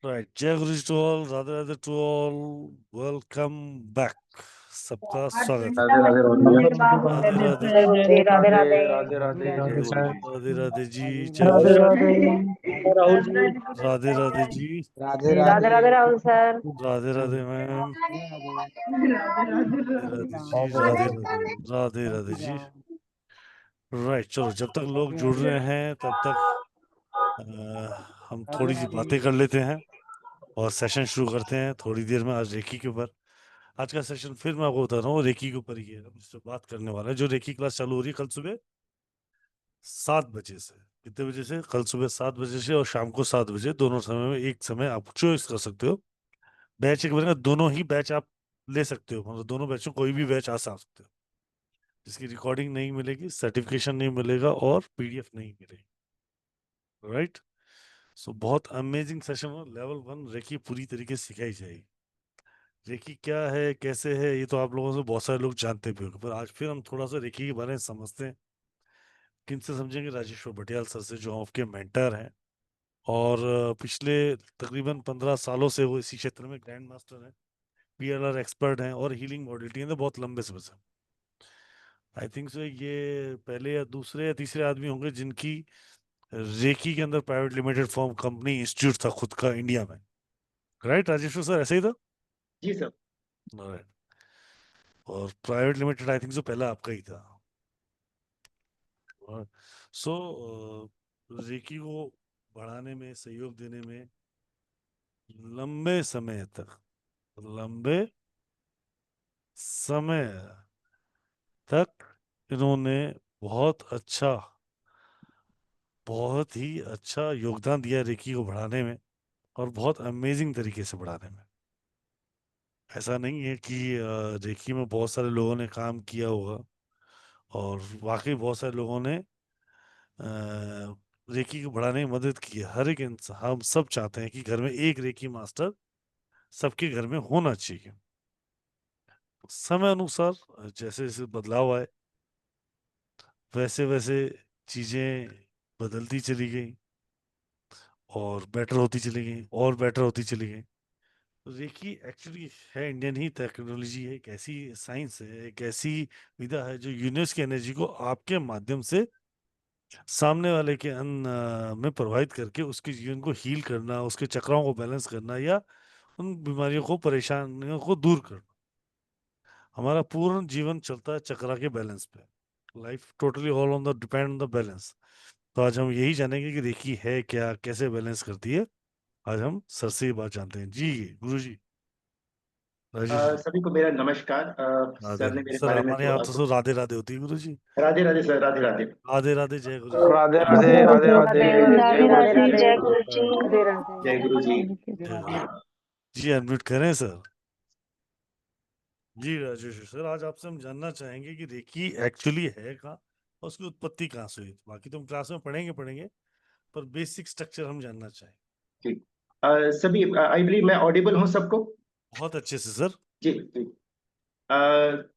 Right, जय गुरु जी to all, Radhe Radhe to all, welcome back. सबका स्वागत है। राधे राधे राधे राधे राधे जी राधे राधे राधे राधे राधे सर। राधे राधे जी, जय राधे गुरु। Radhe Rahul ji. Radhe Radhe ji, Radhe Radhe Radhe Rahul sir. Radhe Radhe ma'am, Radhe Radhe ji, Radhe Radhe Radhe, Radhe Radhe ji. Right, चलो जब तक लोग जुड़ रहे हैं तब तक अ, हम थोड़ी सी बातें कर लेते हैं और सेशन शुरू करते हैं थोड़ी देर में। आज रेकी के ऊपर आज का सेशन फिर मैं आपको बता रहा हूँ, रेकी के ऊपर ही है। हम इससे बात करने वाले हैं। जो रेकी क्लास चालू हो रही है कल सुबह 7 बजे से। कितने बजे से? कल सुबह 7 बजे से और शाम को 7 बजे, दोनों समय में एक समय आप चॉइस कर सकते हो। बैच एक बनेगा, दोनों ही बैच आप ले सकते हो, मतलब दोनों बैचों कोई भी बैच आ सकते हो। जिसकी रिकॉर्डिंग नहीं मिलेगी, सर्टिफिकेशन नहीं मिलेगा और पीडीएफ नहीं मिलेगी। राइट, सो बहुत अमेजिंग सेशन हो। लेवल 1 रेकी पूरी तरीके से सिखाई जाएगी। रेकी क्या है, कैसे है, ये तो आप लोगों से बहुत सारे लोग जानते भी होंगे, पर आज फिर हम थोड़ा सा रेकी के बारे में समझते हैं। किन से समझेंगे? राजेश्वर भटियाल सर से, जो आपके मेंटर हैं और पिछले तकरीबन 15 सालों से वो इसी क्षेत्र में ग्रैंड मास्टर हैं, पीएलआर एक्सपर्ट हैं और हीलिंग मॉडलिटी है बहुत लंबे समय से। आई थिंक सो ये पहले या दूसरे या तीसरे आदमी होंगे जिनकी रेकी के अंदर private limited form company institute था खुद का इंडिया में। राइट राजेश्वर सर, ऐसे ही था? जी सर। Alright. और private limited I think so पहला आपका ही था। सो रेकी को बढ़ाने में, सहयोग देने में लंबे समय तक इन्होंने बहुत ही अच्छा योगदान दिया रेकी को बढ़ाने में, और बहुत अमेजिंग तरीके से बढ़ाने में। ऐसा नहीं है कि रेकी में बहुत सारे लोगों ने काम किया होगा, और वाकई बहुत सारे लोगों ने रेकी को बढ़ाने में मदद की है। हर एक इंसान, हम सब चाहते हैं कि घर में एक रेकी मास्टर सबके घर में होना चाहिए। समय अनुसार जैसे जैसे बदलाव आए, वैसे वैसे चीजें बदलती चली गई और बेटर होती चली गई और बेटर होती चली गई। तो रेकी एक्चुअली है इंडियन ही टेक्नोलॉजी है, एक ऐसी साइंस है, एक ऐसी विधा है जो यूनिवर्स की एनर्जी को आपके माध्यम से सामने वाले के अन्न में प्रवाहित करके उसके जीवन को हील करना, उसके चक्रों को बैलेंस करना, या उन बीमारियों को, परेशानियों को दूर करना। हमारा पूर्ण जीवन चलता है चक्रा के बैलेंस पे। Life totally all on the depend on the balance. तो आज हम यही जानेंगे कि रेकी है क्या, कैसे बैलेंस करती है। आज हम सर से ये बात जानते हैं। जी गुरु जी, राजेश जी। सभी को मेरा नमस्कार। राधे सर ने राधे मेरे सर, बारे में हमारे तो यहाँ तो सर राधे राधे होती है गुरु जी। राधे राधे सर, राधे राधे। राधे राधे, जय गुरु जी। राधे राधे राधे राधे राधे राधे राधे राधे जय राधे गुरु जी। राधे राधे जय गुरु जी। जय गुरु जी। अनम्यूट करें सर। जी राजेश सर, आज आपसे हम जानना चाहेंगे कि रेकी एक्चुअली है कहाँ और उसकी उत्पत्ति कहाँ से हुई। बाकी तो हम क्लास में पढ़ेंगे, पर बेसिक स्ट्रक्चर हम जानना चाहेंगे। ठीक। सभी आई बिलीव मैं ऑडिबल हूँ सबको। बहुत अच्छे से सर। जी जी।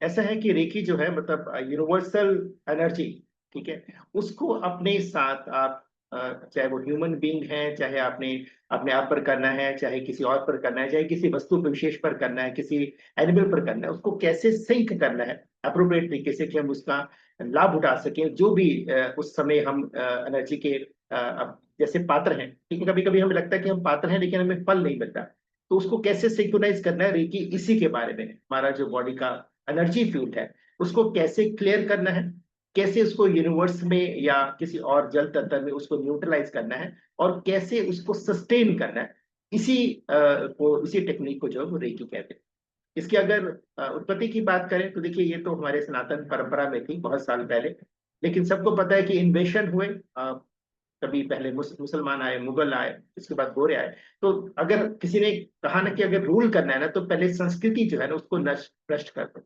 ऐसा है कि रेकी जो है मतलब यूनिवर्सल एनर्जी, ठीक है, उसको अपने साथ आप चाहे वो ह्यूमन बीइंग है, चाहे आपने अपने आप पर करना है, चाहे किसी और पर करना है, चाहे किसी वस्तु विशेष पर करना है, किसी एनिमल पर करना है, उसको कैसे सिंक करना है अप्रोप्रिएट तरीके से कि हम उसका लाभ उठा सकें। जो भी उस समय हम एनर्जी के जैसे पात्र हैं, ठीक है, कभी कभी हमें लगता है कि हम पात्र हैं लेकिन हमें फल नहीं मिलता, तो उसको कैसे सिंक्रोनाइज करना है, रेकी इसी के बारे में है। हमारा जो बॉडी का एनर्जी फील्ड है उसको कैसे क्लियर करना है, कैसे उसको यूनिवर्स में या किसी और जल तंत्र में उसको न्यूट्रलाइज करना है, और कैसे उसको सस्टेन करना है, इसी टेक्निक को जो है वो रेकी कहते हैं। इसकी अगर उत्पत्ति की बात करें तो देखिए, ये तो हमारे सनातन परंपरा में थी बहुत साल पहले, लेकिन सबको पता है कि इन्वेशन हुए। कभी पहले मुसलमान आए, मुगल आए, इसके बाद गोरे आए। तो अगर किसी ने कहा ना कि अगर रूल करना है ना, तो पहले संस्कृति जो है ना उसको नष्ट भ्रष्ट कर दो,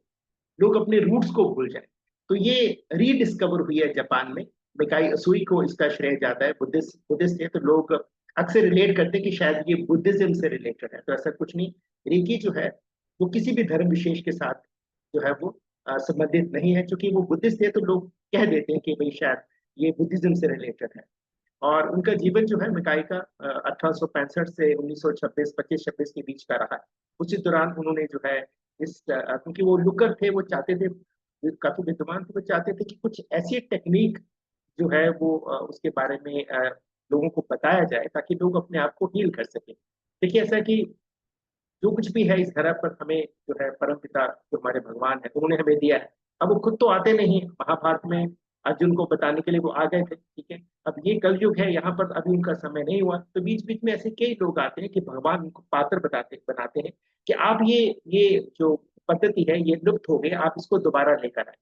लोग अपने रूट्स को भूल जाए। तो ये रीडिस्कवर हुई है जापान में। मिकाई असुई को इसका श्रेय जाता है। बुद्धिस्ट बुद्धिस्ट है तो लोग अक्सर रिलेट करते हैं कि शायद ये बुद्धिज्म से रिलेटेड है, तो ऐसा कुछ नहीं। रेकी जो है वो किसी भी धर्म विशेष के साथ जो है वो संबंधित नहीं है। क्योंकि वो बुद्धिस्ट है तो लोग कह देते हैं कि भाई शायद ये बुद्धिज्म से रिलेटेड है। और उनका जीवन जो है मिकाई का 1865 से 1926 25-26 के बीच का रहा है। उसी दौरान उन्होंने जो है क्योंकि वो लुकर थे, वो चाहते थे, काफी विद्वान थे, वो चाहते थे कि कुछ ऐसी टेक्निक जो है वो उसके बारे में लोगों को बताया जाए ताकि लोग अपने आप को हील कर सके। देखिए ऐसा कि जो कुछ भी है इस धरा पर हमें जो है परम पिता जो हमारे भगवान है उन्होंने हमें दिया है। अब वो खुद तो आते नहीं है, महाभारत में अर्जुन को बताने के लिए वो आ गए थे, ठीक है। अब ये कलयुग है, यहाँ पर अभी उनका समय नहीं हुआ, तो बीच बीच में ऐसे कई लोग आते हैं कि भगवान उनको पात्र बनाते हैं कि आप ये जो पद्धति है ये लुप्त हो गई, आप इसको दोबारा लेकर आए।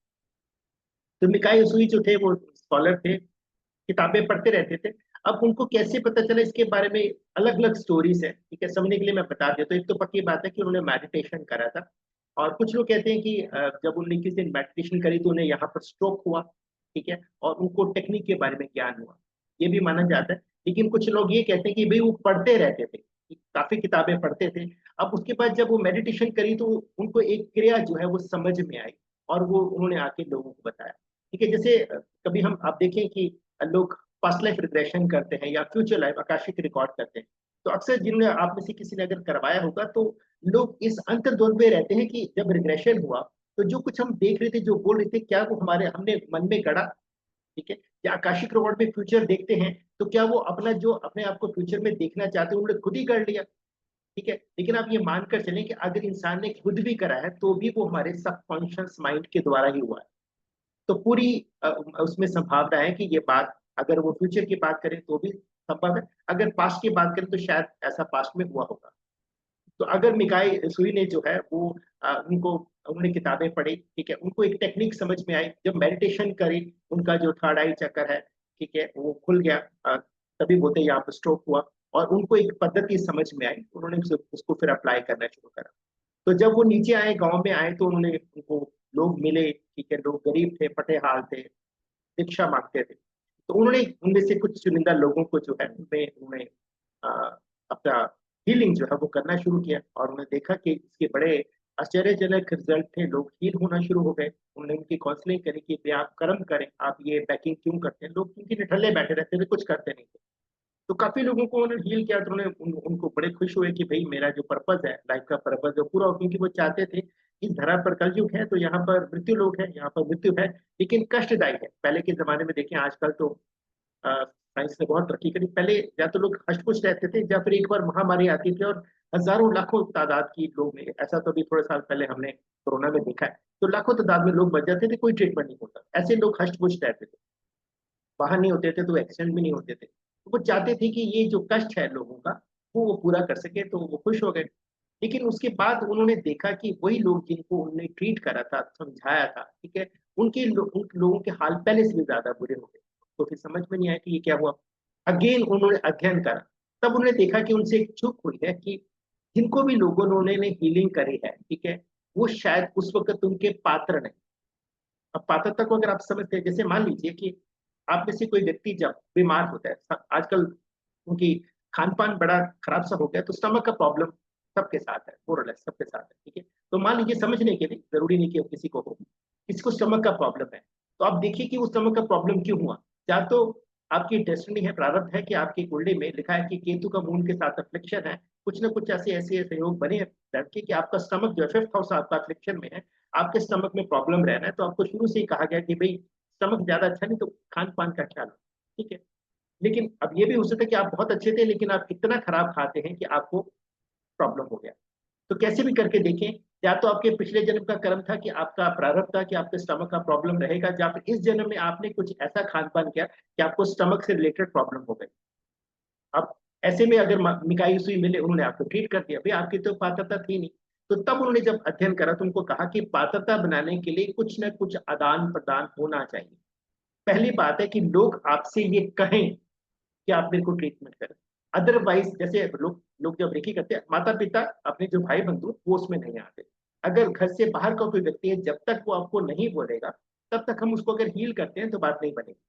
तो मिकाई उसुई जो थे वो स्कॉलर थे, किताबें पढ़ते रहते थे। अब उनको कैसे पता चला इसके बारे में, अलग अलग स्टोरीज है, ठीक है, समझने के लिए मैं बता देता हूँ। एक तो पक्की बात है कि उन्होंने मेडिटेशन करा था, और कुछ लोग कहते हैं कि जब उन्होंने किसी दिन मेडिटेशन करी तो उन्हें यहाँ पर स्ट्रोक हुआ, ठीक है, और उनको टेक्निक के बारे में ज्ञान हुआ, ये भी माना जाता है। लेकिन कुछ लोग ये कहते हैं कि भाई वो पढ़ते रहते थे, काफी किताबें पढ़ते थे। अब उसके बाद जब वो मेडिटेशन करी तो उनको एक क्रिया जो है वो समझ में आई, और वो उन्होंने आके लोगों को बताया, ठीक है। जैसे कभी हम आप देखें कि लोग पास्ट लाइफ रिग्रेशन करते हैं या फ्यूचर लाइफ आकाशिक रिकॉर्ड करते हैं, तो अक्सर जिन्होंने आप में से किसी ने अगर करवाया होगा तो लोग इस अंतर्द्वंद में रहते हैं कि जब रिग्रेशन हुआ तो जो कुछ हम देख रहे थे, जो बोल रहे थे, क्या वो हमारे हमने मन में गढ़ा, ठीक है, या आकाशिक रिकॉर्ड में फ्यूचर देखते हैं तो क्या वो अपना जो अपने आप को फ्यूचर में देखना चाहते हैं उन्होंने खुद ही कर लिया, ठीक है। लेकिन आप ये मानकर चलें कि अगर इंसान ने खुद भी करा है तो भी वो हमारे सबकॉन्शियस माइंड के द्वारा ही हुआ है। तो पूरी उसमें संभावना है कि ये बात, अगर वो फ्यूचर की बात करें तो भी संभव है, अगर पास्ट की बात करें तो शायद ऐसा पास्ट में हुआ होगा। तो अगर मिकाई सुई ने जो है वो उन्होंने किताबें पढ़ी, ठीक है, उनको एक टेक्निक समझ में आई, जब मेडिटेशन करी उनका जो थर्ड आई चक्कर है, ठीक है, वो खुल गया, तभी बोलते यहाँ पर स्ट्रोक हुआ, और उनको एक पद्धति समझ में आई, उन्होंने उसको फिर अप्लाई करना शुरू करा। तो जब वो नीचे आए, गांव में आए, तो उन्होंने उनको लोग मिले, ठीक है, लोग गरीब थे, फटे हाल थे, भिक्षा मांगते थे, तो उन्होंने उनमें से कुछ चुनिंदा लोगों को जो है उनमें उन्हें अ, अपना हीलिंग जो है वो करना शुरू किया, और उन्होंने देखा कि इसके बड़े आश्चर्यजनक रिजल्ट थे, लोग हील होना शुरू हो गए। उन्होंने उनकी काउंसलिंग करी कि भाई आप कर्म करें, आप ये पैकिंग क्यों करते हैं, लोग क्योंकि निठल्ले बैठे रहते थे, कुछ करते नहीं थे। तो काफी लोगों को उन्होंने हील किया, तो उन्होंने उनको बड़े खुश हुए कि भाई मेरा जो पर्पज है, लाइफ का पर्पज जो पूरा हो, क्योंकि वो चाहते थे इस धरा पर कलयुग है तो यहाँ पर मृत्यु लोग है, यहाँ पर मृत्यु है, लेकिन कष्टदायी है। पहले के जमाने में देखें, आजकल तो साइंस ने बहुत तरक्की करी, पहले या तो लोग हष्ट-पुष्ट रहते थे या फिर एक बार महामारी आती थी और हजारों लाखों तादाद की लोग, ऐसा तो अभी थोड़े साल पहले हमने कोरोना में देखा है, तो लाखों तादाद में लोग बच जाते थे, कोई ट्रीटमेंट नहीं होता, ऐसे लोग हष्ट-पुष्ट रहते थे, बाहर नहीं होते थे तो एक्सीडेंट भी नहीं होते थे। तो वो चाहते थे कि ये जो कष्ट है लोगों का वो पूरा कर सके, तो वो खुश हो गए। लेकिन उसके बाद उन्होंने देखा कि वही लोग जिनको उन्होंने ट्रीट करा था, समझाया था, ठीक है, उन लोगों के हाल पहले से भी ज्यादा बुरे हो गए। तो फिर समझ में नहीं आया कि ये क्या हुआ। अगेन उन्होंने अध्ययन करा, तब उन्होंने देखा कि उनसे एक चूक हुई है कि जिनको भी लोगों ने उन्होंने हीलिंग करी है, ठीक है, वो शायद उस वक्त उनके पात्र नहीं। अब पात्रता को अगर आप समझते हैं, जैसे मान लीजिए कि आप में से कोई व्यक्ति जब बीमार होता है, आजकल उनकी खान पान बड़ा खराब सा हो गया, तो स्टमक का प्रॉब्लम सबके साथ है, मोरलेस सबके साथ है, ठीक है। तो मान लीजिए, समझने के लिए जरूरी नहीं कि किसी को हो, किसी को स्टमक का प्रॉब्लम है, तो आप देखिए कि उस स्टमक का प्रॉब्लम क्यों हुआ। या तो आपकी डेस्टिनी है, प्रारब्ध है कि आपकी कुंडली में लिखा है कि केतु का मून के साथ अफ्लिक्शन है, कुछ ना कुछ ऐसे ऐसे सहयोग बने हैं लड़के कि आपका स्टमक जो है 5th हाउस आपका अफ्लिक्शन में है, आपके स्टमक में प्रॉब्लम रहना है, तो आपको शुरू से ही कहा गया कि भाई स्टमक ज्यादा अच्छा नहीं, तो खान पान का ख्याल रखो, ठीक है। लेकिन अब ये भी हो सकता है कि आप बहुत अच्छे थे लेकिन आप इतना खराब खाते हैं कि आपको प्रॉब्लम हो गया। तो कैसे भी करके देखें, या तो आपके पिछले जन्म का कर्म था कि आपका प्रारब्ध था कि आपके स्टमक का प्रॉब्लम रहेगा, या फिर इस जन्म में आपने कुछ ऐसा खान पान किया कि आपको स्टमक से रिलेटेड प्रॉब्लम हो गई। अब ऐसे में अगर मिकाई सुई मिले, उन्होंने आपको ट्रीट कर दिया, भाई आपकी तो पात्रता थी नहीं। तो तब उन्होंने जब अध्ययन करा तो उनको कहा कि पात्रता बनाने के लिए कुछ ना कुछ आदान प्रदान होना चाहिए। पहली बात है कि लोग आपसे ये कहें कि आप मेरे को ट्रीटमेंट करें, अदरवाइज जैसे लोग लोग जब रेकी करते हैं, माता पिता अपने जो भाई बंधु वो उसमें नहीं आते। अगर घर से बाहर का कोई व्यक्ति है, जब तक वो आपको नहीं बोलेगा तब तक हम उसको अगर हील करते हैं तो बात नहीं बनेगी।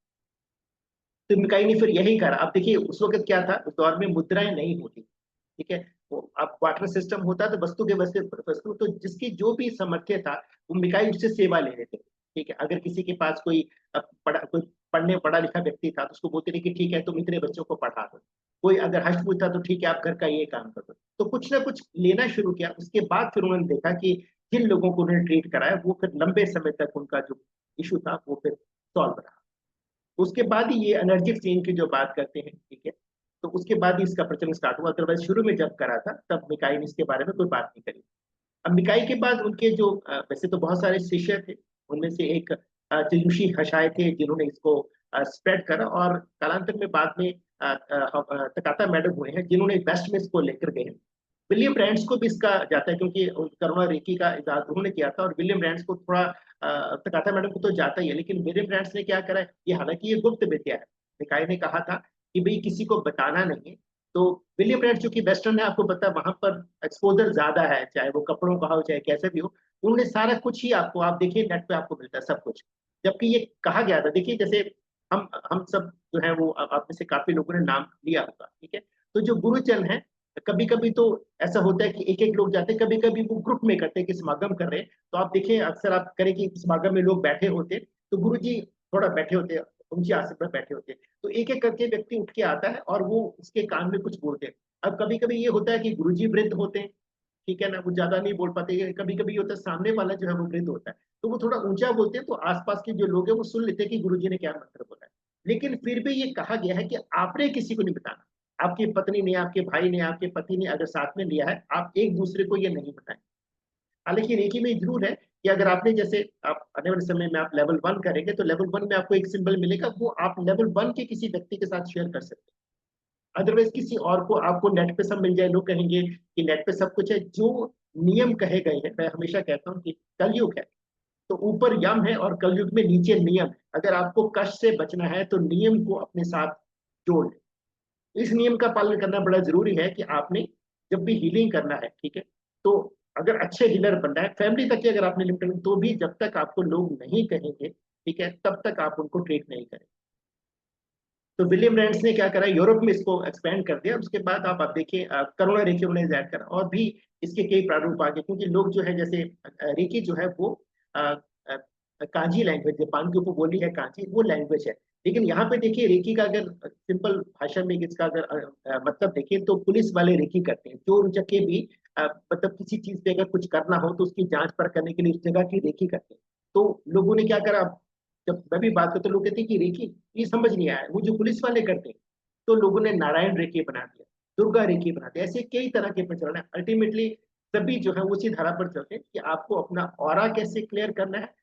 तो मिकाई ने फिर यही करा। अब देखिए उस वक्त क्या था, उस दौर में मुद्राएं नहीं होती, ठीक है, वो अब वाटर सिस्टम होता तो वस्तु के वस्तु वस्तु, तो जिसकी जो भी सामर्थ्य था वो मिकाई उससे सेवा ले रहे थे। ठीक है, अगर किसी के पास कोई कोई पढ़ा लिखा व्यक्ति था तो उसको बोलते थे कि ठीक है तुम इतने बच्चों को पढ़ा दो। कोई अगर हष्ट था तो ठीक है आप घर का ये काम कर दो। तो कुछ ना कुछ लेना शुरू किया, उसके बाद फिर उन्होंने देखा कि जिन लोगों को उन्होंने ट्रीट कराया वो फिर लंबे समय तक उनका जो इशू था वो फिर सॉल्व रहा। उसके बाद ही ये एनर्जी एक्सचेंज की जो बात करते हैं, ठीक है, तो उसके बाद ही इसका प्रचलन स्टार्ट हुआ। अदरवाइज शुरू में जब करा था तब मिकाई ने इसके बारे में कोई बात नहीं करी। अब मिकाई के बाद उनके जो वैसे तो बहुत सारे शिष्य थे, उनमें से एक त्सुयोशी हसाई थे जिन्होंने इसको स्प्रेड करा, और कालांतर में बाद में तकाता मैडम हुए हैं जिन्होंने वेस्ट में इसको लेकर गए। विलियम ब्रांड्स को भी इसका जाता है क्योंकि करुणा रेकी का इजाद उन्होंने किया था, और विलियम ब्रांड्स को थोड़ा तकाता मैडम को तो जाता ही है, लेकिन विलियम ब्रांड्स ने क्या करा है, ये हालांकि ये गुप्त विद्या है, निकाय ने कहा था कि भाई किसी को बताना नहीं है। तो विलियम ब्रांड्स जो कि वेस्टर्न है, आपको पता है वहां पर एक्सपोजर ज्यादा है, चाहे वो कपड़ों का हो चाहे कैसे भी हो, उन्होंने सारा कुछ ही आपको, आप देखिए नेट पे आपको मिलता है सब कुछ। जबकि ये कहा गया था, देखिए जैसे हम सब जो है वो आप में से काफी लोगों ने नाम लिया होगा, ठीक है, तो जो गुरुजन है कभी कभी तो ऐसा होता है कि एक एक लोग जाते हैं, कभी कभी वो ग्रुप में करते हैं कि समागम कर रहे हैं, तो आप देखिए अक्सर आप करें कि समागम में लोग बैठे होते हैं तो गुरु जी थोड़ा बैठे होते हैं, ऊंचे आसन पर बैठे होते हैं, तो एक एक करके व्यक्ति उठ के आता है और वो उसके कान में कुछ बोलते हैं। अब कभी कभी ये होता है कि गुरु जी वृद्ध होते हैं, ठीक है ना, वो ज्यादा नहीं बोल पाते, कभी कभी होता है सामने वाला जो है वो वृद्ध होता है, तो वो थोड़ा ऊंचा बोलते हैं, तो आसपास के जो लोग हैं वो सुन लेते हैं कि गुरु जी ने क्या मंत्र बोला है। लेकिन फिर भी ये कहा गया है कि आपने किसी को नहीं बताना, आपकी पत्नी ने, आपके भाई ने, आपके पति ने अगर साथ में लिया है, आप एक दूसरे को ये नहीं बताएं। हालांकि रेकी में जरूर है कि अगर आपने, जैसे आप आने वाले समय में आप लेवल 1 करेंगे तो लेवल 1 में आपको एक सिंबल मिलेगा, वो आप लेवल 1 के किसी व्यक्ति के साथ शेयर कर सकते हैं। अदरवाइज किसी और को, आपको नेट पे सब मिल जाए, लोग कहेंगे कि नेट पे सब कुछ है, जो नियम कहे गए हैं, मैं हमेशा कहता हूँ कि कलयुग है तो ऊपर यम है और कलयुग में नीचे नियम है। अगर आपको कष्ट से बचना है तो नियम को अपने साथ जोड़ लें। इस नियम का पालन करना बड़ा जरूरी है कि आपने जब भी हीलिंग करना है, ठीक है, तो अगर अच्छे हीलर बनना है, फैमिली तक की अगर आपने लिमिटेड, तो भी जब तक आपको लोग नहीं कहेंगे, ठीक है, तब तक आप उनको ट्रीट नहीं करें। तो विलियम ब्रांड्स ने क्या करा, यूरोप में इसको एक्सपेंड कर दिया। उसके बाद आप देखिए करुणा रेकी उन्होंने ऐड करा, और भी इसके कई प्रारूप आ गए, क्योंकि लोग जो है, जैसे रेकी जो है वो कांजी लैंग्वेज, जापान की उपबोली है कांजी, वो लैंग्वेज है। लेकिन यहाँ पे देखिए रेकी का अगर सिंपल भाषा में इसका अगर मतलब देखिए तो पुलिस वाले रेकी करते हैं, चोर उचक्के भी मतलब किसी चीज पे अगर कुछ करना हो तो उसकी जांच पर करने के लिए उस जगह की रेकी करते हैं। तो लोगों ने क्या करा, जब मैं भी बात करता, लोग कहते हैं कि रेकी ये समझ नहीं आया, वो जो पुलिस वाले करते हैं, तो लोगों ने नारायण रेकी बना दिया, दुर्गा रेकी बना दिया, ऐसे कई तरह के प्रचलन है। अल्टीमेटली सभी जो है उसी धारा पर चलते हैं कि आपको अपना ऑरा कैसे क्लियर करना है।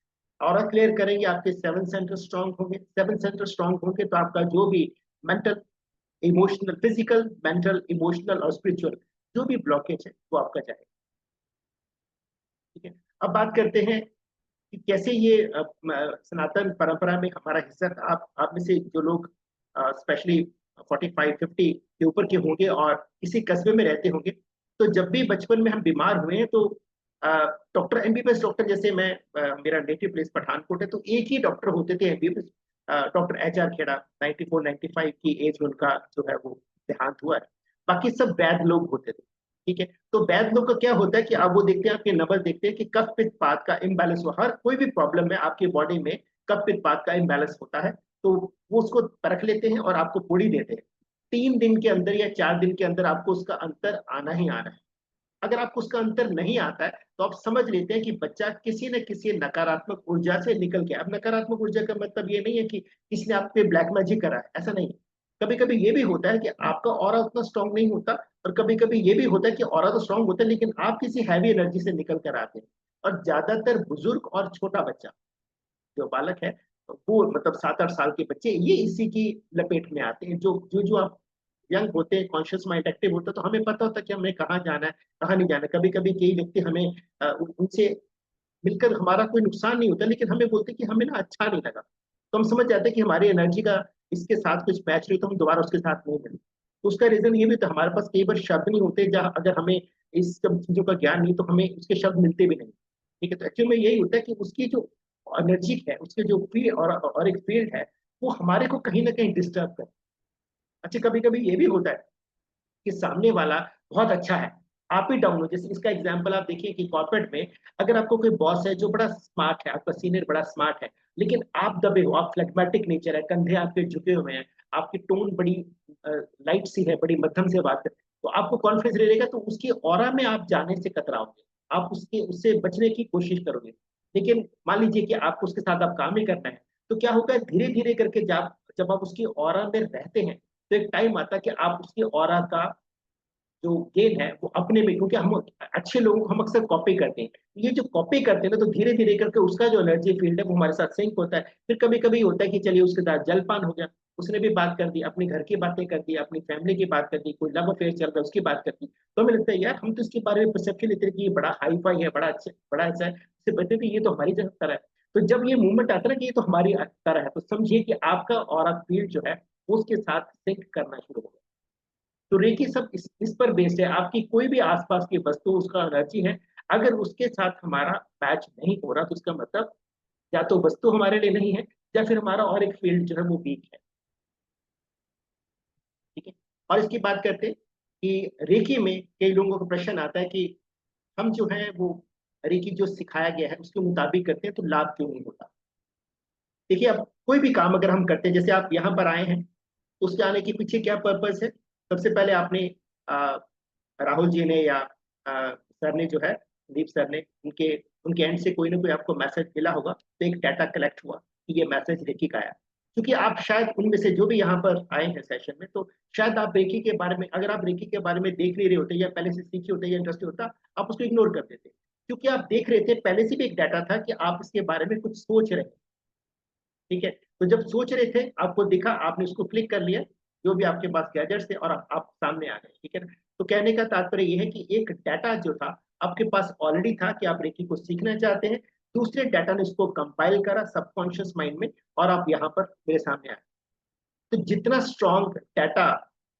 ऑरा क्लियर करेंगे, आपके 7 सेंटर स्ट्रांग होंगे, 7 सेंटर स्ट्रांग होंगे तो आपका जो भी mental, emotional, physical, mental, emotional और स्पिरिचुअल जो भी ब्लॉकेज है वो आपका जाएगा। ठीक है, अब बात करते हैं कि कैसे ये सनातन परंपरा में हमारा हिस्सा था। आप में से जो लोग स्पेशली 45-50 के ऊपर के होंगे और किसी कस्बे में रहते होंगे, तो जब भी बचपन में हम बीमार हुए हैं तो डॉक्टर एमबीबीएस डॉक्टर, जैसे मैं मेरा नेटिव प्लेस पठानकोट है, तो एक ही डॉक्टर होते थे एमबीबीएस, डॉक्टर एचआर खेड़ा, 94-95 की एज में उनका जो है वो देहांत हुआ है। बाकी सब वैद्य लोग होते थे, ठीक है। तो वैद्य लोग का क्या होता है कि आप वो देखते हैं, आपके नंबर देखते हैं कि कफ पित्त पात का इम्बैलेंस हुआ, हर कोई भी प्रॉब्लम है आपकी बॉडी में कफ पित्त पात का इम्बैलेंस होता है, तो वो उसको परख लेते हैं और आपको गोली देते हैं। 3 दिन के अंदर या 4 दिन के अंदर आपको उसका अंतर आना ही आना है। अगर आपको उसका अंतर नहीं आता है तो आप समझ लेते हैं कि बच्चा किसी न किसी नकारात्मक ऊर्जा से निकल गया। अब नकारात्मक ऊर्जा का मतलब ये नहीं है कि किसी ने आप पे ब्लैक मैजिक करा है, ऐसा नहीं है। कभी कभी ये भी होता है कि आपका ऑरा उतना स्ट्रांग नहीं होता, और कभी कभी ये भी होता है कि ऑरा तो स्ट्रांग होता है लेकिन आप किसी हैवी एनर्जी से निकल कर आते हैं। और ज्यादातर बुजुर्ग और छोटा बच्चा जो बालक है, वो मतलब 7-8 साल के बच्चे, ये इसी की लपेट में आते हैं। जो जो जो आप यंग होते हैं, कॉन्शियस माइंड एक्टिव होता है, तो हमें पता होता है कि हमें कहाँ जाना है, कहाँ नहीं जाना है। कभी कभी कई व्यक्ति हमें उनसे मिलकर हमारा कोई नुकसान नहीं होता, लेकिन हमें बोलते हैं कि हमें ना अच्छा नहीं लगा, तो हम समझ जाते हैं कि हमारी एनर्जी का इसके साथ कुछ मैच नहीं, तो हम दोबारा उसके साथ नहीं मिलते। तो उसका रीजन ये भी तो हमारे पास कई बार शब्द नहीं होते, जहाँ अगर हमें इस सब चीजों का ज्ञान नहीं तो हमें उसके शब्द मिलते भी नहीं। ठीक है, तो एक्चुअली में यही होता है कि उसकी जो एनर्जी है, उसके जो फील्ड और एक फील्ड है, वो हमारे को कहीं ना कहीं डिस्टर्ब करे। अच्छा, कभी कभी ये भी होता है कि सामने वाला बहुत अच्छा है, आप ही डाउन हो। जैसे इसका एग्जांपल आप देखिए कि कॉर्पोरेट में अगर आपको कोई बॉस है जो बड़ा स्मार्ट है, आपका सीनियर बड़ा स्मार्ट है, लेकिन आप दबे हो, आप फ्लेगमेटिक नेचर है, कंधे आपके झुके हुए हैं, आपकी टोन बड़ी लाइट सी है, बड़ी मध्यम से बात है, तो आपको कॉन्फिडेंस रहेगा, तो उसकी ऑरा में आप जाने से कतराओगे, आप उससे बचने की कोशिश करोगे। लेकिन मान लीजिए कि आपको उसके साथ आप काम ही करना है, तो क्या होगा, धीरे धीरे करके जब आप उसकी ऑरा में रहते हैं, तो एक टाइम आता है कि आप उसकी ऑरा का जो गेन है वो अपने में, क्योंकि हम अच्छे लोगों को हम अक्सर कॉपी करते हैं, ये जो कॉपी करते हैं ना, तो धीरे धीरे करके उसका जो एनर्जी फील्ड है वो हमारे साथ सिंक होता है। फिर कभी कभी होता है कि चलिए उसके साथ जलपान हो गया, उसने भी बात कर दी, अपने घर की बातें कर दी, अपनी फैमिली की बात कर दी, कोई लव अफेयर चल रहा है उसकी बात कर दी, तो हमें लगता है यार हम तो इसके बारे में परसेप्शन लेते हैं कि ये बड़ा हाई फाई है, बड़ा अच्छा, बड़ा ऐसा है, इससे बचते थे, ये तो हमारी तरह है। तो जब ये मूवमेंट आता है ना कि ये तो हमारी तरह है, तो समझिए कि आपका ऑरा फील्ड जो है वो उसके साथ सिंक करना शुरू हो गया। तो रेकी सब इस पर बेस्ड है, आपकी कोई भी आसपास की वस्तु उसका एनर्जी है, अगर उसके साथ हमारा मैच नहीं हो रहा, तो उसका मतलब या तो वस्तु हमारे लिए नहीं है, या फिर हमारा और एक फील्ड जो है वो वीक है। ठीक है। और इसकी बात करते हैं कि रेकी में कई लोगों को प्रश्न आता है कि हम जो है वो रेकी जो सिखाया गया है उसके मुताबिक करते हैं तो लाभ क्यों नहीं होता। देखिए, अब कोई भी काम अगर हम करते हैं, जैसे आप यहाँ पर आए हैं, उसके आने के पीछे क्या पर्पस है। सबसे पहले आपने राहुल जी ने या सर ने जो है, दीप सर ने, उनके उनके एंड से कोई ना कोई आपको मैसेज मिला होगा, तो एक डाटा कलेक्ट हुआ कि ये मैसेज रेकी का आया। क्योंकि आप शायद उनमें से जो भी यहाँ पर आए हैं सेशन में, तो शायद आप रेकी के बारे में, अगर आप रेकी के बारे में देख नहीं रहे होते या पहले से सीखे होते या इंटरेस्ट होता, आप उसको इग्नोर कर देते, क्योंकि आप देख रहे थे, पहले से भी एक डाटा था कि आप इसके बारे में कुछ सोच रहे हैं। ठीक है। तो जब सोच रहे थे, आपको दिखा, आपने उसको क्लिक कर लिया, जो भी आपके पास गैजेट्स थे, और आप सामने आ गए। ठीक है ना। तो कहने का तात्पर्य ये है कि एक डाटा जो था आपके पास ऑलरेडी था कि आप रेकी को सीखना चाहते हैं, दूसरे डाटा ने उसको कंपाइल करा सबकॉन्शियस माइंड में, और आप यहाँ पर मेरे सामने आए। तो जितना स्ट्रॉन्ग डाटा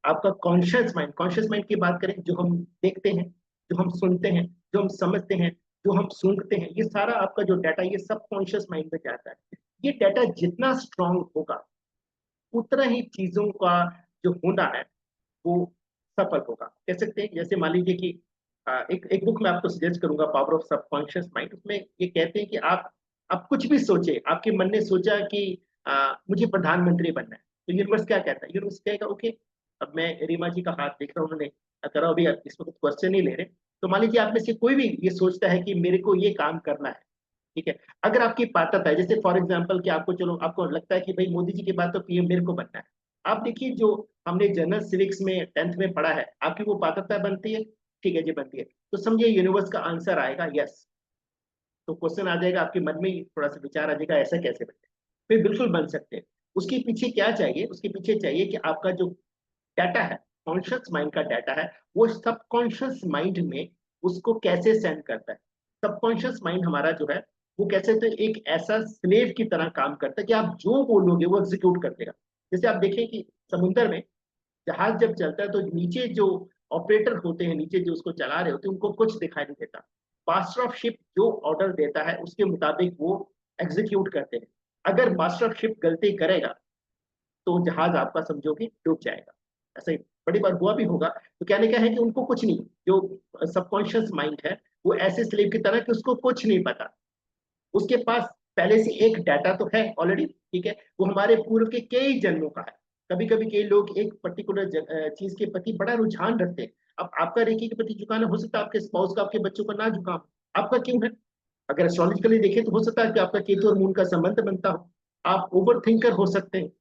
आपका कॉन्शियस माइंड की बात करें, जो हम देखते हैं, जो हम सुनते हैं, जो हम समझते हैं, जो हम सूंघते हैं, ये सारा आपका जो डाटा ये सब कॉन्शियस माइंड में जाता है। ये डाटा जितना स्ट्रॉन्ग होगा, उतना ही चीजों का जो होना है वो सफल होगा। कह सकते हैं, जैसे मान लीजिए कि एक एक बुक मैं आपको सजेस्ट करूंगा, पावर ऑफ सबकॉन्शियस माइंड। उसमें ये कहते हैं कि आप कुछ भी सोचे, आपके मन ने सोचा कि मुझे प्रधानमंत्री बनना है, तो यूनिवर्स क्या कहता है, यूनिवर्स कहेगा ओके। अब मैं रीमा जी का हाथ देख रहा हूँ, उन्होंने करा, अभी इसमें कुछ क्वेश्चन नहीं ले रहे, तो मान लीजिए आप में से कोई भी ये सोचता है कि मेरे को ये काम करना है। ठीक है। अगर आपकी पात्रता है, जैसे फॉर एग्जांपल कि आपको, चलो आपको लगता है कि भाई मोदी जी के बाद तो पीएम मेरे को बनना है, आप देखिए जो हमने जनरल सिविक्स में 10th में पढ़ा है, आपकी वो पात्रता बनती है। ठीक है जी, बनती है, तो समझिए यूनिवर्स का आंसर आएगा यस। तो क्वेश्चन आ जाएगा आपके मन में, थोड़ा सा विचार आ जाएगा, ऐसा कैसे बनते हैं, फिर बिल्कुल बन सकते हैं। उसके पीछे क्या चाहिए, उसके पीछे चाहिए कि आपका जो डाटा है, कॉन्शियस माइंड का डाटा है, वो सबकॉन्शियस माइंड में उसको कैसे सेंड करता है। सबकॉन्शियस माइंड हमारा जो है वो कैसे, तो एक ऐसा स्लेव की तरह काम करता है कि आप जो बोलोगे वो एग्जीक्यूट कर देगा। जैसे आप देखें कि समुद्र में जहाज जब चलता है, तो नीचे जो ऑपरेटर होते हैं, नीचे जो उसको चला रहे होते हैं, उनको कुछ दिखाई नहीं देता। मास्टर ऑफ शिप जो ऑर्डर देता है उसके मुताबिक वो एग्जीक्यूट करते हैं। अगर मास्टर ऑफ शिप गलती करेगा तो जहाज आपका समझो कि डूब जाएगा। ऐसा ही बड़ी बार हुआ भी होगा। तो कहने का है कि उनको कुछ नहीं, जो सबकॉन्शियस माइंड है वो ऐसे स्लेव की तरह कि उसको कुछ नहीं पता, उसके पास पहले से एक डाटा तो है ऑलरेडी। ठीक है। वो हमारे पूर्व के कई जन्मों का है। कभी कभी कई लोग एक पर्टिकुलर चीज के प्रति बड़ा रुझान रखते हैं। अब आपका रेकी के प्रति झुकाना हो सकता है, आपके स्पाउस का, आपके बच्चों का ना झुकाम, आपका क्यों है। अगर एस्ट्रोलॉजिकली देखें तो हो सकता है कि आपका केतु और मून का संबंध बनता हो। आप ओवर थिंकर हो सकते हैं।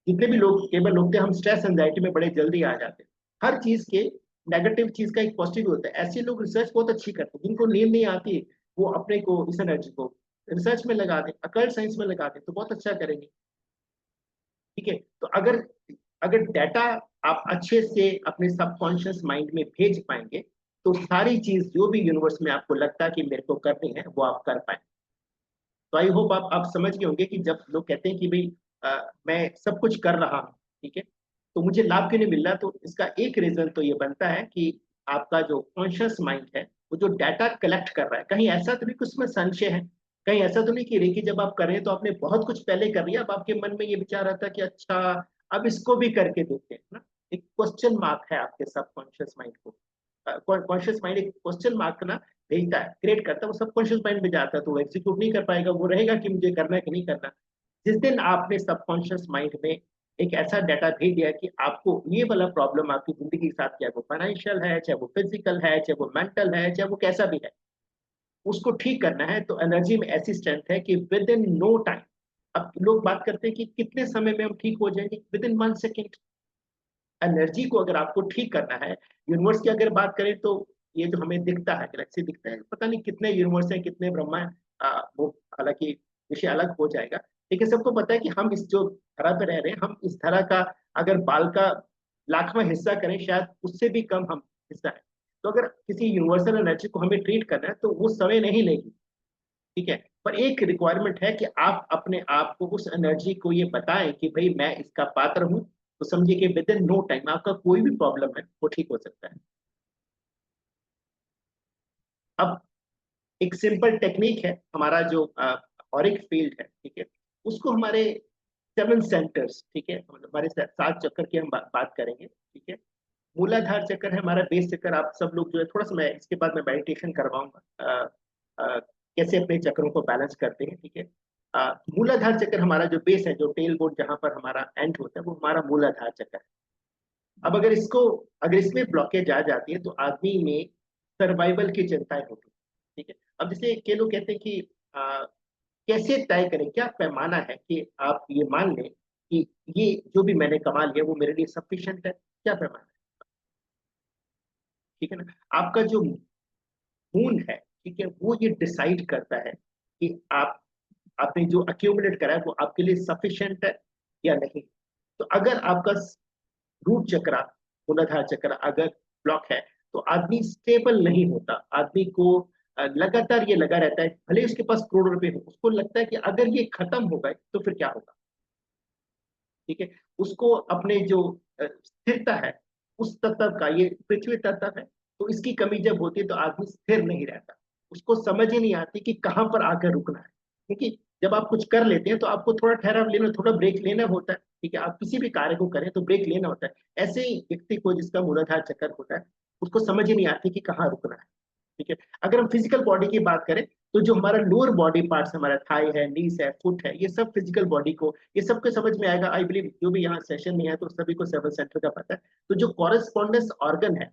जितने भी लोग केवल लोग थे, हम स्ट्रेस एंजाइटी में बड़े जल्दी आ जाते हैं। हर चीज के नेगेटिव चीज का एक पॉजिटिव होता है। ऐसे लोग रिसर्च बहुत अच्छी करते हैं, जिनको नींद नहीं आती, वो अपने को इस एनर्जी को रिसर्च में लगा दें, अकल्ट साइंस में लगा दें, तो बहुत अच्छा करेंगे। ठीक है। तो अगर अगर डाटा आप अच्छे से अपने सबकॉन्शियस माइंड में भेज पाएंगे, तो सारी चीज जो भी यूनिवर्स में आपको लगता है कि मेरे को करनी है वो आप कर पाए। तो आई होप आप समझ गए होंगे कि जब लोग कहते हैं कि भाई मैं सब कुछ कर रहा हूँ, ठीक है, तो मुझे लाभ क्यों नहीं मिल रहा, तो इसका एक रीजन तो ये बनता है कि आपका जो कॉन्शियस माइंड है वो जो डाटा कलेक्ट कर रहा है, कहीं ऐसा तो नहीं कि उसमें संशय है, कहीं ऐसा तो नहीं कि रेकी जब आप कर रहे हैं तो आपने बहुत कुछ पहले कर लिया, अब आपके मन में ये विचार आता है कि अच्छा अब इसको भी करके देखते हैं ना। एक क्वेश्चन मार्क है आपके सबकॉन्शियस माइंड को। कॉन्शियस माइंड एक क्वेश्चन मार्क ना भेजता है, क्रिएट करता है, वो सबकॉन्शियस माइंड में जाता है, तो वो एग्जीक्यूट नहीं कर पाएगा, वो रहेगा कि मुझे करना है कि नहीं करना। जिस दिन आपने सबकॉन्शियस माइंड में एक ऐसा डाटा भेज दिया कि आपको ये वाला प्रॉब्लम आपकी जिंदगी के साथ, चाहे वो फाइनेंशियल है, चाहे वो फिजिकल है, चाहे वो मेंटल है, चाहे वो कैसा भी है, उसको ठीक करना है, तो एनर्जी में ऐसी स्ट्रेंथ है कि विद इन नो टाइम। अब लोग बात करते हैं कि कितने समय में हम ठीक हो जाएंगे, विद इन 1 सेकेंड। एनर्जी को अगर आपको ठीक करना है, यूनिवर्स की अगर बात करें तो ये जो हमें दिखता है, गैलेक्सी दिखता है, पता नहीं कितने यूनिवर्स हैं, कितने ब्रह्मा हैं, वो हालांकि विषय अलग हो जाएगा। लेकिन सबको पता है कि हम इस जो धरा पे रह रहे हैं, हम इस धरा का अगर बाल का 1,00,000वां हिस्सा करें, शायद उससे भी कम हम हिस्सा है। तो अगर किसी यूनिवर्सल एनर्जी को हमें ट्रीट करना है तो वो समय नहीं लेगी, ठीक है। पर एक रिक्वायरमेंट है कि आप अपने आप को, उस एनर्जी को ये बताएं कि भाई मैं इसका पात्र हूं, तो समझिए कि विद इन नो टाइम आपका कोई भी प्रॉब्लम है वो ठीक हो सकता है। अब एक सिंपल टेक्निक है, हमारा जो ऑरिक फील्ड है, ठीक है, उसको हमारे 7 सेंटर्स, ठीक है, मतलब हमारे 7 चक्कर की हम बात करेंगे, ठीक है। मूलाधार चक्कर है हमारा बेस चक्कर। आप सब लोग जो है थोड़ा सा, मैं इसके बाद में मेडिटेशन करवाऊंगा कैसे अपने चक्रों को बैलेंस करते हैं, ठीक है। मूलाधार चक्कर हमारा जो बेस है, जो टेल बोर्ड जहां पर हमारा एंड होता है, वो हमारा मूलाधार चक्कर है। अब अगर इसमें ब्लॉकेज आ जाती है तो आदमी में सर्वाइवल की चिंताएं होती है, ठीक है। अब जैसे के लोग कहते हैं कि कैसे तय करें, क्या पैमाना है कि आप ये मान लें कि ये जो भी मैंने कमा लिया वो मेरे लिए सफिशिएंट है, क्या पैमाना है, ठीक है ना। आपका जो मून है, ठीक है, वो ये डिसाइड करता है कि आपने जो अक्यूमुलेट करा है वो आपके लिए सफिशिएंट है या नहीं। तो अगर आपका रूट चक्र, मूलाधार चक्र अगर ब्लॉक है, तो आदमी स्टेबल नहीं होता। आदमी को लगातार ये लगा रहता है, भले उसके पास करोड़ों रुपए हो, उसको लगता है कि अगर ये खत्म हो गए तो फिर क्या होगा, ठीक है। उसको अपने जो स्थिरता है, उस तत्व का, ये पृथ्वी तत्व है, तो इसकी कमी जब होती है तो आदमी स्थिर नहीं रहता। उसको समझ ही नहीं आती कि कहाँ पर आकर रुकना है, क्योंकि जब आप कुछ कर लेते हैं तो आपको थोड़ा ठहराव लेना, थोड़ा ब्रेक लेना होता है, ठीक है। आप किसी भी कार्य को करें तो ब्रेक लेना होता है। ऐसे ही व्यक्ति को जिसका मूलाधार चक्कर होता है, उसको समझ ही नहीं आती कि कहाँ रुकना है, ठीक है। अगर हम फिजिकल बॉडी की बात करें तो जो हमारा लोअर बॉडी पार्ट्स, हमारा थाई है, नीस है, फुट है, ये सब फिजिकल बॉडी को, ये सबको समझ में आएगा। आई बिलीव जो भी यहाँ सेशन में है तो सभी को 7 सेंटर का पता है। तो जो कॉरेस्पॉन्डेंस ऑर्गन है,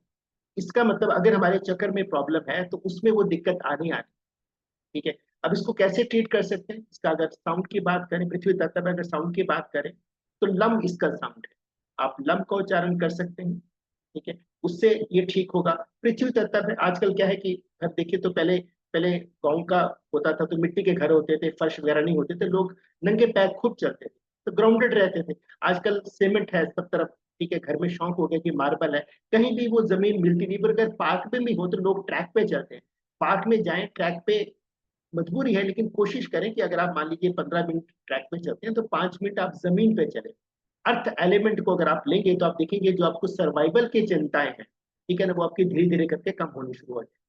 इसका मतलब अगर हमारे चक्कर में प्रॉब्लम है तो उसमें वो दिक्कत आनी आनी, ठीक है। अब इसको कैसे ट्रीट कर सकते हैं, इसका अगर साउंड की बात करें, पृथ्वी तत्व में अगर साउंड की बात करें तो लम इसका साउंड है। आप लम का उच्चारण कर सकते हैं, ठीक है, उससे ये ठीक होगा। पृथ्वी तत्व में आजकल क्या है कि घर देखिए तो पहले पहले गांव का होता था तो मिट्टी के घर होते थे, फर्श वगैरह नहीं होते थे, लोग नंगे पैर खूब चलते थे, तो ग्राउंडेड रहते थे। आजकल सीमेंट है सब तरफ, ठीक है, घर में शौक हो गया कि मार्बल है, कहीं भी वो जमीन मिलती नहीं। पर अगर पार्क में भी हो तो लोग ट्रैक पे चलते हैं। पार्क में जाएं, ट्रैक पे मजबूरी है, लेकिन कोशिश करें कि अगर आप मान लीजिए 15 मिनट ट्रैक पे चलते हैं तो 5 मिनट आप जमीन पे चले। अर्थ एलिमेंट को अगर आप लेंगे तो आप देखेंगे जो आपको सर्वाइवल की चिंताएं हैं, ठीक है ना, वो आपकी धीरे धीरे करके कम होनी शुरू हो जाए।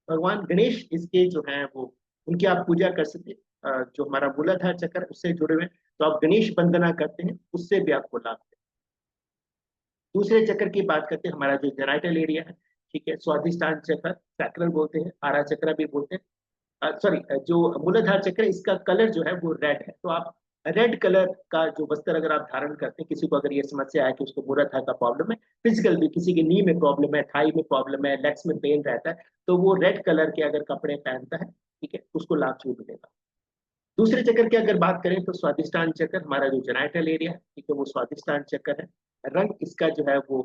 भगवान गणेश इसके जो है वो, उनकी आप पूजा कर सकते हैं। जो हमारा मूलाधार चक्र है उससे जुड़े हुए हैं, तो आप गणेश वंदना करते हैं, उससे भी आपको लाभ है। दूसरे चक्र की बात करते हैं, हमारा जो जेनाइटल एरिया है, ठीक है, स्वादिष्टान चक्र, सैक्रल बोलते हैं, आरा चक्र भी बोलते हैं। सॉरी, जो मूलाधार चक्र है इसका कलर जो है वो रेड है। तो आप रेड कलर का जो वस्त्र अगर आप धारण करते हैं, किसी को अगर ये समस्या है कि उसको मूलाधार का प्रॉब्लम है, फिजिकल भी, किसी की नी में प्रॉब्लम है, थाई में प्रॉब्लम है, लेग्स में पेन रहता है, तो वो रेड कलर के अगर कपड़े पहनता है, ठीक है, उसको लाभ जरूर मिलेगा। दूसरे चक्कर की अगर बात करें तो स्वादिष्टान चक्कर, हमारा जो जेनाइटल एरिया है, ठीक है, वो स्वादिष्टान चक्कर है। रंग इसका जो है वो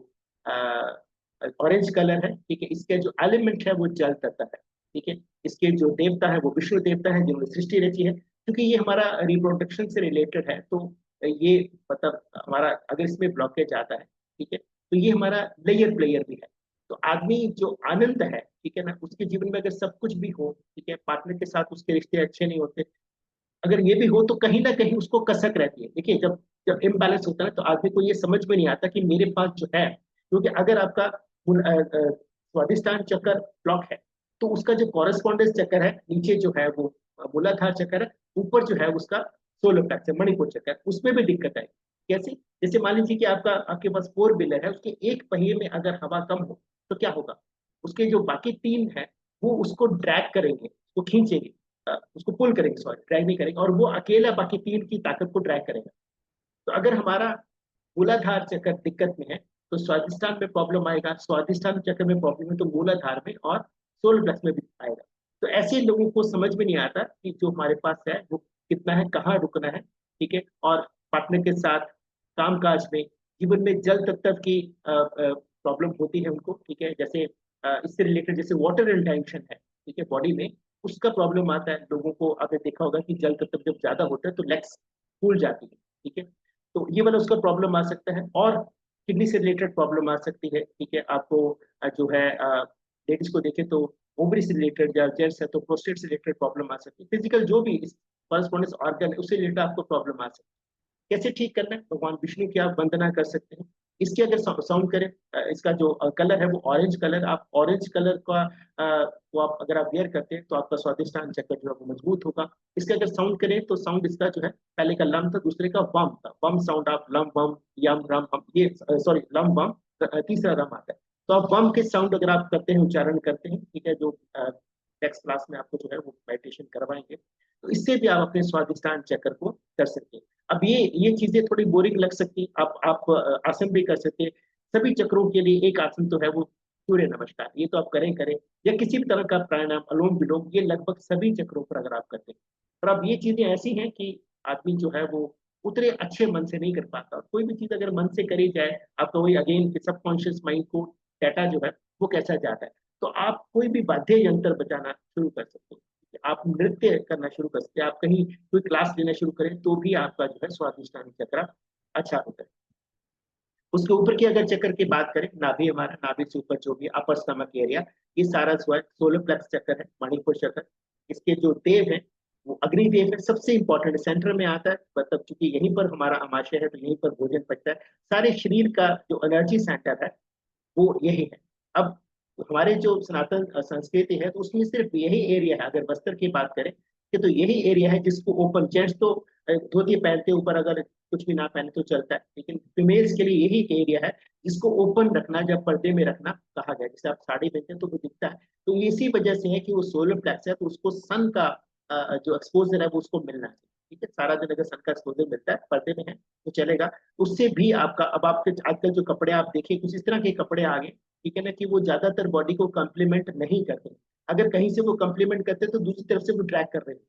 ऑरेंज कलर है, ठीक है। इसके जो एलिमेंट है वो जल तत्व है, ठीक है। इसके जो देवता है वो विष्णु देवता है, जिन्होंने सृष्टि रची है। क्योंकि ये हमारा रिप्रोडक्शन से रिलेटेड है, तो ये मतलब हमारा अगर इसमें ब्लॉकेज आता है, ठीक है, तो ये हमारा लेयर प्लेयर भी है। तो आदमी जो आनंद है, ठीक है ना, उसके जीवन में अगर सब कुछ भी हो, ठीक है, पार्टनर के साथ उसके रिश्ते अच्छे नहीं होते, अगर ये भी हो तो कहीं ना कहीं उसको कसक रहती है। देखिए, जब जब इम्बैलेंस होता है तो आदमी को ये समझ में नहीं आता कि मेरे पास जो है, क्योंकि अगर आपका स्वादिष्टान चक्कर ब्लॉक है तो उसका जो कॉरेस्पॉन्डेंस चक्कर है नीचे जो है वो मूलाधार चक्कर है, ऊपर जो है उसका सोलर प्लेक्स है, मणिपुर चक्कर, उसमें भी दिक्कत है। कैसी? जैसे मान लीजिए कि आपके पास 4 व्हीलर है, उसके एक पहिए में अगर हवा कम हो तो क्या होगा, उसके जो बाकी 3 है वो उसको ड्रैग करेंगे, उसको खींचेंगे, उसको पुल करेंगे, सॉरी ड्रैग नहीं करेंगे, और वो अकेला बाकी 3 की ताकत को ड्रैग करेगा। तो अगर हमारा मूलाधार चक्र दिक्कत में है तो स्वादिष्टान में प्रॉब्लम आएगा, स्वादिष्टान चक्र में प्रॉब्लम है तो मूलाधार में और सोलर प्लेक्स में भी आएगा। तो ऐसे लोगों को समझ में नहीं आता कि जो हमारे पास है वो कितना है, कहाँ रुकना है, ठीक है। और पार्टनर के साथ कामकाज में, जीवन में जल तत्व की प्रॉब्लम होती है उनको, ठीक है। जैसे इससे रिलेटेड जैसे वाटर रिटेंशन है, ठीक है, बॉडी में उसका प्रॉब्लम आता है लोगों को। आपने देखा होगा कि जल तत्व जब ज्यादा होता है तो लेग्स फूल जाती है, ठीक है। तो ये वाला उसका प्रॉब्लम आ सकता है। और किडनी से रिलेटेड प्रॉब्लम आ सकती है, ठीक है। आपको जो है लेडीज को देखें तो ओवरी से रिलेटेड, या जेंट्स है तो प्रोस्टेट से रिलेटेड प्रॉब्लम आ सकती है। फिजिकल जो भी कॉरेस्पॉन्डेंस ऑर्गन है उससे रिलेटेड आपको प्रॉब्लम आ सकती है। कैसे ठीक करना है? भगवान विष्णु की आप वंदना कर सकते हैं। इसके अगर साउंड करें, इसका जो कलर है वो ऑरेंज कलर, आप ऑरेंज कलर का वो आप अगर आप वेयर करते हैं तो आपका स्वादिष्टान चक्र जो है वो मजबूत होगा। इसके अगर साउंड करें तो साउंड इसका जो है, पहले का लम था, दूसरे का वम था। वम साउंड आप लम वम यम रम हम, ये सॉरी लम वम, तीसरा रम आता है। तो आप वम के साउंड अगर आप करते हैं, उच्चारण करते हैं, ठीक है, जो नेक्स्ट क्लास में आपको जो है वो मेडिटेशन करवाएंगे, तो इससे भी आप अपने स्वादिष्टान चक्र को कर सकते हैं। अब ये चीजें थोड़ी बोरिंग लग सकती, आप आसन भी कर सकते हैं। सभी चक्रों के लिए एक आसन तो है वो सूर्य नमस्कार, ये तो आप करें करें, या किसी भी तरह का प्राणायाम, अलोम विलोम, ये लगभग सभी चक्रों पर अगर आप करते हैं। पर अब ये चीजें ऐसी हैं कि आदमी जो है वो उतने अच्छे मन से नहीं कर पाता। कोई भी चीज अगर मन से करी जाए, आपका वही अगेन सबकॉन्शियस माइंड को डाटा जो है वो कैसा जाता है। तो आप कोई भी वाद्य यंत्र बजाना शुरू कर सकते हैं, आप नृत्य करना शुरू कर सकते हैं, आप कहीं कोई क्लास लेना शुरू करें तो भी आपका जो है स्वादिष्टान चक्र अच्छा होता है। उसके ऊपर की अगर चक्र की बात करें, नाभि, हमारा नाभि से ऊपर जो भी अपर स्टमक एरिया, ये सारा सोलर प्लेक्स चक्र है, मणिपुर चक्र। इसके जो देव है वो अग्निदेव है, सबसे इंपॉर्टेंट सेंटर में आता है, मतलब चूंकि यहीं पर हमारा आमाशय है तो यहीं पर भोजन पचता है। सारे शरीर का जो एनर्जी सेंटर है वो यही है। अब हमारे जो सनातन संस्कृति है तो उसमें सिर्फ यही एरिया है, अगर बस्तर की बात करें कि तो यही एरिया है जिसको ओपन, जेंट्स तो धोती पहनते ऊपर अगर कुछ भी ना पहने तो चलता है, लेकिन फीमेल्स के लिए यही एरिया है जिसको ओपन रखना, जब पर्दे में रखना कहा गया। जैसे आप साड़ी पहनते हैं तो वो दिखता है, तो इसी वजह से है कि वो सोलर प्लेक्स है, तो उसको सन का जो एक्सपोजर है वो उसको मिलना चाहिए, ठीक है। सारा दिन अगर सन का एक्सपोजर मिलता है, पर्दे में है तो चलेगा। उससे भी आपका, अब आपके आजकल जो कपड़े आप देखिए कुछ इस तरह के कपड़े आ गए, ठीक है ना, कि वो ज्यादातर बॉडी को कम्प्लीमेंट नहीं करते। अगर कहीं से वो कम्प्लीमेंट करते तो दूसरी तरफ से वो ड्रैग कर रहे हैं।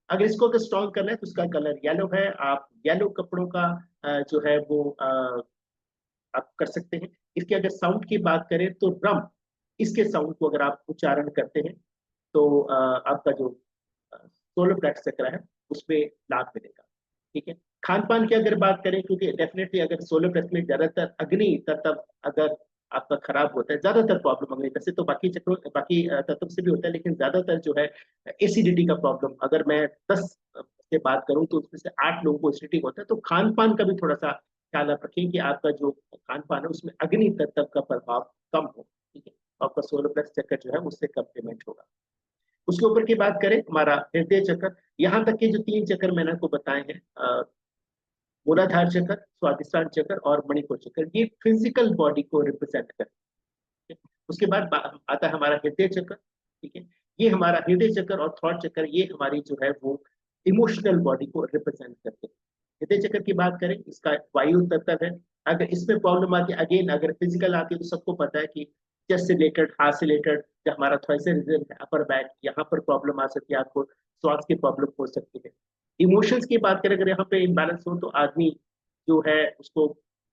अगर इसको अगर स्ट्रॉन्ग करना है तो उसका कलर येलो है, आप येलो कपड़ों का जो है वो आप कर सकते हैं। इसके अगर साउंड की बात करें तो रम, इसके साउंड को अगर आप उच्चारण करते हैं तो आपका जो सोलर प्लेक्स चक्र है उसमें लाभ मिलेगा, ठीक है। खान पान की अगर बात करें, क्योंकि डेफिनेटली अगर सोलर प्लेक्स में ज्यादातर अग्नि तत्व अगर आपका खराब होता है, ज्यादातर प्रॉब्लम अग्नि, वैसे तो बाकी चक्रों बाकी तत्व से भी होता है, लेकिन ज्यादातर जो है एसिडिटी का प्रॉब्लम, अगर मैं 10 से बात करूं तो उसमें से 8 लोगों को एसिडिटी होता है। तो खान पान का भी थोड़ा सा ख्याल आप रखें कि आपका जो खान पान है उसमें अग्नि तत्व का प्रभाव कम हो, ठीक है। आपका सोलर प्लेक्स चक्कर जो है उससे कम्प्लीमेंट होगा। उसके ऊपर की बात करें, हमारा हृदय चक्र, यहाँ तक के जो 3 चक्र मैंने आपको बताए हैं, मूलाधार चक्र, स्वादिष्टान चक्र और मणिपुर चक्र, ये फिजिकल बॉडी को रिप्रेजेंट करते हैं। उसके बाद आता है हमारा हृदय चक्र, ठीक है। ये हमारा हृदय चक्र और थॉट चक्र ये हमारी जो है वो इमोशनल बॉडी को रिप्रेजेंट करते हैं। हृदय चक्र की बात करें, इसका वायु तत्व है। अगर इसमें प्रॉब्लम आती है, अगेन अगर फिजिकल आती है तो सबको पता है कि चेस्ट से रिलेटेड, हार्ट से रिलेटेड, जो हमारा थॉइसल रीजन है, अपर बैक, यहाँ पर प्रॉब्लम आ सकती है, आपको श्वास की प्रॉब्लम हो सकती है। इमोशंस की बात करें, अगर यहाँ पे इम्बैलेंस हो तो आदमी जो है उसको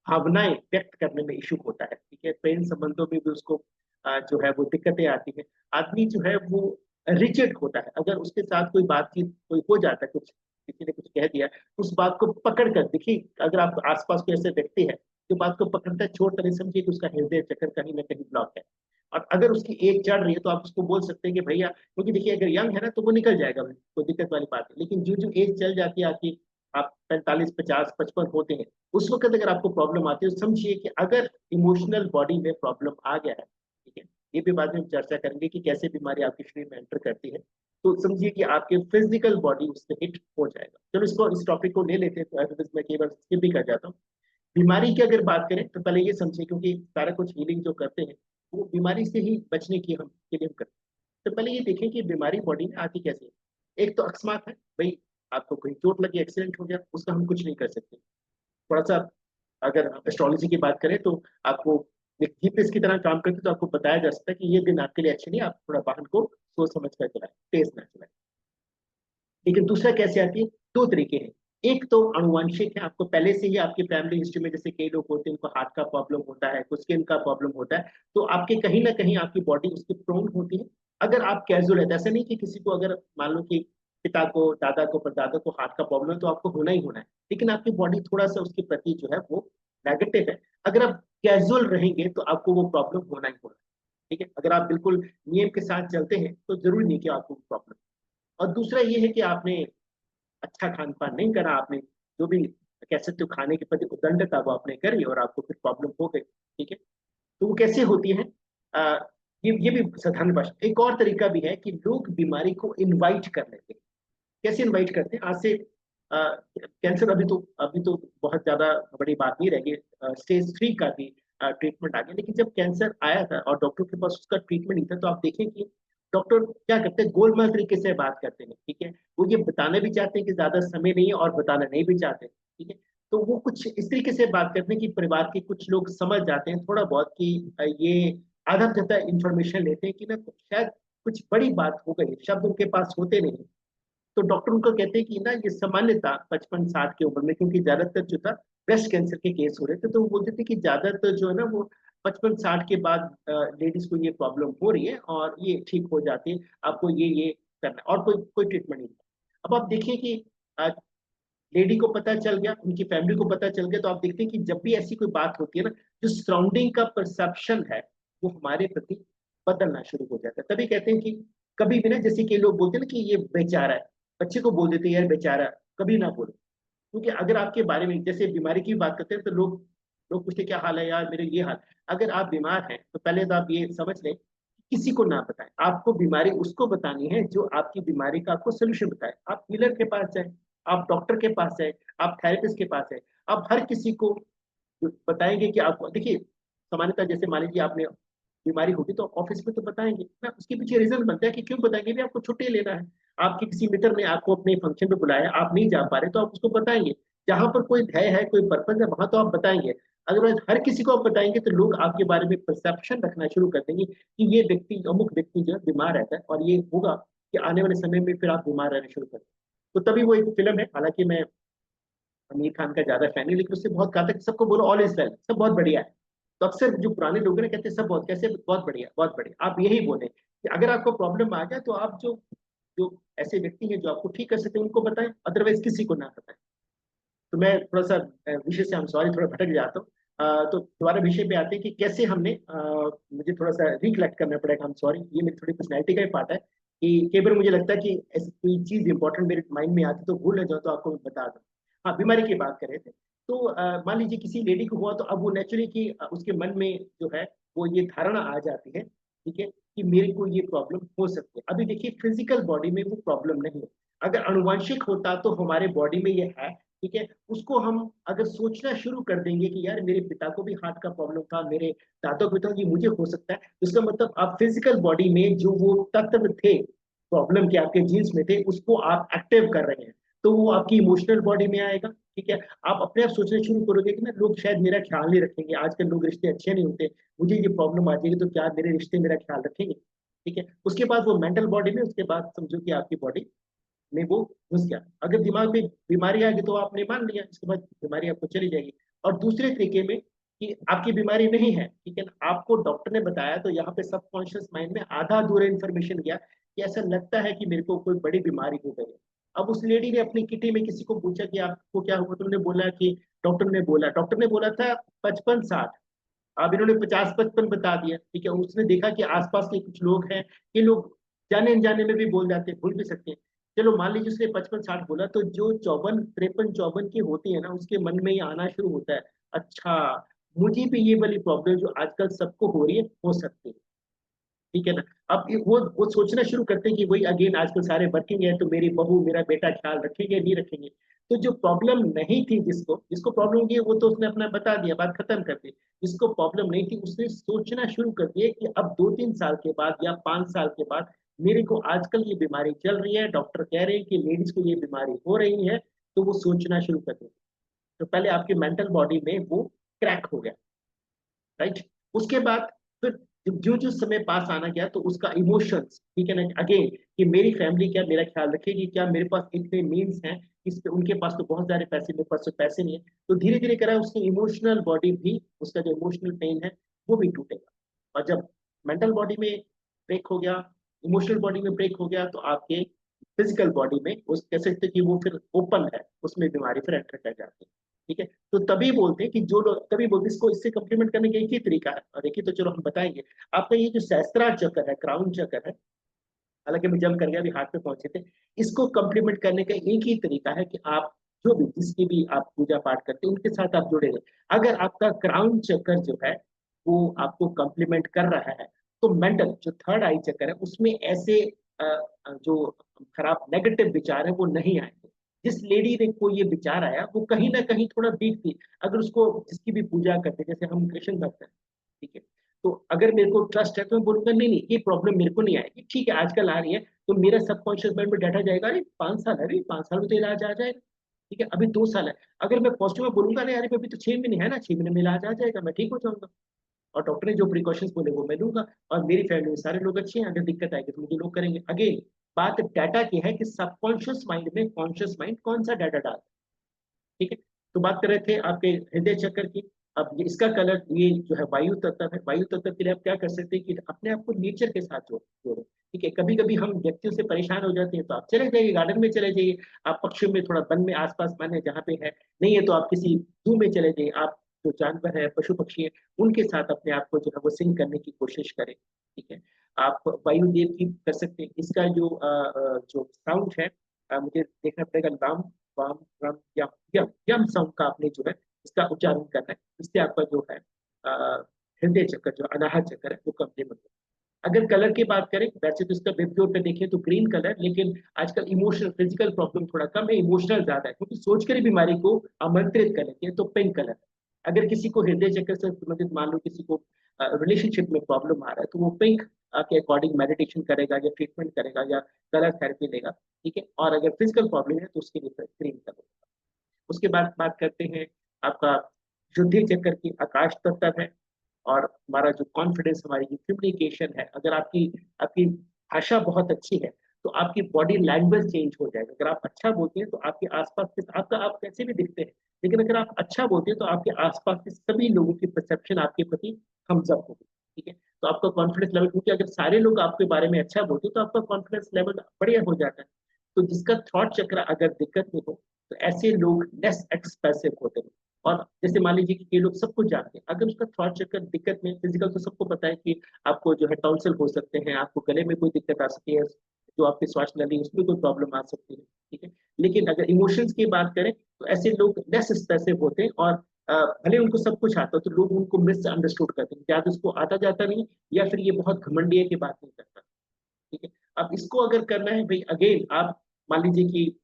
भावनाएं व्यक्त करने में इशू होता है, ठीक है। प्रेम संबंधों में भी उसको जो है वो दिक्कतें आती है। आदमी जो है वो रिजिड होता है, अगर उसके साथ कोई बातचीत कोई हो जाता है, कुछ किसी ने कुछ कह दिया, तो उस बात को पकड़ कर देखिए, अगर आप आसपास कोई ऐसे व्यक्ति है जो बात को पकड़ता है, छोड़ कर समझिए कि उसका हृदय चक्र कहीं ना कहीं ब्लॉक है। और अगर उसकी एज चढ़ रही है तो आप उसको बोल सकते हैं कि भैया, क्योंकि देखिए अगर यंग है ना तो वो निकल जाएगा, कोई दिक्कत वाली बात है। लेकिन जो जो एज चल जाती है आपकी, आप 45 50 55 होते हैं, उस वक्त अगर आपको प्रॉब्लम आती है तो समझिए कि अगर इमोशनल बॉडी में प्रॉब्लम आ गया है, ठीक है। ये भी बाद में हम चर्चा करेंगे कि कैसे बीमारी आपके शरीर में एंटर करती है। तो समझिए कि आपके फिजिकल बॉडी उससे हिट हो जाएगा। चलो इसको, इस टॉपिक को ले लेते हैं, तो अदरवाइज मैं केवल स्किप भी कर जाता हूँ। बीमारी की अगर बात करें तो पहले ये समझिए, क्योंकि सारा कुछ हीलिंग जो करते हैं वो बीमारी से ही बचने की हम के लिए हम करते हैं। तो पहले ये देखें कि बीमारी बॉडी में आती कैसे है। एक तो अकस्मात है, भाई आपको कोई चोट लगी, एक्सीडेंट हो गया, उसका हम कुछ नहीं कर सकते। थोड़ा सा अगर एस्ट्रोलॉजी की बात करें तो आपको एक जीपीएस की तरह काम करते, तो आपको बताया जा सकता है कि ये दिन आपके लिए अच्छे नहीं, आप थोड़ा वाहन को सोच समझ कर चलाएं, तेज ना चलाएं। लेकिन दूसरा कैसे आती है, दो तरीके हैं। एक तो अनुवांशिक है, आपको पहले से ही आपकी फैमिली हिस्ट्री में, जैसे कई लोग होते हैं उनको हार्ट का प्रॉब्लम होता है, कुछ स्किन का प्रॉब्लम होता है, तो आपके कहीं ना कहीं आपकी बॉडी उसकी प्रोन होती है। अगर आप कैजुअल है, ऐसा नहीं कि किसी को अगर मान लो कि पिता को, दादा को, परदादा को हार्ट का प्रॉब्लम है तो आपको होना ही होना है, लेकिन आपकी बॉडी थोड़ा सा उसके प्रति जो है वो नेगेटिव है। अगर आप कैजुअल रहेंगे तो आपको वो प्रॉब्लम होना ही होना है। ठीक है, अगर आप बिल्कुल नियम के साथ चलते हैं तो जरूरी नहीं कि आपको प्रॉब्लम। और दूसरा ये है कि आपने अच्छा खान पान नहीं करा, आपने जो भी कह सकते हो खाने के प्रति उदंडता वो आपने करी और आपको फिर प्रॉब्लम हो गई। ठीक है, तो वो कैसे होती है, आ, ये भी साधारण भाषा। एक और तरीका भी है कि लोग बीमारी को इनवाइट कर लेते हैं। कैसे इनवाइट करते हैं, आज से कैंसर अभी तो बहुत ज्यादा बड़ी बात नहीं रह गई, स्टेज 3 का भी ट्रीटमेंट आ गया। लेकिन जब कैंसर आया था और डॉक्टर के पास उसका ट्रीटमेंट नहीं था, तो आप देखें कि डॉक्टर क्या करते हैं, गोलमाल तरीके से बात करते हैं। ठीक है, वो ये बताना भी चाहते हैं कि ज्यादा समय नहीं है और बताना नहीं भी चाहते। ठीक है, तो वो कुछ इस तरीके से बात करते हैं कि परिवार के कुछ लोग समझ जाते हैं थोड़ा बहुत कि ये आधा ज्यादा इंफॉर्मेशन लेते हैं कि ना शायद कुछ बड़ी बात हो गई, शब्द उनके पास होते नहीं। तो डॉक्टर उनको कहते हैं कि ना ये सामान्य था 55-60 की उम्र में, क्योंकि ज्यादातर जो था ब्रेस्ट कैंसर के केस हो रहे थे, तो वो बोलते थे कि ज्यादातर जो है ना वो 55-60 के बाद लेडीज को ये प्रॉब्लम हो रही है और ये ठीक हो जाती है, आपको ये करना है और कोई कोई ट्रीटमेंट नहीं था। अब आप देखिए कि लेडी को पता चल गया, उनकी फैमिली को पता चल गया, तो आप देखते हैं कि जब भी ऐसी कोई बात होती है ना, जो सराउंडिंग का परसेप्शन है वो हमारे प्रति बदलना शुरू हो जाता है। तभी कहते हैं कि कभी भी ना, जैसे कि लोग बोलते हैं ना कि ये बेचारा है, बच्चे को बोल देते हैं यार बेचारा, कभी ना बोलो। क्योंकि अगर आपके बारे में जैसे बीमारी की बात करते हैं तो लोग लोग पूछते क्या हाल है यार, मेरे ये हाल। अगर आप बीमार हैं तो पहले तो आप ये समझ लें, किसी को ना बताएं। आपको बीमारी उसको बतानी है जो आपकी बीमारी का आपको सोल्यूशन बताए। आप हीलर के पास जाए, आप डॉक्टर के पास जाए, आप थेरेपिस्ट के पास जाए, आप हर किसी को बताएंगे कि आपको देखिए, सामान्यतः जैसे मान लीजिए आपने बीमारी होगी तो ऑफिस में तो बताएंगे ना, उसके पीछे रीजन बनता है कि क्यों बताएंगे, भी आपको छुट्टी लेना है, आपके किसी मित्र ने आपको अपने फंक्शन पे बुलाया, आप नहीं जा पा रहे तो आप उसको बताएंगे। जहां पर कोई भय है, कोई पर्पज है, वहां तो आप बताएंगे। अदरवाइज हर किसी को आप बताएंगे तो लोग आपके बारे में परसेप्शन रखना शुरू कर देंगे कि ये व्यक्ति, अमुक व्यक्ति जो है बीमार रहता है, और ये होगा कि आने वाले समय में फिर आप बीमार रहना शुरू कर देंगे। तो तभी वो एक फिल्म है, हालांकि मैं आमिर खान का ज्यादा फैन नहीं, लेकिन उससे बहुत कहा था कि सबको बोलो ऑल इज वेल, सब बहुत बढ़िया है। तो अक्सर जो पुराने लोग हैं ना कहते हैं सब बहुत कैसे, बहुत बढ़िया बहुत बढ़िया। आप यही बोले कि अगर आपको प्रॉब्लम आ गया तो आप जो जो ऐसे व्यक्ति हैं जो आपको ठीक कर सकते हैं उनको बताएं, अदरवाइज किसी को ना बताएं। तो मैं थोड़ा सा विषय से, हम सॉरी थोड़ा भटक जाता हूँ। तो दोबारा विषय पे आते हैं कि कैसे हमने मुझे थोड़ा सा रिकलेक्ट करना पड़ेगा, हम सॉरी, ये मेरी थोड़ी पर्सनैलिटी का ही पार्ट है कि कई बार मुझे लगता है कि ऐसी कोई चीज इंपॉर्टेंट मेरे माइंड में आती तो भूल ना जाओ, तो आपको मैं बता दूं। हाँ, बीमारी की बात कर रहे थे। तो मान लीजिए किसी लेडी को हुआ, तो अब वो नेचुरली कि उसके मन में जो है वो ये धारणा आ जाती है, ठीक है, कि मेरे को ये प्रॉब्लम हो सकती है। अभी देखिए फिजिकल बॉडी में वो प्रॉब्लम नहीं है, अगर अनुवांशिक होता तो हमारे बॉडी में ये है। ठीक है, उसको हम अगर सोचना शुरू कर देंगे कि यार मेरे पिता को भी हार्ट का प्रॉब्लम था, मेरे दादा को भी था, ये मुझे हो सकता है, तो इसका मतलब आप फिजिकल बॉडी में जो वो तत्व थे प्रॉब्लम के, आपके जीन्स में थे, उसको आप एक्टिव कर रहे हैं, तो वो आपकी इमोशनल बॉडी में आएगा। ठीक है, आप अपने आप सोचना शुरू करोगे कि ना लोग शायद मेरा ख्याल नहीं रखेंगे, आजकल लोग रिश्ते अच्छे नहीं होते, मुझे ये प्रॉब्लम आ जाएगी तो क्या मेरे रिश्ते मेरा ख्याल रखेंगे। ठीक है, उसके बाद वो मेंटल बॉडी में, उसके बाद समझो कि आपकी बॉडी में वो घुस गया। अगर दिमाग में बीमारी आ गई तो आपने मान लिया, इसके बाद बीमारी आपको चली जाएगी। और दूसरे तरीके में कि आपकी बीमारी नहीं है, ठीक है ना, आपको डॉक्टर ने बताया, तो यहाँ पे सबकॉन्शियस माइंड में आधा अधूरा इन्फॉर्मेशन गया कि ऐसा लगता है कि मेरे को कोई बड़ी बीमारी हो गई है। अब उस लेडी ने अपनी किटी में किसी को पूछा कि आपको क्या हुआ, तो उन्होंने बोला कि डॉक्टर ने बोला था 55-60, अब इन्होंने 50-55 बता दिया। ठीक है, उसने देखा कि आसपास के कुछ लोग हैं, ये लोग जाने अनजाने में भी बोल जाते हैं, भूल भी सकते हैं। चलो मान लीजिए उसने 55-60 बोला, तो जो 54-53-54 की होती है ना, उसके मन में ये आना शुरू होता है, अच्छा मुझे भी ये वाली प्रॉब्लम जो आजकल सबको हो रही है हो सकती है। ठीक है ना, अब वो सोचना शुरू करते हैं कि वही अगेन आजकल सारे वर्किंग है, तो मेरी बहू मेरा बेटा ख्याल रखेंगे नहीं रखेंगे। तो जो प्रॉब्लम नहीं थी, जिसको जिसको प्रॉब्लम की वो तो उसने अपना बता दिया, बात खत्म कर दी। जिसको प्रॉब्लम नहीं थी उसने सोचना शुरू कर दिया कि अब 2-3 साल के बाद या 5 साल के बाद मेरे को आजकल ये बीमारी चल रही है, डॉक्टर कह रहे हैं कि लेडीज को ये बीमारी हो रही है, तो वो सोचना शुरू कर दिया। तो पहले आपकी मेंटल बॉडी में वो क्रैक हो गया, राइट। उसके बाद फिर जो जो समय पास आना गया तो उसका इमोशंस, ठीक है ना, अगेन कि मेरी फैमिली क्या मेरा ख्याल रखेगी, क्या मेरे पास इतने मीन्स हैं, इस पे उनके पास तो बहुत सारे पैसे, मेरे पास तो पैसे नहीं है। तो धीरे धीरे करा उसकी इमोशनल बॉडी भी, उसका जो इमोशनल पेन है वो भी टूटेगा। और जब मेंटल बॉडी में ब्रेक हो गया, इमोशनल बॉडी में ब्रेक हो गया, तो आपके फिजिकल बॉडी में उस कह सकते हैं कि वो फिर ओपन है, उसमें बीमारी फिर एंटर कर जाती है। ठीक है, तो तभी बोलते हैं कि जो लोग, तभी बोलते हैं इसको, इससे कम्प्लीमेंट करने का एक ही तरीका है, और एक ही तो चलो हम बताएंगे। आपका ये जो सहस्त्रार चक्र है, क्राउन चक्र है, हालांकि मैं जम कर गया, अभी हाथ पे पहुंचे थे, इसको कम्प्लीमेंट करने का एक ही तरीका है कि आप जो भी जिसकी भी आप पूजा पाठ करते हैं उनके साथ आप जुड़े रहे। अगर आपका क्राउन चक्र जो है वो आपको कम्प्लीमेंट कर रहा है, तो मेंटल जो थर्ड आई चक्र है उसमें ऐसे जो खराब नेगेटिव विचार है वो नहीं आएंगे। जिस लेडी ने को ये विचार आया वो कहीं ना कहीं थोड़ा वीक थी, अगर उसको जिसकी भी पूजा करते, जैसे हम कृष्ण भक्त हैं, ठीक है, तो अगर मेरे को ट्रस्ट है तो मैं बोलूंगा नहीं नहीं ये प्रॉब्लम मेरे को नहीं आएगी, ठीक है आजकल आ रही है, तो मेरा सबकॉन्शियस माइंड में डाटा जाएगा, अरे 5 साल है, अरे 5 साल में तो इलाज आ जाएगा, ठीक है अभी 2 साल है। अगर मैं पॉजिटिव में बोलूंगा नहीं, अरे अभी तो 6 महीने है ना, 6 महीने में इलाज आ जाएगा, मैं ठीक हो जाऊंगा, और डॉक्टर ने जो प्रिकॉशंस बोले वो मैं लूंगा, और मेरी फैमिली में सारे लोग अच्छे हैं, अगर दिक्कत आएगी तो मुझे लोग करेंगे। अगेन बात डाटा की है कि सबकॉन्शियस माइंड में कॉन्शियस माइंड कौन सा डाटा डाल, ठीक है। तो बात कर रहे थे आपके हृदय चक्र की। अब ये इसका कलर, ये जो है वायु तत्व है, वायु तत्व के लिए आप क्या कर सकते हैं कि अपने आप को नेचर के साथ जोड़ो, ठीक है। कभी कभी हम व्यक्तियों से परेशान हो जाते हैं तो आप चले जाइए, गार्डन में चले जाइए, आप पक्षियों में थोड़ा वन में आसपास मन है जहाँ पे है, नहीं है तो आप किसी जू में चले जाइए, आप जो जानवर है पशु पक्षी है उनके साथ अपने आप को जो है वो सिंक करने की कोशिश करें, ठीक है। आप वायुदेव की कर सकते हैं, इसका जो साउंड है, मुझे देखना पड़ेगा, लाम वाम रम यम, यम साउंड का आपने जो है इसका उच्चारण करना है, इससे आपका जो है हृदय चक्र जो अनाहत चक्र है वो कमजोर होता है। अगर कलर की बात करें, वैसे तो इसका वेब पे देखें तो ग्रीन कलर, लेकिन आजकल इमोशनल फिजिकल प्रॉब्लम थोड़ा कम है, इमोशनल ज्यादा है, क्योंकि सोचकर ही बीमारी को आमंत्रित कर लेते हैं, तो पिंक कलर। अगर किसी को हृदय चक्र से संबंधित, मान लो किसी को रिलेशनशिप में प्रॉब्लम आ रहा है, तो वो पिंक के अकॉर्डिंग मेडिटेशन करेगा या ट्रीटमेंट करेगा या कलर थेरेपी लेगा, ठीक है। और अगर फिजिकल प्रॉब्लम है तो उसके लिए ग्रीन कलर। उसके बाद बात करते हैं आपका शुद्धि चक्र की, आकाश तत्व है, और हमारा जो कॉन्फिडेंस, हमारी जो कम्युनिकेशन है, अगर आपकी आपकी भाषा बहुत अच्छी है तो आपकी बॉडी लैंग्वेज चेंज हो जाएगी। अगर आप अच्छा बोलते हैं तो आपके आसपास के, आपका आप कैसे भी दिखते हैं, लेकिन अगर आप अच्छा बोलते हैं तो आपके आसपास के सभी लोगों की परसेप्शन आपके प्रति थम्स अप होगी, ठीक है। तो आपका कॉन्फिडेंस लेवल, क्योंकि अगर सारे लोग आपके बारे में अच्छा बोलते हैं तो आपका कॉन्फिडेंस लेवल बढ़िया हो जाता है। तो जिसका थॉट चक्र अगर दिक्कत में हो तो ऐसे लोग लेस एक्सप्रेसिव होते हैं। और जैसे मान लीजिए कि ये लोग सब कुछ जानते हैं, अगर उसका थॉट चक्कर दिक्कत में, फिजिकल तो सबको पता है कि आपको जो है टॉन्सिल हो सकते हैं, आपको गले में कोई दिक्कत आ सकती है, जो आपकी श्वास नली उसमें कोई प्रॉब्लम आ सकती है, ठीक है। लेकिन अगर इमोशंस की बात करें तो ऐसे लोग लेस एक्सप्रेसिव होते हैं, और भले उनको सब कुछ आता है तो लोग उनको मिसअंडरस्टूड करते हैं, या तो उसको आता जाता नहीं, या फिर ये बहुत घमंडी है कि बात नहीं करता, ठीक है। अब इसको अगर करना है भाई, अगेन आप मान लीजिए कि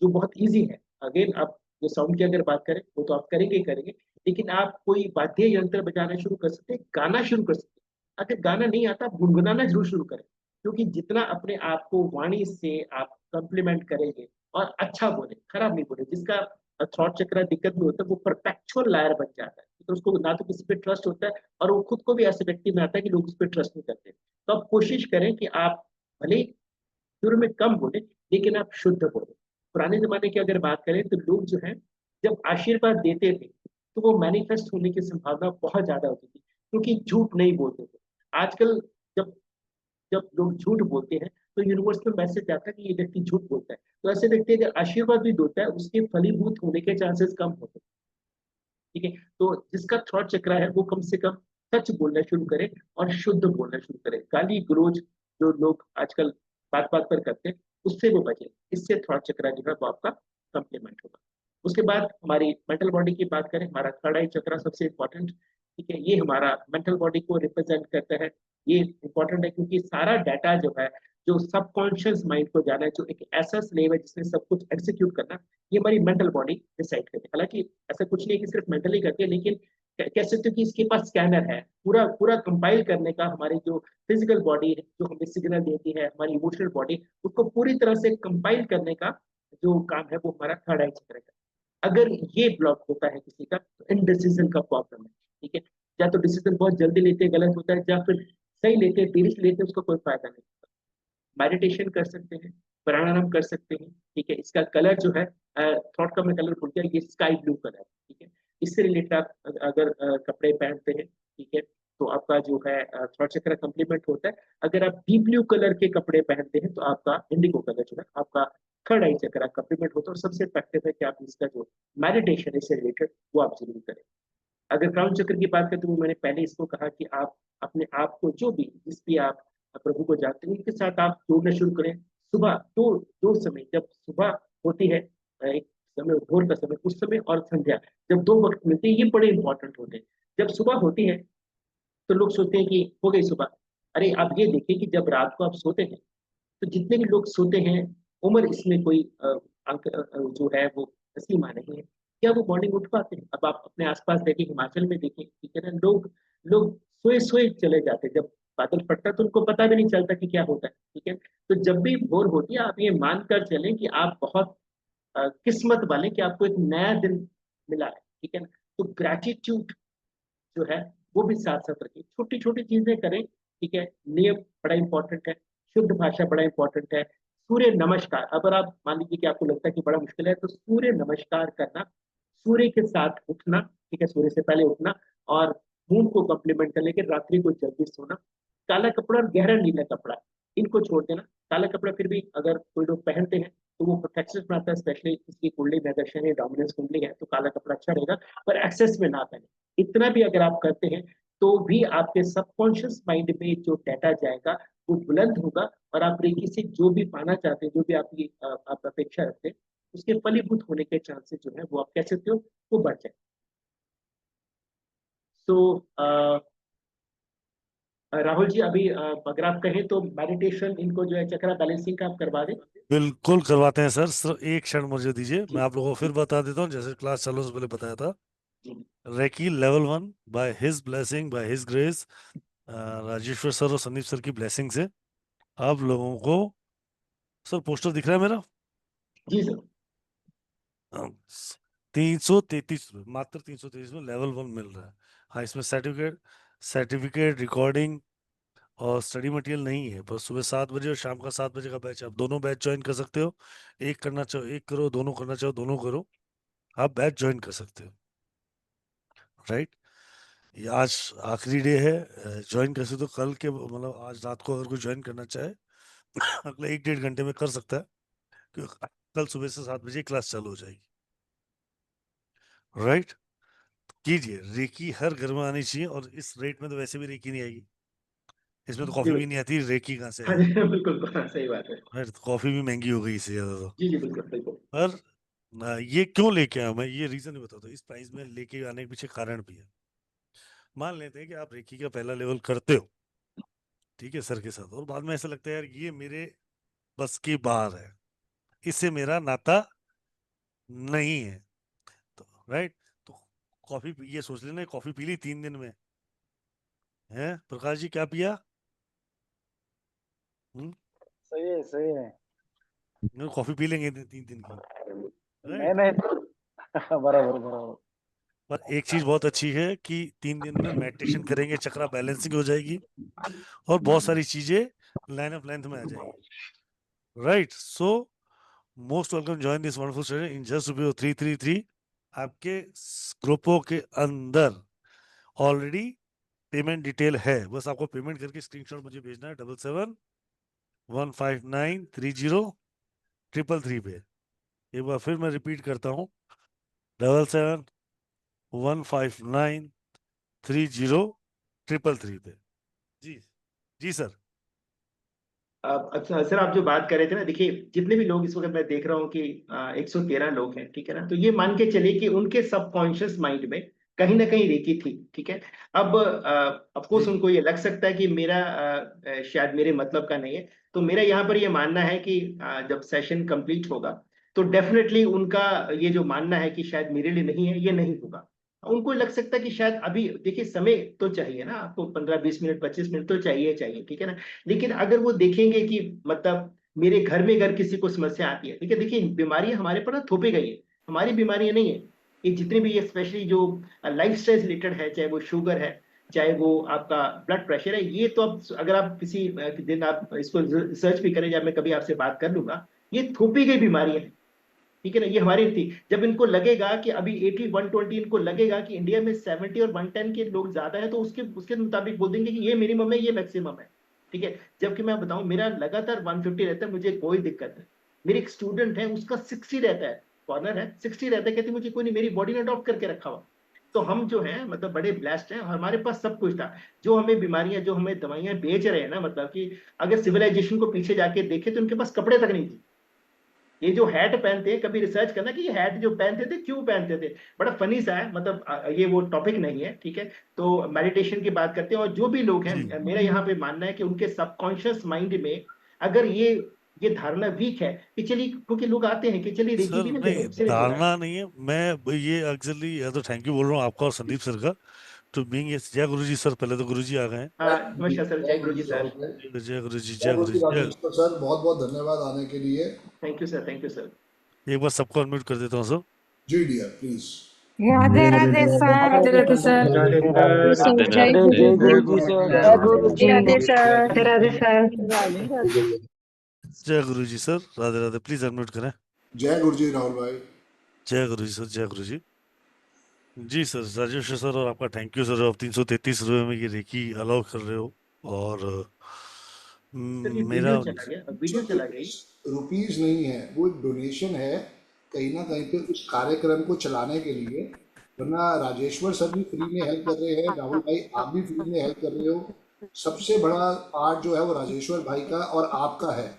जो बहुत इजी है, अगेन आप जो साउंड की अगर बात करें वो तो आप करेंगे ही करेंगे, लेकिन आप कोई वाद्य यंत्र बजाना शुरू कर सकते हैं, गाना शुरू कर सकते हैं। अगर गाना नहीं आता आप गुनगुनाना जरूर शुरू करें, क्योंकि जितना अपने आप को वाणी से आप कम्प्लीमेंट करेंगे, और अच्छा बोले खराब नहीं बोले, जिसका थॉट चक्र दिक्कत में होता है वो परपेचुअल लायर बन जाता है, तो उसको ना तो किसी पे ट्रस्ट होता है, और वो खुद को भी ऐसे व्यक्ति में आता है कि लोग उस पर ट्रस्ट नहीं करते। तो आप कोशिश करें कि आप भले ही शुरू में कम बोले लेकिन आप शुद्ध बोले। पुराने जमाने की अगर बात करें तो लोग जो है जब आशीर्वाद देते थे तो वो मैनिफेस्ट होने की संभावना बहुत ज्यादा होती थी, क्योंकि झूठ नहीं बोलते थे। आजकल जब जब लोग झूठ बोलते हैं तो यूनिवर्स में मैसेज जाता है कि ये व्यक्ति झूठ बोलता है, तो ऐसे व्यक्ति अगर आशीर्वाद भी देता है उसके फलीभूत होने के चांसेस कम होते हैं, ठीक है। तो जिसका थॉट चक्र है वो कम से कम सच बोलना शुरू करे और शुद्ध बोलना शुरू करे। गाली गलौज जो लोग आजकल बात बात पर करते हैं उससे वो बचे, इससे थॉट चक्र जो है वो आपका कंप्लीमेंट होगा। उसके बाद हमारी मेंटल बॉडी की बात करें, हमारा थर्ड आई चक्र सबसे इंपॉर्टेंट, ठीक है, ये हमारा मेंटल बॉडी को रिप्रेजेंट करता है। ये इंपॉर्टेंट है क्योंकि सारा डाटा जो है जो सबकॉन्शियस माइंड को जाना है, जो एक ऐसा स्लेव है जिसने सब कुछ एग्जीक्यूट करना, ये हमारी मेंटल बॉडी डिसाइड करती है। हालांकि ऐसा कुछ नहीं है कि सिर्फ मेंटली करती है, लेकिन कह सकते हो कि इसके पास स्कैनर है पूरा पूरा कंपाइल करने का। हमारी जो फिजिकल बॉडी है जो हमें सिग्नल देती है, हमारी इमोशनल बॉडी, उसको पूरी तरह से कंपाइल करने का जो काम है वो हमारा थर्ड आई चक्र का। अगर ये ब्लॉक होता है किसी का, तो इनडिसीजन का प्रॉब्लम है, ठीक है। या तो डिसीजन बहुत जल्दी लेते हैं, गलत होता है, या फिर सही लेते हैं, धीरे से लेते हैं, उसका कोई फायदा नहीं होता। मेडिटेशन कर सकते हैं, प्राणायाम कर सकते हैं, ठीक है। इसका कलर जो है, थॉट का मैं कलर भूल गया, ये स्काई ब्लू कलर है, ठीक है। इससे रिलेटेड आप अगर कपड़े पहनते हैं, ठीक है, तो आपका जो है थॉट चक्र कंप्लीमेंट होता है। अगर आप डीप ब्लू कलर के कपड़े पहनते हैं, तो आपका इंडिगो कलर जो है आपका थर्ड आई चक्र कंप्लीमेंट होता है। और सबसे इफेक्टिव है कि आप इसका जो मेडिटेशन इससे रिलेटेड वो आप जरूर करें। अगर क्राउन चक्र की बात करें, तो मैंने पहले इसको कहा कि आप अपने आप को जो भी जिस भी आप प्रभु को जानते हैं उनके साथ आप जोड़ना शुरू करें। सुबह दो दो समय, जब सुबह होती है, एक समय भोर का समय, उस समय, और संध्या, जब दो वक्त मिलते हैं, ये बड़े इंपॉर्टेंट होते हैं। जब सुबह होती है तो लोग सोचते हैं कि हो गई सुबह। अरे आप ये देखिए कि जब रात को आप सोते हैं, तो जितने भी लोग सोते हैं, उम्र इसमें कोई जो है वो सीमा नहीं है। क्या वो मॉर्निंग उठ पाते हैं? अब आप अपने आसपास देखें, हिमाचल में देखें, ठीक है ना, लोग लोग सोए सोए चले जाते हैं। जब बादल फटता है तो उनको पता भी नहीं चलता कि क्या होता है, ठीक है। तो जब भी भोर होती है, आप ये मानकर चलें कि आप बहुत किस्मत वाले, कि आपको एक नया दिन मिला है, ठीक है ना। तो ग्रेटिट्यूड जो है वो भी साथ साथ रखिए, छोटी छोटी चीजें करें, ठीक है। नियम बड़ा इंपॉर्टेंट है, शुद्ध भाषा बड़ा इंपॉर्टेंट है। सूर्य नमस्कार, अगर आप मान लीजिए कि आपको लगता है कि बड़ा मुश्किल है, तो सूर्य नमस्कार करना, सूर्य के साथ उठना, ठीक है, सूर्य से पहले उठना, और मून को कॉम्प्लीमेंट करने के रात्रि को जल्दी सोना। काला कपड़ा और गहरा नीला कपड़ा, इनको छोड़ देना। काला कपड़ा फिर भी अगर कोई लोग पहनते हैं तो वो प्रोटेक्शन बनाता है, स्पेशली इसकी कुंडली में अगर शनि डोमिनेंस कुंडली है तो काला कपड़ा अच्छा रहेगा, पर एक्सेस में ना पहने। इतना भी अगर आप करते हैं, तो भी आपके सबकॉन्शियस माइंड में जो डाटा जाएगा वो बुलंद होगा, और आप रेकी से जो भी पाना चाहते हैं, जो भी आपकी आप अपेक्षा रखते हैं, उसके फलीभूत होने के चांसेस जो है वो आप कह सकते हो वो बढ़ जाए। तो राहुल जी, अभी अगर आप कहें तो मेडिटेशन इनको जो है चक्रा बैलेंसिंग का आप करवा दें। बिल्कुल करवाते हैं सर। सिर्फ एक क्षण मुझे दीजिए, जी मैं आप लोगों को फिर बता देता हूँ, जैसे क्लास चालू से पहले बताया था। जी Reiki level 1, by his blessing, by his grace, Rajeshwar sir और संदीप सर की ब्लेसिंग से आप लोगों को, सर पोस्टर दिख रहा है मेरा? जी सर। 333, मात्र 333 में लेवल 1 मिल रहा है। हाँ, इसमें सर्टिफिकेट रिकॉर्डिंग और स्टडी मटेरियल नहीं है, पर सुबह 7 बजे और शाम का 7 बजे का बैच, आप दोनों बैच ज्वाइन कर सकते हो। एक करना चाहो एक करो, दोनों करना चाहो दोनों करो, आप बैच ज्वाइन कर सकते हो, राइट। ये आज आखिरी डे है, ज्वाइन कर सकते हो कल के, मतलब आज रात को अगर कोई ज्वाइन करना चाहे अगले 1-1.5 घंटे में कर सकता है, क्योंकि कल सुबह से 7 बजे क्लास चालू हो जाएगी, राइट। कीजिए, रेकी हर घर में आनी चाहिए, और इस रेट में तो वैसे भी रेकी नहीं आएगी, इसमें तो कॉफी भी नहीं आती, रेकी कहाँ से हाँ आएगी, जी, बिल्कुल सही बात है। राइट। कॉफी भी महंगी हो गई इससे ज्यादा तो। जी जी बिल्कुल बिल्कुल। पर ये क्यों लेके आया मैं, ये रीजन नहीं बताता, इस प्राइस में लेके आने के पीछे कारण भी है। मान लेते हैं कि आप रेकी का पहला लेवल करते हो, ठीक है, सर के साथ, और बाद में ऐसा लगता है यार ये मेरे बस की बाहर है, इससे मेरा नाता नहीं है, तो राइट, तो कॉफी ये सोच लेना, कॉफी पी ली 3 दिन में, है प्रकाश जी क्या पिया? सही है कॉफी पी लेंगे 3 दिन की, नहीं राइट। नहीं बराबर बराबर। पर एक चीज बहुत अच्छी है कि 3 दिन में मेडिटेशन करेंगे, चक्रा बैलेंसिंग हो जाएगी, और बहुत सारी चीजें लाइन ऑफ लेंथ में आ जाएगी, right. So most welcome, join this wonderful study in just रुपये 333। आपके ग्रुपों के अंदर ऑलरेडी पेमेंट डिटेल है, बस आपको पेमेंट करके स्क्रीनशॉट मुझे भेजना है 7715930333 पे। एक बार फिर मैं रिपीट करता हूँ, 7715930333 पे। जी जी सर। अच्छा सर, आप जो बात कर रहे थे ना, देखिए जितने भी लोग इस वक्त मैं देख रहा हूँ कि 113 लोग हैं, ठीक है ना। तो ये मान के चलिए कि उनके सबकॉन्शियस माइंड में कहीं ना कहीं रेकी थी, ठीक है। अब ऑफ कोर्स जी उनको ये लग सकता है कि मेरा शायद मेरे मतलब का नहीं है। तो मेरा यहाँ पर ये मानना है कि जब सेशन कंप्लीट होगा तो डेफिनेटली उनका ये जो मानना है कि शायद मेरे लिए नहीं है, ये नहीं होगा। उनको लग सकता है कि शायद अभी देखिए समय तो चाहिए ना आपको, 15-20 मिनट 25 मिनट तो चाहिए चाहिए, ठीक है ना। लेकिन अगर वो देखेंगे कि मतलब मेरे घर में अगर किसी को समस्या आती है, ठीक है, देखिए बीमारियां हमारे पर ना थोपी गई है, हमारी बीमारियां नहीं है ये। जितने भी ये स्पेशली जो लाइफ स्टाइल रिलेटेड है, चाहे वो शुगर है, चाहे वो आपका ब्लड प्रेशर है, ये तो अब अगर आप किसी दिन आप इसको रिसर्च भी करें, जब मैं कभी आपसे बात कर लूंगा, ये थोपी गई बीमारियां हैं, ठीक है ना। ये हमारी थी, जब इनको लगेगा कि अभी 80-120, इनको लगेगा कि इंडिया में 70 और 110 के लोग ज्यादा है, तो उसके उसके मुताबिक बोल देंगे कि ये मिनिमम है, ये मैक्सिमम है, ठीक है। जबकि मैं बताऊं मेरा लगातार 150 रहता है, मुझे कोई दिक्कत नहीं। मेरी एक स्टूडेंट है उसका 60 रहता है, कॉर्नर है 60 रहता है, कहती मुझे कोई नहीं, मेरी बॉडी ने अडॉप्ट करके रखा हुआ। तो हम जो है मतलब बड़े ब्लेस्ड हैं, हमारे पास सब कुछ था। जो हमें बीमारियां, जो हमें दवाइयां बेच रहे हैं ना, मतलब कि अगर सिविलाइजेशन को पीछे जाके देखे तो उनके पास कपड़े तक नहीं थे। ये जो हैट पहनते हैं, कभी रिसर्च करना कि ये हैट जो पहनते थे क्यों पहनते थे, बड़ा फनी सा है, मतलब ये वो टॉपिक नहीं है, ठीक है। तो मेडिटेशन की बात करते हैं, और जो भी लोग हैं, जी मेरा यहाँ पे मानना है कि उनके सबकॉन्शियस माइंड में अगर ये धारणा वीक है कि चलिए, क्योंकि लोग आते हैं कि चलिए रेकी सर, भी ना नहीं सिरे से लगा। धारणा नहीं है, मैं ये एक्चुअली या तो थैंक यू बोल रहा हूँ आपका और संदीप सर का टू बीइंग। जय गुरु जी सर, पहले तो गुरु जी आ गए हैं। हाँ नमस्कार सर, जय जय गुरु गुरु जी जी सर। राहुल भाई। जय गुरु जी, जय जय गुरु गुरु जी जी, जय। राजेश्वर सर, बहुत बहुत धन्यवाद आने के लिए। Thank you sir, thank you sir. एक बार सबको अनम्यूट कर देता हूँ सर। जी dear please. Radhe Radhe sir. Radhe Radhe sir. Radhe Radhe sir. Sir, जय राधे, गुरु जय गुरु जी। जी सर। जय गुरु जी। राधे सर। राधे राधे सर। राधे राधे। जय गुरु जी sir, Radhe Radhe. Please unmute करें। जय गुरु जी राहुल भाई। जय गुरु जी सर, जय गुरु जी। जी सर, राजेश सर, और आपका थैंक यू सर, आप 333 रुपये में ये रेकी अलाउ कर रहे हो। और सर ये मेरा वीडियो चला गया, अब वीडियो चला गई। रुपीज नहीं है, वो एक डोनेशन है कहीं ना कहीं पे उस कार्यक्रम को चलाने के लिए। वरना राजेश्वर सर भी फ्री में हेल्प कर रहे हैं, राहुल भाई आप भी फ्री में हेल्प कर रहे हो। सबसे बड़ा पार्ट जो है वो राजेश्वर भाई का और आपका है।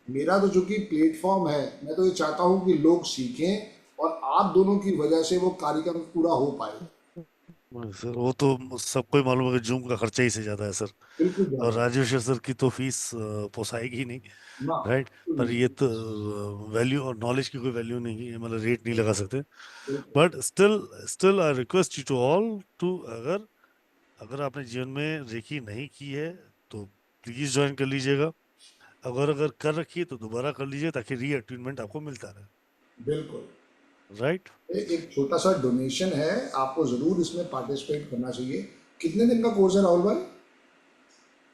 मेरा तो जो कि प्लेटफॉर्म है, मैं तो ये चाहता हूँ कि लोग सीखें और आप दोनों की वजह से वो कार्यक्रम पूरा हो पाए। सर, वो तो सबको ही मालूम है कि जूम का खर्चा ही से ज्यादा है सर। बिल्कुल और ज्यादा राजेश सर की तो फीस पोसाएगी ही नहीं, ना, राइट। बिल्कुल पर नहीं। ये तो वैल्यू और नॉलेज की कोई वैल्यू नहीं है, मतलब रेट नहीं लगा सकते। बिल्कुल। But still still I request you to all to, अगर अगर आपने जीवन में रेकी नहीं की है तो प्लीज ज्वाइन कर लीजिएगा। अगर अगर कर रखी है तो दोबारा कर लीजिए, ताकि रीअट्यूनमेंट आपको मिलता रहे, बिल्कुल। राइट। एक छोटा सा डोनेशन है, आपको जरूर इसमें पार्टिसिपेट करना चाहिए। कितने दिन का कोर्स है राहुल भाई?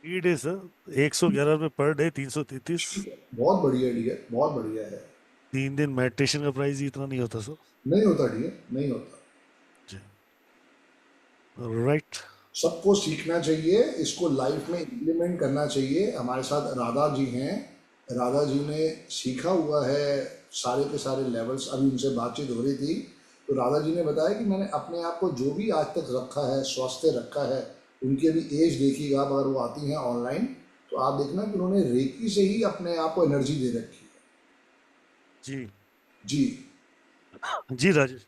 3 डे सर, 111 रुपये पर डे, 333। ठीक है, बहुत बढ़िया डियर, बहुत बढ़िया है। 3 दिन मेडिटेशन का प्राइस ही इतना नहीं होता सर। नहीं होता डियर, नहीं होता। जी, राइट। सबको सीखना चाहिए, इसको लाइफ में इम्प्लीमेंट करना चाहिए। हमारे साथ राधा जी हैं, राधा जी ने सीखा हुआ है सारे के सारे लेवल्स। अभी उनसे बातचीत हो रही थी तो राधा जी ने बताया कि मैंने अपने आप को जो भी आज तक रखा है, स्वस्थ रखा है। उनकी अभी एज देखिएगा, आप अगर वो आती हैं ऑनलाइन तो आप देखना कि उन्होंने रेकी से ही अपने आप को एनर्जी दे रखी जी है। जी जी राजेश।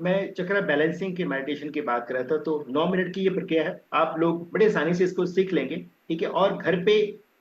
मैं चक्रा बैलेंसिंग की मेडिटेशन की बात कर रहा था। तो 9 मिनट की ये प्रक्रिया है, आप लोग बड़े आसानी से इसको सीख लेंगे, ठीक है। और घर पे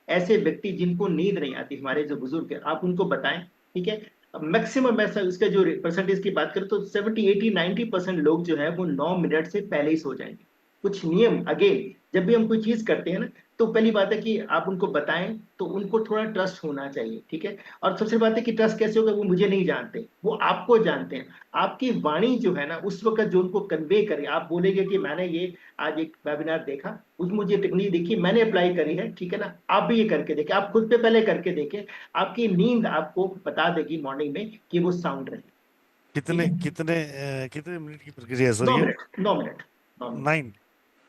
ऐसे व्यक्ति जिनको नींद नहीं आती, हमारे जो बुजुर्ग हैं, आप उनको बताएं, ठीक है। मैक्सिमम ऐसा इसका जो परसेंटेज की बात करें तो 70-80-90% लोग जो है वो 9 मिनट से पहले ही सो जाएंगे। कुछ नियम, अगेन जब भी हम कोई चीज करते हैं ना, तो पहली बात है कि आप उनको बताएं, तो उनको थोड़ा ट्रस्ट होना चाहिए, ठीक है। और सबसे बात है कि ट्रस्ट कैसे होगा, वो मुझे नहीं जानते, वो आपको जानते हैं। आपकी वाणी जो है ना उस वक्त जो उनको कन्वे करे, आप बोलेंगे कि मैंने ये आज एक वेबिनार देखा, उस मुझे टेक्निक देखी, मैंने अप्लाई करी है, ठीक है ना। आप भी ये करके देखें, आप खुद पे पहले करके देखें, आपकी नींद आपको बता देगी मॉर्निंग में कि वो साउंड रहे, ठीक कितने है। कितने कितने मिनट की प्रक्रिया है सर नौ ये? Minute 9 minute 9 minute 9।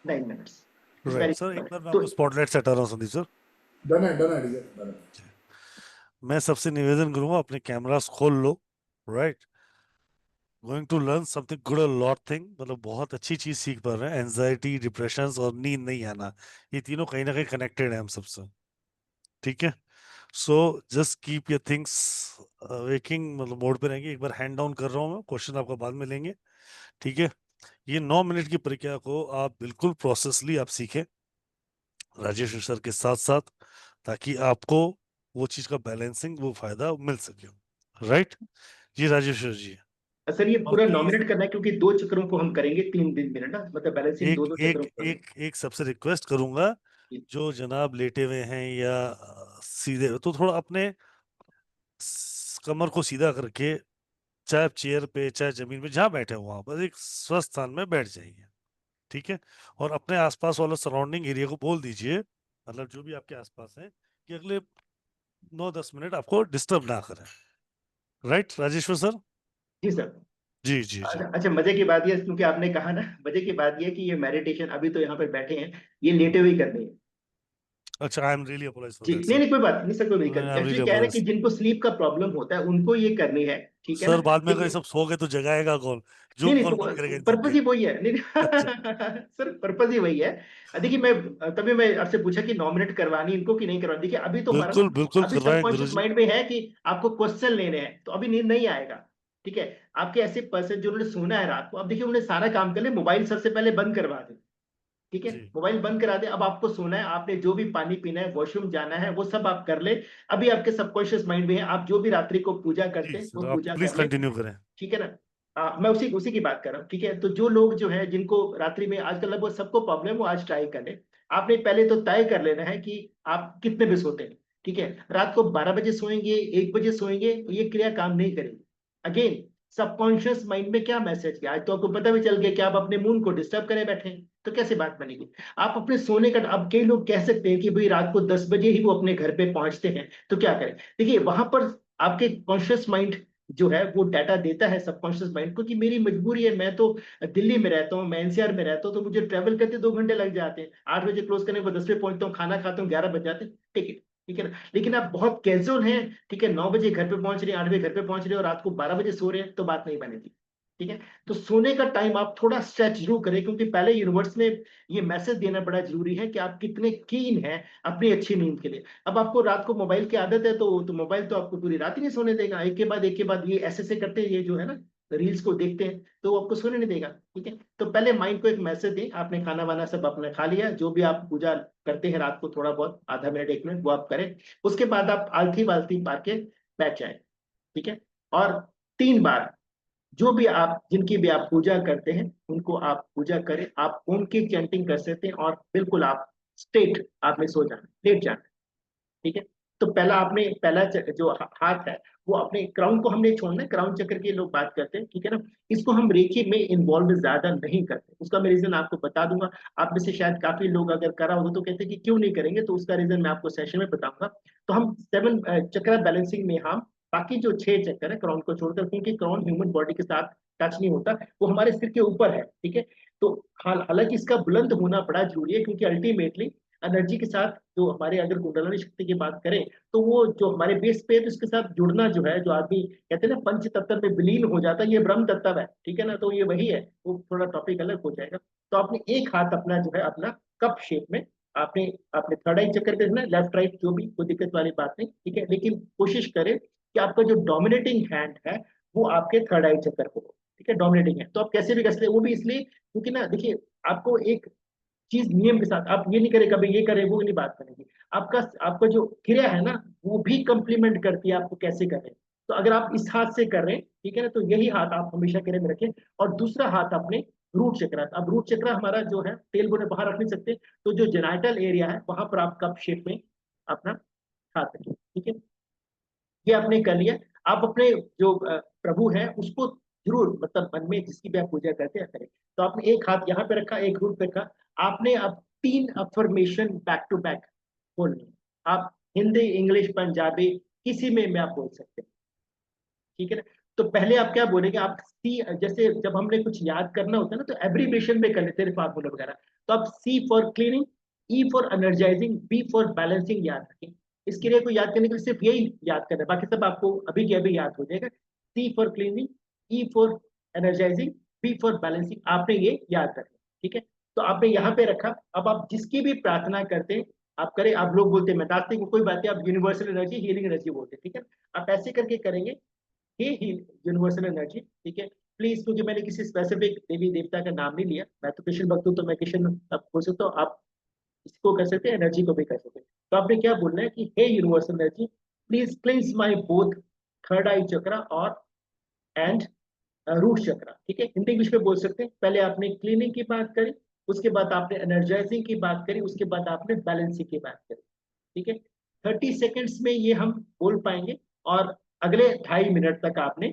9 minutes. It's right very sir, एक बार मैं तो आपको स्पॉटलाइट से हटा रहा हूँ संदीप सर। डन है डियर, डन है। मैं सबसे निवेदन करूंगा, अपने कैमरास खोल लो, right. Going to learn something good, a lot thing, मतलब बहुत अच्छी चीज सीख पा रहे हैं। एंजाइटी, डिप्रेशन और नींद नहीं आना, ये तीनों कहीं ना कहीं कनेक्टेड है हम सबसे, ठीक है। So just keep your things waking, मतलब मोड पे रहेंगे। एक बार हैंड डाउन कर रहा हूँ मैं, क्वेश्चन आपका बाद में लेंगे। ठीक है, ये 9 मिनट की प्रक्रिया को आप बिल्कुल प्रोसेसली आप सीखें राजेश सर के साथ साथ, ताकि आपको वो चीज का बैलेंसिंग, वो फायदा मिल सके। राइट जी राजेश्वर जी। सर ये और पूरा 9 प्लीज मिनट करना है, क्योंकि 2 चक्रों को हम करेंगे 3 मिनट, मतलब बैलेंसिंग एक 2 एक चक्रों को एक एक सबसे रिक्वेस्ट करूंगा, करेंगे। जो जनाब लेटे हुए हैं या सीधे, तो थोड़ा अपने कमर को सीधा करके, चाहे चेयर पे चाहे जमीन पे जहां बैठे हो वहां पर एक स्वस्थ स्थान में बैठ जाइए। ठीक है, और अपने आसपास वाला सराउंडिंग एरिया को बोल दीजिए, मतलब जो भी आपके आसपास है, कि अगले 9-10 मिनट आपको डिस्टर्ब ना करें। Right Rajeshwar sir? जी सर। जी जी जी। अच्छा अच्छा, मजे की बात ये, क्योंकि आपने कहा ना, मजे की बात ये कि ये मेडिटेशन अभी तो यहाँ पे बैठे हैं, ये लेटे हुए ही करनी है। अच्छा, I am really apologise for जी दैट नहीं सर। नहीं, कोई बात नहीं सर, कोई दिक्कत आई नहीं। एम एक्चुअली रियली क्या है ना कि अपोलाइज। जिनको स्लीप का प्रॉब्लम होता है उनको ये करनी है, ठीक है ना। सर बाद में अगर ये लेकिन सब सो गए तो जगाएगा कौन? नहीं जूम नहीं, कौन बंद करेगा तो इन पर्पज सबके? ही वही है। नहीं अच्छा सर, पर्पज ही वही है। देखिए मैं, तभी मैं आपसे पूछा कि 9 मिनट करवानी इनको कि नहीं करवानी। देखिए अभी तो हमारा बिल्कुल ना, बिल्कुल अभी करवाएं सबकॉन्शियस गुरुजी। माइंड में है कि आपको क्वेश्चन लेने हैं, तो अभी नींद नहीं आएगा। ठीक है, आपके ऐसे पर्सन जो उन्होंने सोना है रात को, अब देखिए उन्होंने सारा काम कर लिया, मोबाइल सबसे पहले बंद करवा दे। ठीक है, जी मोबाइल बंद करा दे, अब आपको सोना है, आपने जो भी पानी पीना है, वॉशरूम जाना है, वो सब आप कर ले। अभी आपके सबकॉन्शियस माइंड में है, आप जो भी रात्रि को पूजा जी करते हैं वो सर, आप पूजा प्लीज कर ले। कंटिन्यू करें। ठीक है ना। मैं उसी उसी की बात कर रहा हूँ। ठीक है, तो जो लोग जो है जिनको रात्रि में आजकल लगभग सबको प्रॉब्लम, वो आज ट्राई कर ले। आपने पहले तो तय कर लेना है कि आप कितने बजे सोते हैं। ठीक है, रात को 12 बजे सोएंगे, 1 बजे सोएंगे, तो ये क्रिया काम नहीं करेगी। अगेन, सबकॉन्शियस माइंड में क्या मैसेज किया, आज तो आपको पता भी चल गया कि आप अपने मून को डिस्टर्ब करे बैठे हैं, तो कैसे बात बनेगी। आप अपने सोने का, अब कई लोग कह सकते हैं कि भाई रात को 10 बजे ही वो अपने घर पे पहुंचते हैं, तो क्या करें। देखिए वहां पर आपके कॉन्शियस माइंड जो है वो डाटा देता है सबकॉन्शियस माइंड को कि मेरी मजबूरी है, मैं तो दिल्ली में रहता हूँ, मैं एनसीआर में रहता हूँ, तो मुझे ट्रेवल करते 2 घंटे लग जाते हैं, 8 बजे क्लोज करने को 10 बजे पहुंचता हूँ, खाना खाता हूँ 11 बज जाते हैं, टिकट। ठीक है ना, लेकिन आप बहुत कैजुअल हैं। ठीक है, 9 बजे घर पे पहुंच रहे हैं, 8 बजे घर पे पहुंच रहे हैं, और रात को 12 बजे सो रहे हैं, तो बात नहीं बनेगी। ठीक है, तो सोने का टाइम आप थोड़ा स्ट्रेच जरूर करें, क्योंकि पहले यूनिवर्स में ये मैसेज देना बड़ा जरूरी है कि आप कितने कीन हैं अपनी अच्छी नींद के लिए। अब आपको रात को मोबाइल की आदत है, तो मोबाइल तो आपको पूरी रात ही नहीं सोने देगा, एक के बाद ये ऐसे करते हैं, ये जो है ना रील्स को देखते हैं, तो वो आपको सोने नहीं देगा। ठीक है, तो पहले माइंड को एक मैसेज दें, आपने खाना वाना सब अपने खा लिया, जो भी आप पूजा करते हैं रात को, थोड़ा बहुत आधा मिनट 1 मिनट वो आप करें। उसके बाद आप आलती वालती पार के बैठ जाए। ठीक है, और 3 बार जो भी आप, जिनकी भी आप पूजा करते हैं, उनको आप पूजा करें, आप ओम की चैंटिंग कर सकते हैं, और बिल्कुल आप स्ट्रेट आपने सो जाना, लेट जाना। ठीक है, तो पहला आपने, जो हाथ है, वो अपने क्राउन को हमने छोड़ना है, क्राउन चक्र की लोग बात करते हैं। ठीक है ना, इसको हम रेखी में इन्वॉल्व ज्यादा नहीं करते, उसका मैं रीजन आपको बता दूंगा। आप में से शायद काफी लोग अगर करा होगा तो कहते हैं कि क्यों नहीं करेंगे, तो उसका रीजन मैं आपको सेशन में बताऊंगा। तो हम 7 चक्र बैलेंसिंग में हम बाकी जो 6 चक्कर है क्राउन को छोड़कर, क्योंकि क्राउन ह्यूमन बॉडी के साथ टच नहीं होता, वो हमारे सिर के ऊपर है। ठीक है, तो हालांकि इसका बुलंद होना बड़ा जरूरी है, क्योंकि अल्टीमेटली एनर्जी के साथ, जो हमारे अगर कुंडलिनी शक्ति की बात करें, तो वो जो हमारे बेस पे है, तो इसके साथ जुड़ना जो है, जो आदमी कहते हैं ना पंच तत्व में विलीन हो जाता है, ये ब्रह्म तत्व है। ठीक है ना, तो ये वही है, वो थोड़ा टॉपिक अलग हो जाएगा। तो आपने एक हाथ अपना जो है, अपना कप शेप में, आपने आपने थर्ड आई चक्कर पे रखना है, लेफ्ट राइट जो भी, कोई दिक्कत वाली बात नहीं। ठीक है, लेकिन कोशिश करें कि आपका जो डोमिनेटिंग हैंड है वो आपके थर्ड आई चक्कर को हो। ठीक है, डोमिनेटिंग है, तो आप कैसे भी कर सकते हैं, वो भी इसलिए क्योंकि ना देखिए, आपको एक चीज नियम के साथ, आप ये नहीं करें कभी ये करें वो नहीं बात करेंगे। आपका आपका जो क्रिया है ना, वो भी कंप्लीमेंट करती है आपको कैसे करें। तो अगर आप इस हाथ से कर रहे हैं, ठीक है ना, तो यही हाथ आप हमेशा क्रिया में रखें, और दूसरा हाथ अपने रूट चक्र, अब रूट चक्र हमारा जो है टेल बोने बाहर रख नहीं सकते, तो जो जेनाइटल एरिया है वहां पर आप कप शेप में अपना हाथ रखिए। ठीक है, ये आपने कर लिया। आप अपने जो प्रभु है उसको जरूर, मतलब मन में जिसकी भी आप पूजा करते हैं करें। तो आपने एक हाथ यहाँ पे रखा, एक रूट पे रखा, आपने अब 3 अफर्मेशन बैक टू बैक बोलनी। आप हिंदी, इंग्लिश, पंजाबी, किसी में आप बोल सकते हैं। ठीक है ना, तो पहले आप क्या बोलेंगे, आप सी, जैसे जब हमने कुछ याद करना होता है ना, तो एब्रीविएशन में कर लेते हैं फार्मूला वगैरह। तो आप C for cleaning, E for energising, B for balancing याद रखें। इसके लिए को याद करने के लिए सिर्फ यही याद करना है, बाकी सब आपको अभी के अभी याद हो जाएगा। C for cleaning, E for energising, B for balancing, आपने ये याद रखना। ठीक है, तो आपने यहाँ पे रखा। अब आप जिसकी भी प्रार्थना करते हैं आप करें, आप लोग बोलते हैं मैं नास्तिक हूँ, कोई बात नहीं, आप यूनिवर्सल एनर्जी, हीलिंग एनर्जी बोलते हैं। ठीक है, आप ऐसे करके करेंगे, हे हील यूनिवर्सल एनर्जी। ठीक है, प्लीज, क्योंकि मैंने किसी स्पेसिफिक देवी देवता का नाम नहीं लिया, मैं तो कृष्ण भक्त हूँ तो मैं कृष्ण आप बोल सकता हूँ, आप इसको कर सकते हैं, एनर्जी को भी कर सकते हैं। तो आपने क्या बोलना है कि hey universal energy, please cleanse my both third eye chakra और एंड रूट चक्रा। ठीक है, हिंदी इंग्लिश में बोल सकते हैं। पहले आपने क्लीनिंग की बात करी, उसके बाद आपने एनर्जाइजिंग की बात करी, उसके बाद आपने बैलेंसिंग की बात करी। ठीक है, 30 सेकेंड्स में ये हम बोल पाएंगे, और अगले 2.5 मिनट तक आपने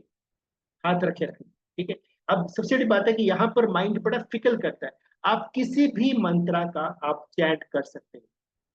हाथ रखे रखना। ठीक है, अब सबसे बड़ी बात है कि यहाँ पर माइंड बड़ा फिकल करता है। आप किसी भी मंत्रा का आप चैंट कर सकते हैं।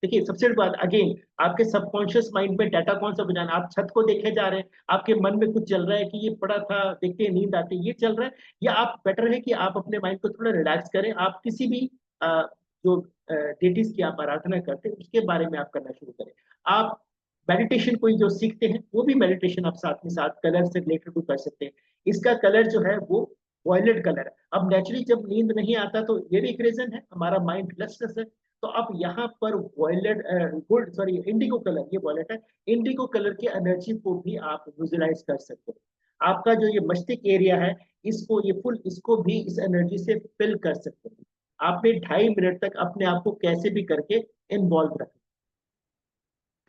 देखिए, सबसे बड़ी बात अगेन, आपके सबकॉन्शियस माइंड में डाटा कौन सा बजाना, आप छत को देखे जा रहे हैं, आपके मन में कुछ चल रहा है कि ये पड़ा था, देखते हैं नींद आती है, ये चल रहा है, या आप बेटर है कि आप अपने माइंड को थोड़ा रिलैक्स करें, आप किसी भी जो डेटीज की आप आराधना करते हैं उसके बारे में आप करना शुरू करें। आप मेडिटेशन कोई जो सीखते हैं वो भी मेडिटेशन आप साथ में साथ कलर से रिलेटेड भी कर सकते हैं। इसका कलर जो है वो वॉयलेट कलर है। अब नेचुरली जब नींद नहीं आता तो ये भी एक रीजन है, हमारा माइंड रेस्टलेस है, तो आप यहाँ पर violet gold sorry indigo colour, ये वॉयलेट है, इंडिगो कलर की एनर्जी को भी आप विजुलाइज कर सकते हैं। आपका जो ये मस्तिष्क एरिया है, इसको ये फुल, इसको भी इस एनर्जी से फिल कर सकते हैं। आपने 2.5 मिनट तक अपने आप को कैसे भी करके इन्वॉल्व रखें।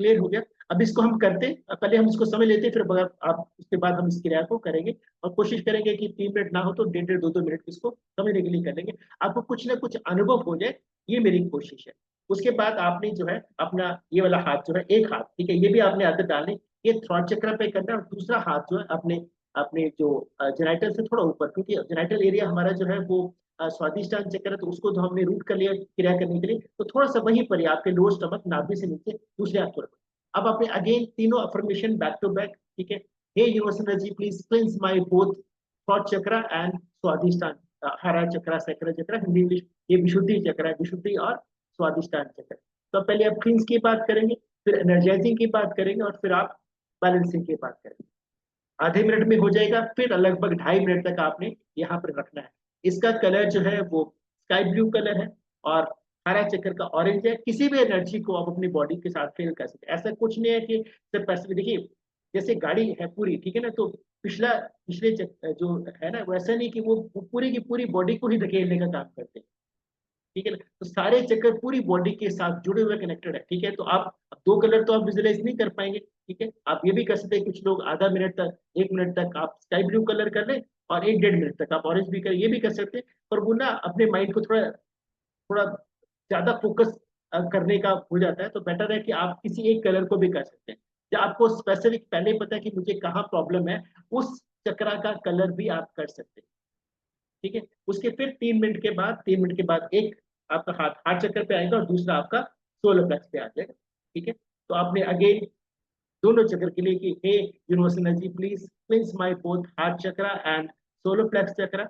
क्लियर हो गया? अब इसको हम करते हैं, पहले हम इसको समझ लेते हैं, फिर अगर आप उसके बाद हम इस क्रिया को करेंगे, और कोशिश करेंगे कि 3 मिनट ना हो तो 1.5-2 मिनट इसको समझने के लिए कर लेंगे, आपको कुछ ना कुछ अनुभव हो जाए, ये मेरी कोशिश है। उसके बाद आपने जो है अपना ये वाला हाथ जो है, एक हाथ, ठीक है, ये भी आपने आदत डालनी, ये थ्रॉट चक्र पे करना है, और दूसरा हाथ जो है अपने अपने जो जेनाइटल से थोड़ा ऊपर, क्योंकि जेनाइटल एरिया हमारा जो है वो स्वादिष्टान चक्र है, तो उसको तो हमने रूट कर लिया क्रिया करने के लिए, तो थोड़ा सा वहीं पर ही आपके लोअर स्टमक नाभि से नीचे दूसरे हाथ पर। अब आपने अगेन तीनों अफर्मेशन बैक टू बैक, ठीक है, hey universal energy please cleanse my both थॉट चक्रा एंड स्वादिष्टान, हरा चक्रा, सैक्रा चक्रा, हिंदी इंग्लिश ये विशुद्धि चक्र है, विशुद्धि और स्वादिष्टान चक्र। तो पहले आप क्लींस की बात करेंगे, फिर एनर्जाइजिंग की बात करेंगे, और फिर आप बैलेंसिंग की बात करेंगे। आधे मिनट में हो जाएगा, फिर लगभग 2.5 मिनट तक आपने यहाँ पर रखना है। इसका कलर जो है वो स्काई ब्लू कलर है, और हरा चक्कर का ऑरेंज है। किसी भी एनर्जी को आप अपनी बॉडी के साथ फील कर सकते हैं। ऐसा कुछ नहीं है कि सिर्फ पैसे, देखिए जैसे गाड़ी है पूरी, ठीक है ना, तो पिछले जो है ना, वैसा नहीं कि वो पूरी की पूरी बॉडी को ही धकेलने का काम करते हैं, ठीक है ना, तो सारे चक्कर पूरी बॉडी के साथ जुड़े हुए कनेक्टेड है। ठीक है, तो आप 2 कलर तो आप विजुलाइज नहीं कर पाएंगे, ठीक है, आप ये भी कर सकते हैं, कुछ लोग आधा मिनट तक 1 मिनट तक आप स्काई ब्लू कलर कर लें, और 1-1.5 मिनट तक आप ऑरेंज भी कर, ये भी कर सकते हैं। पर वो ना अपने माइंड को थोड़ा थोड़ा ज्यादा फोकस करने का हो जाता है, तो बेटर है कि आप किसी एक कलर को भी कर सकते हैं। जब आपको स्पेसिफिक पहले ही पता है कि मुझे कहाँ प्रॉब्लम है, उस चक्रा का कलर भी आप कर सकते हैं। ठीक है, उसके फिर 3 मिनट के बाद एक आपका हाथ हार्ट चक्कर पे आएगा, और दूसरा आपका सोलर प्लेक्स पे आ जाएगा। ठीक है, तो आपने अगेन दोनों चक्र के लिए कि hey universal energy please cleanse my both heart chakra and solar plexus chakra.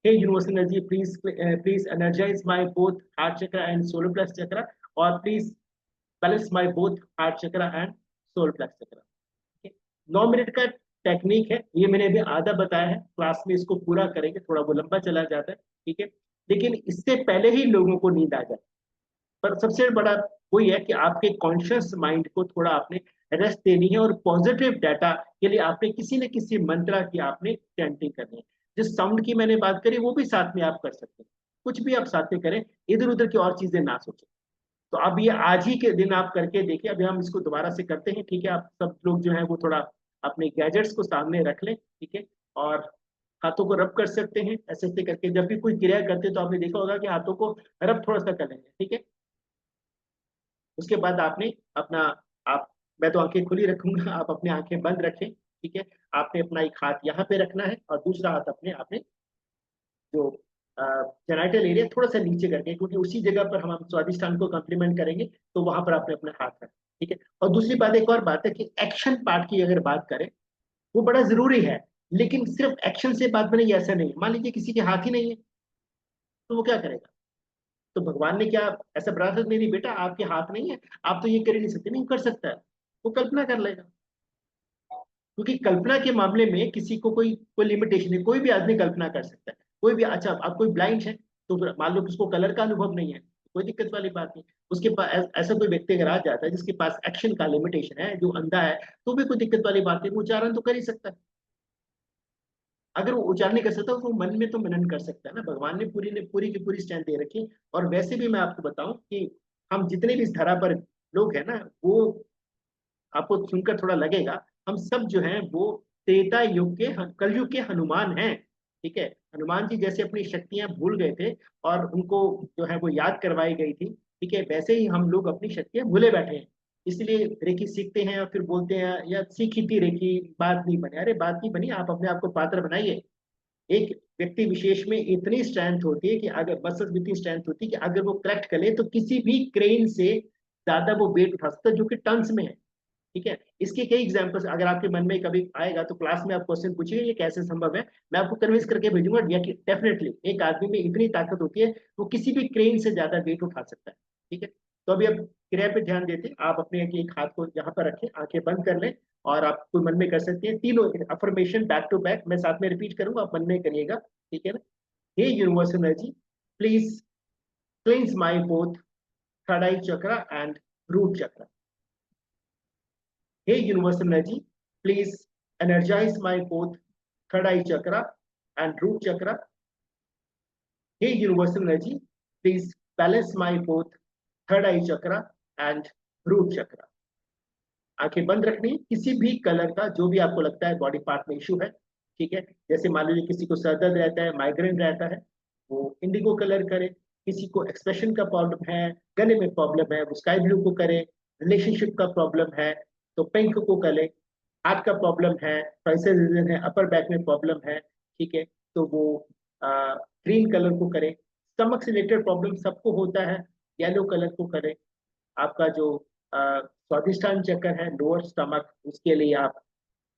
Hey universal energy please energise my both heart chakra and solar plexus chakra, और please balance my both heart chakra and solar plexus chakra. 9 minute का technique है, ये मैंने अभी आधा बताया है, class में इसको पूरा करेंगे, थोड़ा वो लंबा चला जाता है, ठीक है, लेकिन इससे पहले ही लोगों को नींद आ जाए। पर सबसे बड़ा वही है कि आपके कॉन्शियस माइंड को थोड़ा आपने रेस्ट देनी है, और पॉजिटिव डाटा के लिए आपने किसी न किसी मंत्रा की आपने चैंटिंग करनी है। जिस साउंड की मैंने बात करी वो भी साथ में आप कर सकते हैं, कुछ भी आप साथ में करें, इधर उधर की और चीजें ना सोचें। तो अब ये आज ही के दिन आप करके देखिए, अभी हम इसको दोबारा से करते हैं, ठीक है, आप सब लोग जो है वो थोड़ा अपने गैजेट्स को सामने रख लें, ठीक है, और हाथों को रब कर सकते हैं ऐसे ऐसे करके। जब भी कोई क्रिया करते हैं तो आपने देखा होगा कि हाथों को रब थोड़ा सा कर लेंगे, ठीक है। उसके बाद आपने अपना आप मैं तो आंखें खुली रखूंगा, आप अपने आंखें बंद रखें, ठीक है। आपने अपना एक हाथ यहाँ पे रखना है, और दूसरा हाथ अपने आपने जो जेनाइटल एरिया थोड़ा सा नीचे करके, क्योंकि उसी जगह पर हम स्वादिष्टान को कम्प्लीमेंट करेंगे, तो वहां पर आपने अपना हाथ रखना, ठीक है। और दूसरी बात, एक और बात है कि एक्शन पार्ट की अगर बात करें, वो बड़ा जरूरी है, लेकिन सिर्फ एक्शन से बात बनेगी ऐसा नहीं। मान लीजिए किसी के हाथ ही नहीं है, तो वो क्या करेगा? तो भगवान ने क्या ऐसा बना सकते, नहीं बेटा आपके हाथ नहीं है, आप तो ये कर ही नहीं सकते, नहीं कर सकता है, वो कल्पना कर लेगा। क्योंकि कल्पना के मामले में किसी को कोई कोई लिमिटेशन है, कोई भी आदमी कल्पना कर सकता है, कोई भी। अच्छा, अब कोई ब्लाइंड है, तो मान लो कि उसको कलर का अनुभव नहीं है, कोई दिक्कत वाली बात नहीं। उसके पास ऐसा कोई व्यक्ति अगर आ जाता है जिसके पास एक्शन का लिमिटेशन है, जो अंधा है, तो भी कोई दिक्कत वाली बात नहीं, वो उच्चारण तो कर ही सकता है। अगर वो उच्चारण नहीं कर सकता तो मन में तो मनन कर सकता है ना। भगवान ने पूरी की पूरी स्ट्रेंथ दे रखी है। और वैसे भी मैं आपको बताऊं कि हम जितने भी इस धरा पर लोग हैं ना, वो आपको सुनकर थोड़ा लगेगा, हम सब जो हैं वो त्रेता युग के कलयुग के हनुमान हैं। ठीक है, हनुमान जी जैसे अपनी शक्तियां भूल गए थे और उनको जो है वो याद करवाई गई थी, ठीक है, वैसे ही हम लोग अपनी शक्तियां भूले बैठे हैं। इसलिए रेकी सीखते हैं और फिर बोलते हैं या सीखी थी रेकी, बात नहीं बनी। अरे बात नहीं बनी, आप अपने आप को पात्र बनाइए। एक व्यक्ति विशेष में इतनी स्ट्रेंथ होती है कि अगर मसल्स में इतनी स्ट्रेंथ होती है कि अगर वो करेक्ट करे तो किसी भी क्रेन से ज्यादा वो वेट उठा सकता है, जो कि टन्स में है। ठीक है, इसके कई एग्जांपल्स अगर आपके मन में कभी आएगा तो क्लास में आप क्वेश्चन पूछिए ये कैसे संभव है, मैं आपको कन्विंस करके भेजूंगा। डेफिनेटली एक आदमी में इतनी ताकत होती है वो किसी भी क्रेन से ज्यादा वेट उठा सकता है। ठीक है, तो अभी आप क्रिया पे ध्यान देते, आप अपने एक हाथ को यहाँ पर रखें, आंखें बंद कर लें और आप कोई मन में कर सकते हैं तीनों अफर्मेशन बैक टू बैक, मैं साथ में रिपीट करूंगा, आप मन में करिएगा। ठीक है ना। Hey universal energy, please cleanse my both third eye chakra and root chakra. Hey universal energy, please energize my both third eye chakra and root chakra. Hey universal energy, please balance my both third eye chakra and root chakra. आंखें बंद रखनी, किसी भी colour का जो भी आपको लगता है बॉडी पार्ट में इशू है। ठीक है, जैसे मान लीजिए किसी को सर दर्द रहता है, माइग्रेन रहता है, वो इंडिगो कलर करे। किसी को एक्सप्रेशन का प्रॉब्लम है, गले में प्रॉब्लम है, वो स्काई ब्लू को करे। रिलेशनशिप का प्रॉब्लम है तो पिंक को करे। हार्ट का प्रॉब्लम है, फाइसर रीजन है, अपर बैक में प्रॉब्लम है, ठीक है, तो वो ग्रीन कलर को करें। स्टमक से रिलेटेड प्रॉब्लम सबको होता है, येलो कलर को करें। आपका जो स्वादिष्टान चक्र है, लोअर स्टमक, उसके लिए आप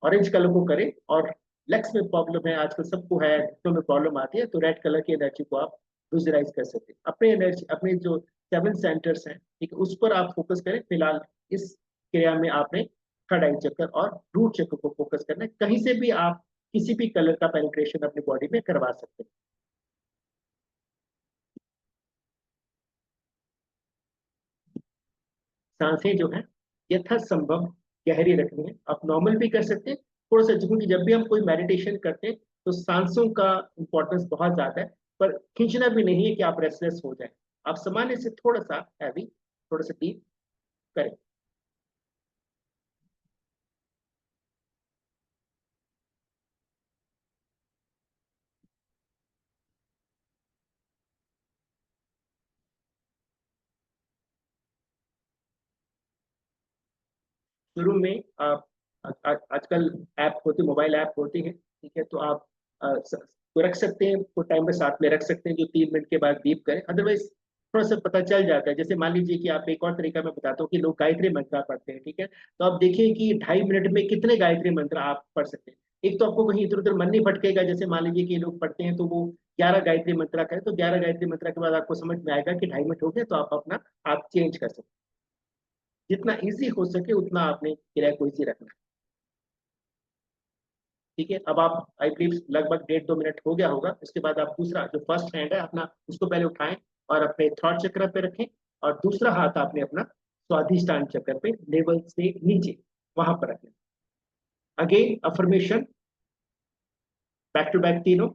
ऑरेंज कलर को करें। और लेग्स में प्रॉब्लम है, आजकल सबको है, घुटनों में प्रॉब्लम आती है, तो रेड कलर की एनर्जी को आप विजुअलाइज कर सकते हैं। अपने एनर्जी, अपने जो 7 सेंटर्स हैं, ठीक है, उस पर आप फोकस करें। फिलहाल इस क्रिया में आपने थर्ड आई चक्र और रूट चक्र को फोकस करना है। कहीं से भी आप किसी भी कलर का पेनिट्रेशन अपनी बॉडी में करवा सकते हैं। सांसें जो है यथासंभव गहरी रखनी है। आप नॉर्मल भी कर सकते हैं थोड़ा सा, क्योंकि जब भी हम कोई मेडिटेशन करते हैं तो सांसों का इंपॉर्टेंस बहुत ज्यादा है। पर खींचना भी नहीं है कि आप रेस्टलेस हो जाए, आप सामान्य से थोड़ा सा हैवी, थोड़ा सा डीप करें। शुरू में आप आजकल ऐप होती, मोबाइल ऐप होती है, ठीक है, तो आप को रख सकते हैं, को टाइमर साथ में रख सकते हैं जो 3 मिनट के बाद बीप करें। अदरवाइज थोड़ा सा पता चल जाता है। जैसे मान लीजिए कि आप, एक और तरीका मैं बताता हूँ कि लोग गायत्री मंत्र पढ़ते हैं, ठीक है, तो आप देखिए कि 2.5 मिनट में कितने गायत्री मंत्र आप पढ़ सकते हैं। एक तो आपको कहीं इधर उधर मन नहीं भटकेगा। जैसे मान लीजिए कि लोग पढ़ते हैं तो वो 11 गायत्री मंत्र करें, तो 11 गायत्री मंत्र के बाद आपको समझ में आएगा कि 2.5 मिनट हो गए, तो आप अपना आप चेंज कर सकते हैं। जितना इजी हो सके उतना आपने किराया को इजी रखना है। ठीक है, अब आप आई बिलीव लगभग 1.5-2 मिनट हो गया होगा। उसके बाद आप दूसरा जो फर्स्ट हैंड है अपना, उसको पहले उठाएं और अपने थर्ड चक्र पे रखें, और दूसरा हाथ आपने अपना स्वाधिष्ठान चक्र पे लेवल से नीचे वहां पर रखें। Again affirmation back to back तीनों।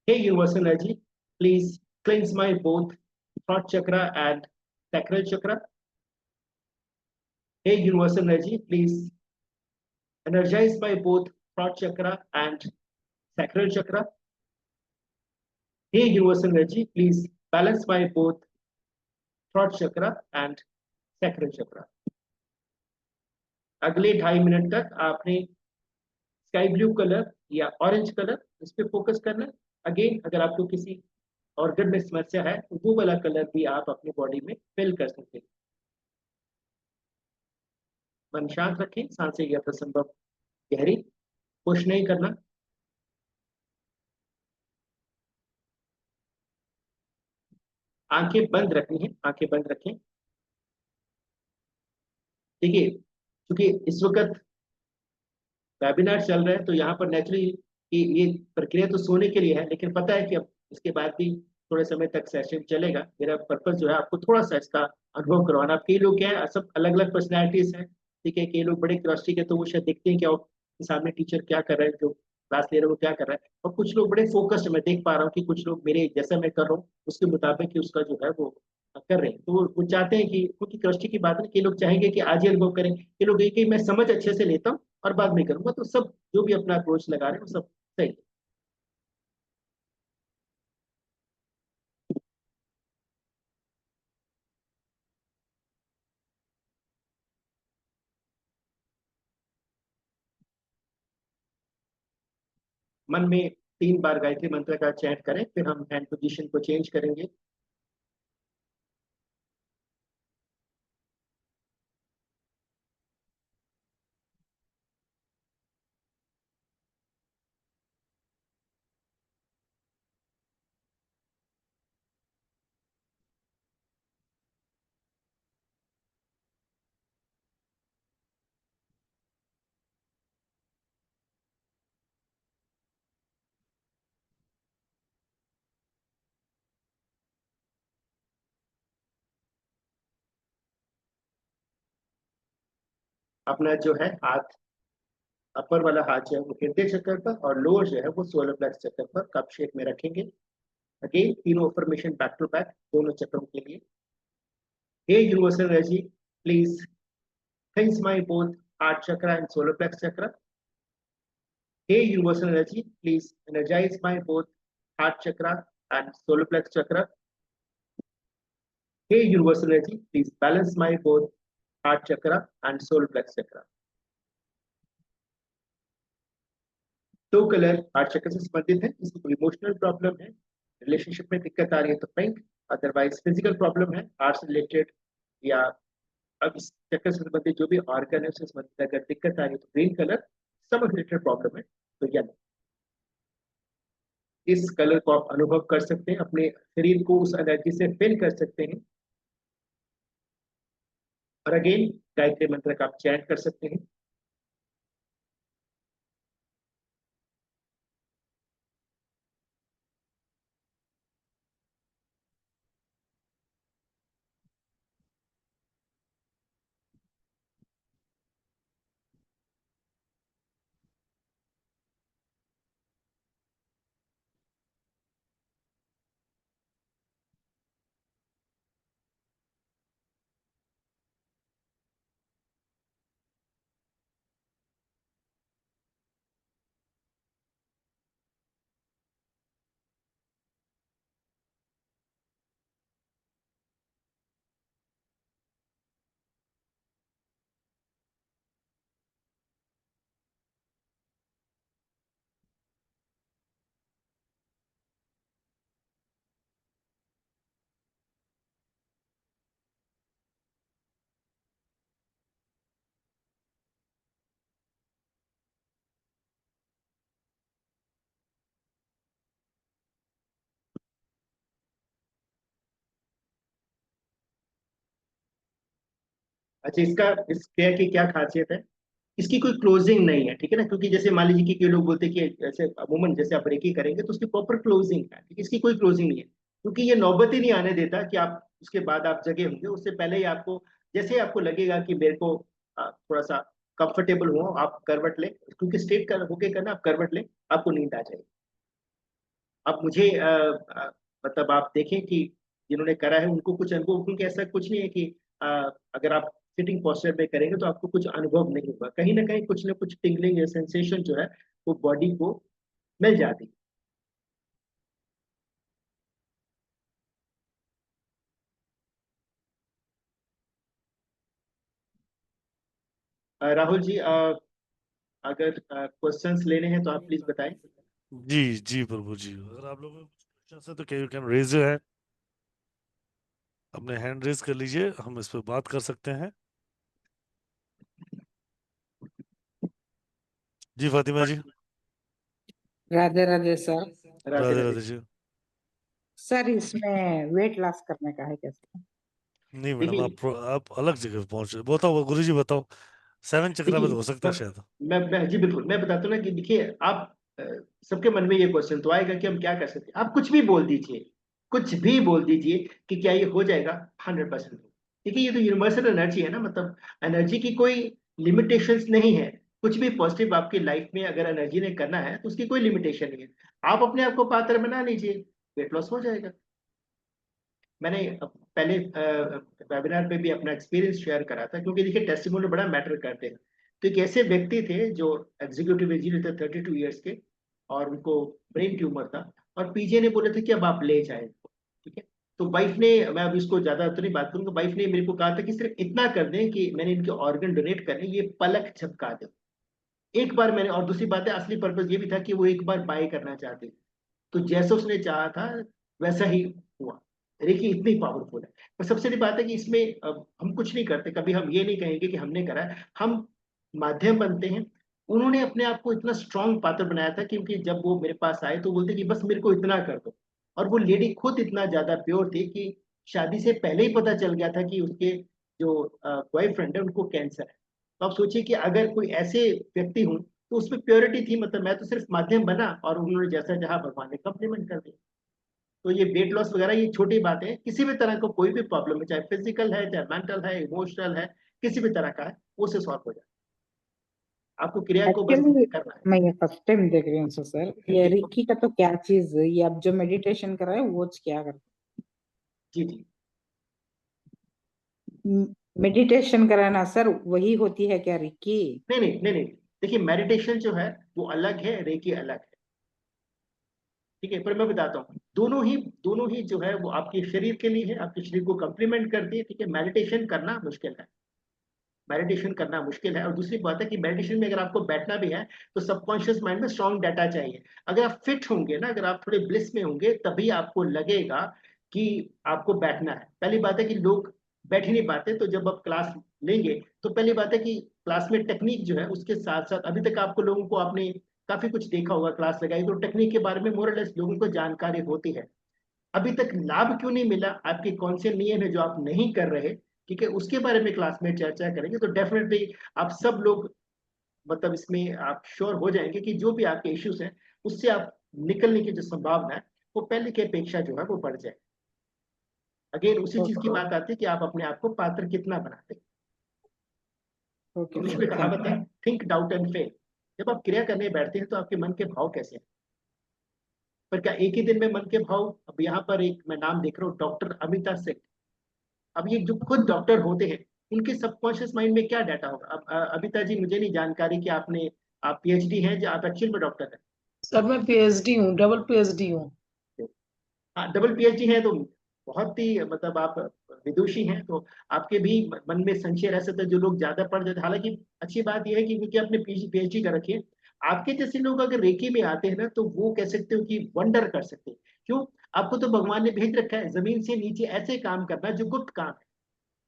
Hey universal energy, please cleanse my both throat chakra and sacral chakra. Hey universal energy, please energize my both throat chakra and sacral chakra. Hey universal energy, please balance my both throat chakra and sacral chakra. अगले 2.5 minute तक आपने sky blue colour या orange colour इस पे focus करना है। Again अगर आपको किसी ऑर्गन में समस्या है तो वो वाला कलर भी आप अपनी बॉडी में फिल कर सकते हैं। मन शांत रखें, सांसें यथासंभव गहरी, पुश नहीं करना। आंखें बंद रखनी है, आंखें बंद रखें। देखिए, क्योंकि इस वक्त वेबिनार चल रहा है तो यहाँ पर नेचुरली ये प्रक्रिया तो सोने के लिए है, लेकिन पता है कि अब इसके बाद भी थोड़े समय तक सेशन चलेगा। मेरा पर्पस जो है आपको थोड़ा सा इसका अनुभव करवाना। अब कई लोग क्या है, सब अलग अलग पर्सनैलिटीज हैं, ठीक है, कई लोग बड़े क्यूरियोसिटी के, तो वो शायद देखते हैं कि सामने टीचर क्या कर रहे हैं, जो क्लास ले रहे हो, क्या कर रहा है। और कुछ लोग बड़े फोकस्ड, मैं देख पा रहा हूँ कि कुछ लोग मेरे जैसा मैं कर रहा हूँ उसके मुताबिक ही उसका जो है वो कर रहे हैं। तो वो चाहते हैं कि, क्योंकि कृष्टि की बात है कि लोग चाहेंगे कि आज ही अनुभव करें, ये लोग ये कि मैं समझ अच्छे से लेता हूँ और बाद में करूंगा। तो सब जो भी अपना अप्रोच लगा रहे हैं वो सब सही है। मन में 3 बार गायत्री मंत्र का चैंट करें, फिर हम हैंड पोजीशन को चेंज करेंगे। अपना जो है हाथ, अपर वाला हाथ जो है वो हृदय चक्र पर और लोअर जो है वो सोलर प्लेक्स चक्र पर कप शेप में रखेंगे। अगेन तीनों अफर्मेशन बैक टू बैक दोनों चक्रों के लिए। Hey universal energy, please cleanse my both heart chakra and solar plex chakra. Hey universal energy, please energize my both heart chakra and solar plex chakra. Hey universal energy, please balance my both heart chakra and solar plex chakra. दो colour heart चक्र से संबंधित है, किसी को emotional problem है, relationship में दिक्कत आ रही है तो पिंक, अदरवाइज फिजिकल प्रॉब्लम है हार्ट से रिलेटेड या अब इस चक्कर से संबंधित जो भी ऑर्गन है उससे संबंधित अगर दिक्कत आ रही है तो green colour, stomach related problem है तो येलो। इस कलर को आप अनुभव कर सकते हैं, अपने शरीर को उस एनर्जी से फिल कर सकते हैं। और अगेन गायत्री मंत्र का आप चैंट कर सकते हैं। अच्छा, इसका इस क्रिया की क्या खासियत है, इसकी कोई क्लोजिंग नहीं है, ठीक है ना। क्योंकि जैसे मान लीजिए कि लोग बोलते हैं कि ऐसे अमूमन जैसे आप रेकी करेंगे तो उसकी प्रॉपर क्लोजिंग है, ठीक है? इसकी कोई क्लोजिंग नहीं है, क्योंकि ये नौबत ही नहीं आने देता कि आप उसके बाद आप जगे होंगे। उससे पहले ही आपको, जैसे ही आपको लगेगा कि मेरे को थोड़ा सा कंफर्टेबल हो, आप करवट लें, क्योंकि स्ट्रेट कर होके करना, आप करवट लें, आपको नींद आ जाएगी। अब मुझे मतलब आप देखें कि जिन्होंने करा है उनको कुछ अनुभव, क्योंकि ऐसा कुछ नहीं है कि अ, अगर आप सिटिंग पोस्चर में करेंगे तो आपको कुछ अनुभव नहीं होगा, कहीं ना कुछ टिंगलिंग या सेंसेशन जो है वो बॉडी को मिल जाती है। राहुल जी, अगर क्वेश्चंस लेने हैं तो आप प्लीज बताएं। जी जी प्रभु जी, अगर आप लोगों को कुछ क्वेश्चन है तो can you can raise your hand, अपने हैंड रेज कर लीजिए, हम इस पर बात कर सकते हैं। जी फातिमा जी। राधे राधे सर। राधे राधे राधे। राधे जी। सर इसमें वेट लॉस करने का है कैसे? नहीं मैडम, देखिए आप अलग जगह पहुंच रहे, बताओ गुरु जी बताओ, 7 चक्रा में देखिए तो हो सकता है शायद। मैं जी बिल्कुल मैं बताता हूँ ना कि देखिए आप सबके मन में ये क्वेश्चन तो आएगा कि हम क्या कर सकते हैं। आप कुछ भी बोल दीजिए, कुछ भी बोल दीजिए कि क्या ये हो जाएगा, 100%। देखिए ये तो यूनिवर्सल एनर्जी है ना, मतलब एनर्जी की कोई लिमिटेशंस नहीं है। कुछ भी पॉजिटिव आपकी लाइफ में अगर एनर्जी ने करना है तो उसकी कोई लिमिटेशन नहीं है। आप अपने आप को पात्र बना लीजिए, वेट लॉस हो जाएगा। मैंने पहले वेबिनार पे भी अपना एक्सपीरियंस शेयर करा था, क्योंकि देखिए टेस्टिमोनियल बड़ा मैटर करते हैं। तो एक ऐसे व्यक्ति थे जो एग्जीक्यूटिव इंजीनियर थे 32 ईयर्स के, और उनको ब्रेन ट्यूमर था, और पीजे ने बोले थे कि अब आप ले जाए, ठीक है। तो वाइफ ने, मैं अब इसको ज्यादा तो नहीं बात करूंगा, वाइफ ने मेरे को कहा था कि सिर्फ इतना कर दें कि मैंने इनके ऑर्गन डोनेट करने, ये पलक झपका दे एक बार मैंने। और दूसरी बात है, असली पर्पज ये भी था कि वो एक बार बाय करना चाहते, तो जैसा उसने चाहा था वैसा ही हुआ। रेकी इतनी पावरफुल है। पर सबसे बड़ी बात है कि इसमें हम कुछ नहीं करते, कभी हम ये नहीं कहेंगे कि हमने करा है, हम माध्यम बनते हैं। उन्होंने अपने आप को इतना स्ट्रांग पात्र बनाया था, क्योंकि जब वो मेरे पास आए तो बोलते कि बस मेरे को इतना कर दो। और वो लेडी खुद इतना ज्यादा प्योर थी कि शादी से पहले ही पता चल गया था कि उसके जो बॉयफ्रेंड है उनको कैंसर है। तो आप सोचिए कि अगर कोई ऐसे व्यक्ति हूँ तो उसमें प्योरिटी थी, मतलब मैं तो सिर्फ माध्यम बना और उन्होंने जैसा चाहा भगवान ने कम्प्लीमेंट कर दिया। तो ये वेट लॉस वगैरह ये छोटी बातें हैं, किसी भी तरह का कोई भी प्रॉब्लम है, चाहे फिजिकल है, चाहे मेंटल है, इमोशनल है, किसी भी तरह का है, वो से सॉल्व हो जाए। आपको क्रिया को बस एक्चुअली करना है। मैं ये फर्स्ट टाइम देख रही हूँ सर, ये जी रिकी का तो क्या चीज, ये अब जो मेडिटेशन कर रहा है वो क्या कर जी जी। मेडिटेशन कराना सर वही होती है क्या रिकी? नहीं नहीं नहीं नहीं, देखिए मेडिटेशन जो है वो अलग है, रेकी अलग है, ठीक है। पर मैं बताता हूँ, दोनों ही जो है वो आपके शरीर के लिए है, आपके शरीर को कम्प्लीमेंट करती है, ठीक है। मेडिटेशन करना मुश्किल है, मेडिटेशन करना मुश्किल है। और दूसरी बात है कि मेडिटेशन में अगर आपको बैठना भी है तो सबकॉन्शियस माइंड में स्ट्रॉन्ग डाटा चाहिए। अगर आप फिट होंगे ना, अगर आप थोड़े ब्लिस में होंगे, तभी आपको लगेगा कि आपको बैठना है। पहली बात है कि लोग बैठ ही नहीं पाते, तो जब आप क्लास लेंगे तो पहली बात है कि क्लास में टेक्निक जो है उसके साथ साथ, अभी तक आपको लोगों को आपने काफी कुछ देखा होगा, क्लास लगाई तो टेक्निक के बारे में मोरलेस लोगों को जानकारी होती है। अभी तक लाभ क्यों नहीं मिला, आपके कौन से नियम है जो आप नहीं कर रहे, ठीक है, उसके बारे में क्लास में चर्चा करेंगे। तो डेफिनेटली आप सब लोग, मतलब इसमें आप श्योर हो जाएंगे कि जो भी आपके इश्यूज हैं उससे आप निकलने की जो संभावना है वो पहले की अपेक्षा जो है वो बढ़ जाए। अगेन उसी चीज की ओके बात आती है कि आप अपने आप को पात्र कितना बनाते हैं। ओके इंग्लिश सर, में थैंक कहावत है, थिंक डाउट एंड फेल। जब आप क्रिया करने बैठते हैं तो आपके मन के भाव कैसे हैं? पर क्या एक ही दिन में मन के भाव, अब यहाँ पर एक मैं नाम देख रहा हूँ, डॉक्टर अमिता सिंह। अब ये जो खुद डॉक्टर होते हैं, उनके सबकॉन्शियस माइंड में क्या डाटा होगा? अब अबिता जी, मुझे नहीं जानकारी कि आप पीएचडी हैं या आप एक्चुअल में डॉक्टर हैं। सर मैं पीएचडी हूँ, डबल पीएचडी हूँ। हाँ, डबल पीएचडी है तो बहुत ही, मतलब आप विदुषी हैं, तो आपके भी मन में संशय रह सकता है जो लोग ज्यादा पढ़ जाते हैं। हालांकि अच्छी बात यह है कि क्योंकि आपने पीएचडी कर रखी है, आपके जैसे लोग अगर रेकी में आते हैं ना तो वो कह सकते हो कि वंडर कर सकते हैं। क्यों? आपको तो भगवान ने भेज रखा है जमीन से नीचे ऐसे काम करना जो गुप्त काम है।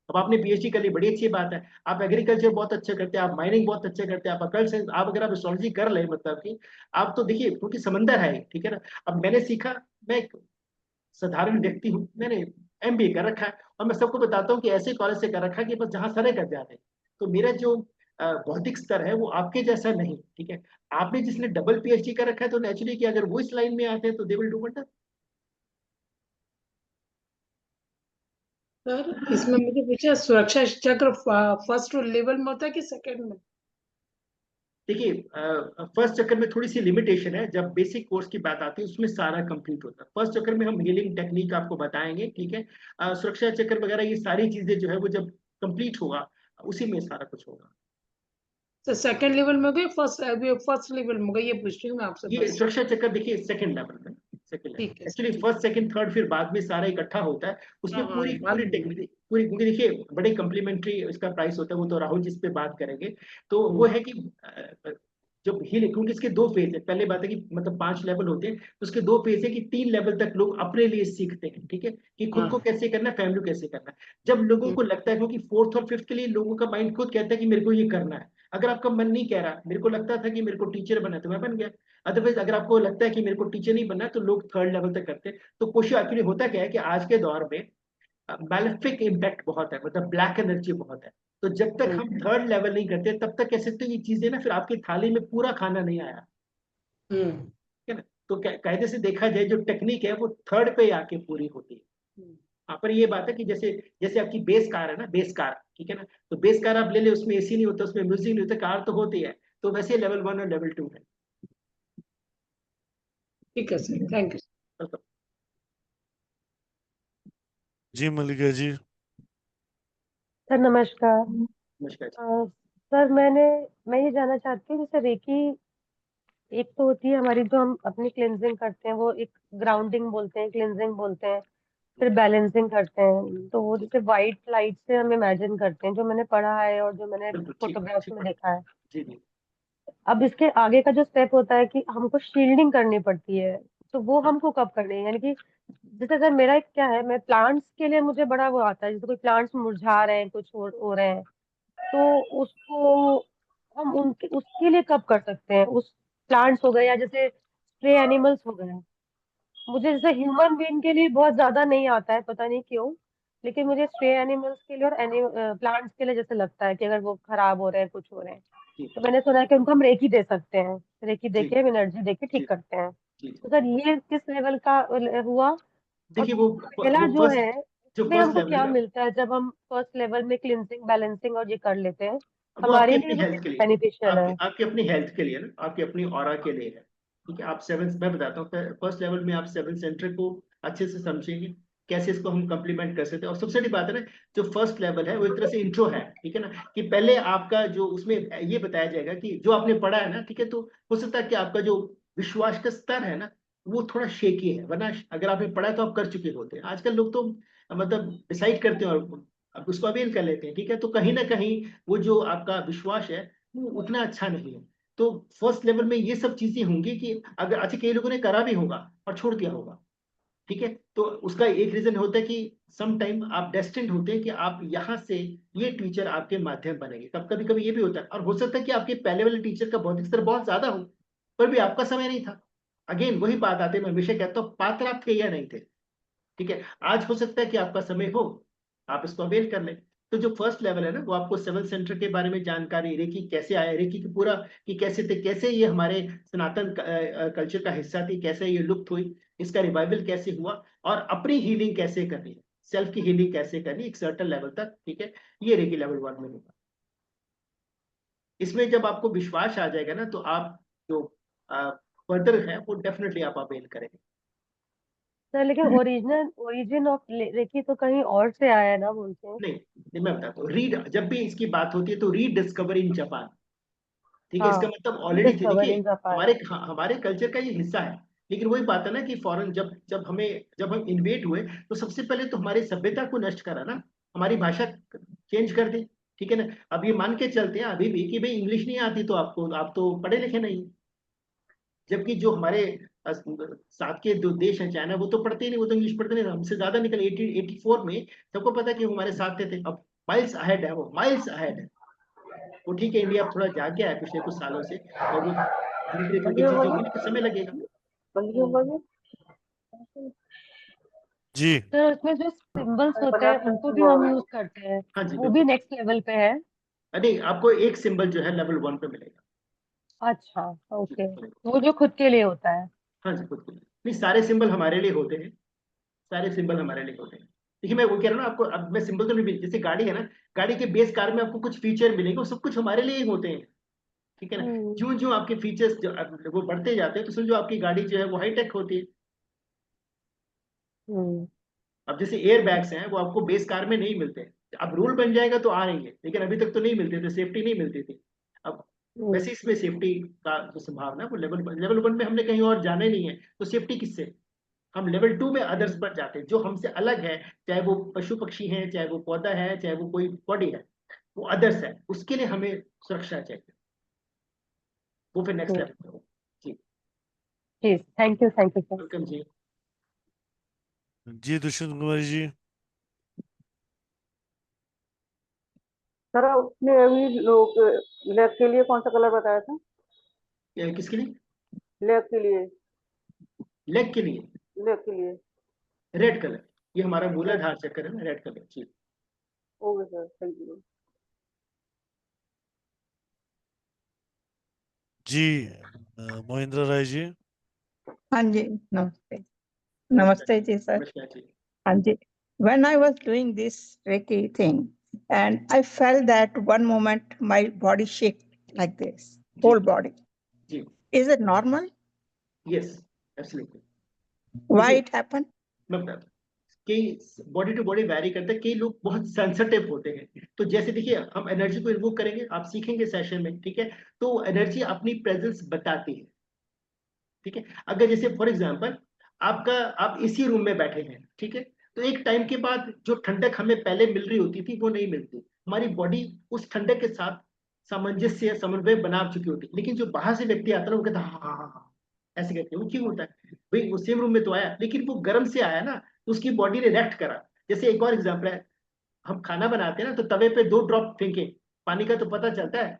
अब आपने पीएचडी कर ली, बड़ी अच्छी बात है। आप एग्रीकल्चर बहुत अच्छा करते हैं, आप माइनिंग बहुत अच्छा करते हैं, आप अकल से, आप अगर आप एस्ट्रोलॉजी कर ले, मतलब कि आप तो देखिए, क्योंकि समंदर है, ठीक है ना। अब मैंने सीखा, मैं एक साधारण व्यक्ति हूँ, मैंने एमबीए कर रखा है, और मैं सबको बताता हूँ कि ऐसे कॉलेज से कर रखा है कि बस जहाँ सारे कर जाते हैं। तो मेरा जो बौद्धिक स्तर है वो आपके जैसा नहीं, ठीक है। आपने जिसने डबल पीएचडी कर रखा है तो नेचुरली कि अगर वो इस लाइन में आते हैं तो they will do wonder. Sir इसमें मुझे पूछा, सुरक्षा चक्र फर्स्ट लेवल में होता है कि सेकंड में? देखिए, फर्स्ट चक्कर में थोड़ी सी लिमिटेशन है, जब बेसिक कोर्स की बात आती है उसमें सारा कंप्लीट होता है। फर्स्ट चक्कर में हम हीलिंग टेक्निक आपको बताएंगे, ठीक है। सुरक्षा चक्र वगैरह ये सारी चीजें जो है वो जब कंप्लीट होगा उसी में सारा कुछ होगा। तो सेकंड लेवल में हो गया, फर्स्ट लेवल में हो गया, ये पूछ रही हूँ मैं आपसे ये बस। सुरक्षा चक्र देखिए सेकंड लेवल में, सेकंड लेवल ठीक है एक्चुअली, ठीक फर्स्ट सेकंड थर्ड फिर बाद में सारा इकट्ठा होता है। उसमें हाँ पूरी पूरी मालूम है। टेक्निक पूरी, क्योंकि देखिए बड़े कम्प्लीमेंट्री इसका प्राइस होता है, वो तो राहुल जिस पे बात करेंगे। तो वो है कि जब हील, क्योंकि इसके दो फेज है। पहले बात है कि मतलब 5 लेवल होते हैं, तो उसके 2 फेज है कि 3 लेवल तक लोग अपने लिए सीखते हैं, ठीक है, कि खुद को हाँ कैसे करना है, फैमिली को कैसे करना है। जब लोगों को लगता है, क्योंकि फोर्थ और फिफ्थ के लिए लोगों का माइंड खुद कहता है कि मेरे को ये करना है। अगर आपका मन नहीं कह रहा, मेरे को लगता था कि मेरे को टीचर बनना है तो मैं बन गया। अदरवाइज अगर आपको लगता है कि मेरे को टीचर नहीं बनना तो लोग थर्ड लेवल तक करते हैं। तो कोशिश एक्चुअली होता क्या है कि आज के दौर में मैलेफिक इम्पैक्ट बहुत है, मतलब ब्लैक एनर्जी बहुत है। तो जब तक हम थर्ड लेवल नहीं करते तब तक कह सकते हो ये चीजें ना फिर आपकी थाली में पूरा खाना नहीं आया, हम्म ठीक है ना। तो कायदे से देखा जाए जो टेक्निक है वो थर्ड पे आके पूरी होती है। हाँ, पर ये बात है कि जैसे जैसे आपकी बेस कार है ना, बेस कार, ठीक है ना। तो बेस कार आप ले ले, उसमें एसी नहीं होता, उसमें म्यूजिक नहीं होता, कार तो होती है। तो वैसे लेवल 1 और लेवल 2 है। ठीक है सर, थैंक यू। वेलकम। जी मल्लिका जी। सर नमस्कार। नमस्कार जी। सर मैं ये जानना चाहती हूँ, जैसे रेकी एक तो होती है हमारी जो हम अपनी क्लिनजिंग करते हैं, वो एक ग्राउंडिंग बोलते हैं, क्लिनजिंग बोलते हैं, फिर बैलेंसिंग करते हैं। तो वो जैसे वाइट लाइट से हम इमेजिन करते हैं, जो मैंने पढ़ा है और जो मैंने बिल्कुल, ठीक फोटोग्राफ्स ठीक में बात। देखा है। जी जी अब इसके आगे का जो स्टेप होता है कि हमको शील्डिंग करनी पड़ती है, तो वो हमको कब करनी है? यानी कि जैसे सर मेरा एक क्या है, मैं प्लांट्स के लिए मुझे बड़ा वो आता है, जैसे कोई प्लांट्स मुरझा रहे हैं, कुछ हो रहे हैं, तो उसको हम उनके उसके लिए कब कर सकते हैं? उस प्लांट्स हो गए या जैसे स्ट्रे एनिमल्स हो गए। मुझे जैसे ह्यूमन बीइंग के लिए बहुत ज्यादा नहीं आता है, पता नहीं क्यों, लेकिन मुझे स्ट्रे एनिमल्स के लिए और प्लांट्स के लिए जैसे लगता है कि अगर वो खराब हो रहे हैं, कुछ हो रहे हैं, जी तो मैंने सुना है कि उनको हम रेकी दे सकते हैं, रेकी जी देके एनर्जी देके जी ठीक करते हैं। जी। तो सर ये किस लेवल का हुआ? और देखिए पहला वो जो है जो उसमें फर्स्ट हमको लेवल है क्या ना, मिलता है जब हम फर्स्ट लेवल में क्लिनजिंग बैलेंसिंग और ये कर लेते हैं, वो आपकी हमारे लिए अपनी वो हेल्थ के लिए, बेनिफिशियल है? आपकी अपनी हेल्थ के लिए ना, आपकी अपनी ऑरा के लिए है। ठीक है, आप सेवन, मैं बताता हूँ, फर्स्ट लेवल में आप 7 सेंटर को अच्छे से समझेंगे, कैसे इसको हम कंप्लीमेंट कर सकते हैं। और सबसे बड़ी बात है ना, जो फर्स्ट लेवल है वो एक तरह से इंट्रो है, ठीक है ना, कि पहले आपका जो उसमें ये बताया जाएगा कि जो आपने पढ़ा है ना, ठीक है, तो हो सकता है कि आपका जो विश्वास का स्तर है ना, वो थोड़ा शेकी है, वरना अगर आपने पढ़ा है तो आप कर चुके होते हैं। आजकल लोग तो मतलब डिसाइड करते हैं और अब उसको अवेल कर लेते हैं, ठीक है, तो कहीं ना कहीं वो जो आपका विश्वास है वो उतना अच्छा नहीं है। तो फर्स्ट लेवल में ये सब चीजें होंगी कि अगर अच्छा कई लोगों ने करा भी होगा और छोड़ दिया होगा, ठीक है, तो उसका एक रीजन होता है कि सम टाइम आप डेस्टिन्ड होते हैं कि आप यहाँ से ये टीचर आपके माध्यम बनेंगे। कभी कभी ये भी होता है, और हो सकता है कि आपके पहले वाले टीचर का बौद्धिक स्तर बहुत ज्यादा हो, पर भी आपका समय नहीं था। अगेन वही बात आती है, मैं हमेशा कहता हूँ पात्र आप थे या नहीं थे, ठीक है, आज हो सकता है कि आपका समय हो, आप इसको अवेल कर लें। तो जो फर्स्ट लेवल है ना, वो आपको 7 सेंटर के बारे में जानकारी, रेकी कैसे आया, रेकी की पूरा कि कैसे थे, कैसे ये हमारे सनातन कल्चर का हिस्सा थी, कैसे ये लुप्त हुई, इसका रिवाइवल कैसे हुआ, और अपनी हीलिंग कैसे करनी है, सेल्फ की हीलिंग कैसे करनी एक सर्टन लेवल तक, ठीक है, ये रेकी लेवल 1 में होगा। इसमें जब आपको विश्वास आ जाएगा ना, तो आप जो फर्दर है वो डेफिनेटली आप अवेल करेंगे। सर लेकिन ओरिजिन ऑफ रेकी तो कहीं और से आया है ना, बोलते हैं। नहीं, मैं बताता हूँ, रीड जब भी इसकी बात होती है तो रीडिस्कवर इन जापान, ठीक है, इसका हाँ, मतलब ऑलरेडी थे। डिस्कवर देखिए इन जापान। हमारे कल्चर का ये हिस्सा है, लेकिन वही बात है ना कि फॉरेन जब हम इन्वेट हुए, तो सबसे पहले तो हमारी सभ्यता को नष्ट करा ना, हमारी भाषा चेंज कर दी, ठीक है ना। अब ये मान के चलते हैं अभी भी कि भाई इंग्लिश नहीं आती तो आपको, आप तो पढ़े लिखे नहीं, जबकि जो हमारे साथ के दो देश हैं, चाइना, वो तो पढ़ते ही नहीं, वो तो इंग्लिश पढ़ते नहीं, हमसे ज्यादा निकल 84 में सबको पता है कि वो हमारे साथ थे। अब माइल्स अहेड है, वो माइल्स अहेड है वो, ठीक है, इंडिया अब थोड़ा जाग गया है पिछले कुछ सालों से, और वो धीरे धीरे करके चीजें होंगी, लेकिन समय लगेगा। जी सर उसमें जो सिंबल्स होते हैं उनको भी हम यूज करते हैं, हाँ जी वो भी बिल्कुल। नेक्स्ट लेवल पे है? नहीं, आपको एक सिंबल जो है लेवल 1 पे मिलेगा। अच्छा, जी, ओके। मिलेगा। वो जो खुद के लिए होता है। हाँ जी, खुद के लिए नहीं, सारे सिंबल हमारे लिए होते हैं, सारे सिंबल हमारे लिए होते हैं। देखिए मैं वो कह रहा हूँ ना आपको, अब मैं सिंबल तो नहीं, जैसे गाड़ी है ना, गाड़ी के बेस कार में आपको कुछ फीचर मिलेंगे, वो सब कुछ हमारे लिए ही होते हैं, ठीक है ना। हम्म। जो जो आपके फीचर्स जो वो बढ़ते जाते हैं, तो समझो आपकी गाड़ी जो है वो हाईटेक होती है। हम्म। अब जैसे एयर बैग्स हैं, वो आपको बेस कार में नहीं मिलते, अब रूल बन जाएगा तो आ रही है, लेकिन अभी तक तो नहीं मिलते थे, सेफ्टी नहीं मिलती थी। अब हम्म। वैसे इसमें सेफ्टी का जो संभावना है वो लेवल 1 में हमने कहीं और जाना ही नहीं है, तो सेफ्टी किससे, हम लेवल 2 में अदर्स पर जाते हैं, जो हमसे अलग है, चाहे वो पशु पक्षी है, चाहे वो पौधा है, चाहे वो कोई बॉडी है, वो अदर्स है, उसके लिए हमें सुरक्षा चाहिए, वो फिर नेक्स्ट लेवल पे हो। जी, जी, thank you sir. Welcome ji. जी दुष्यंत कुमार जी। सर उसने अभी लोग लेग के लिए कौन सा कलर बताया था? किसके लिए? लेग के लिए, लेग के लिए लेग के लिए। रेड कलर, ये हमारा रेड। मूलाधार चक्कर है ना, रेड कलर। जी ओके सर, थैंक यू। जी मोहिंद्र राय जी। हाँ जी, नमस्ते। नमस्कार नमस्ते जी सर। नमस्कार जी। हाँ जी, when I was doing this Reiki thing and I felt that one moment my body shake like this whole body. जी Is it normal? Yes absolutely. Why देखिए it happened? मैं बता कई बॉडी टू बॉडी वैरी करता है, कई लोग बहुत सेंसिटिव होते हैं। तो जैसे देखिए हम एनर्जी को इन्वोक करेंगे, आप सीखेंगे सेशन में, ठीक है, तो एनर्जी अपनी प्रेजेंस बताती है, ठीक है। अगर जैसे फॉर एग्जांपल आप इसी रूम में बैठे हैं, ठीक है, तो एक टाइम के बाद जो ठंडक हमें पहले मिल रही होती थी वो नहीं मिलती, हमारी बॉडी उस ठंडक के साथ सामंजस्य समन्वय बना चुकी होती है। लेकिन जो बाहर से व्यक्ति आता है वो कहता है हाँ हाँ हाँ हाँ, ऐसे कहते हैं। वो क्यों होता है भाई, वो सेम रूम में तो आया लेकिन वो गर्म से आया ना, तो उसकी बॉडी ने रिएक्ट करा। जैसे एक और एग्जाम्पल है, हम खाना बनाते हैं ना, तो तवे पे 2 ड्रॉप फेंके, पानी का तो पता चलता है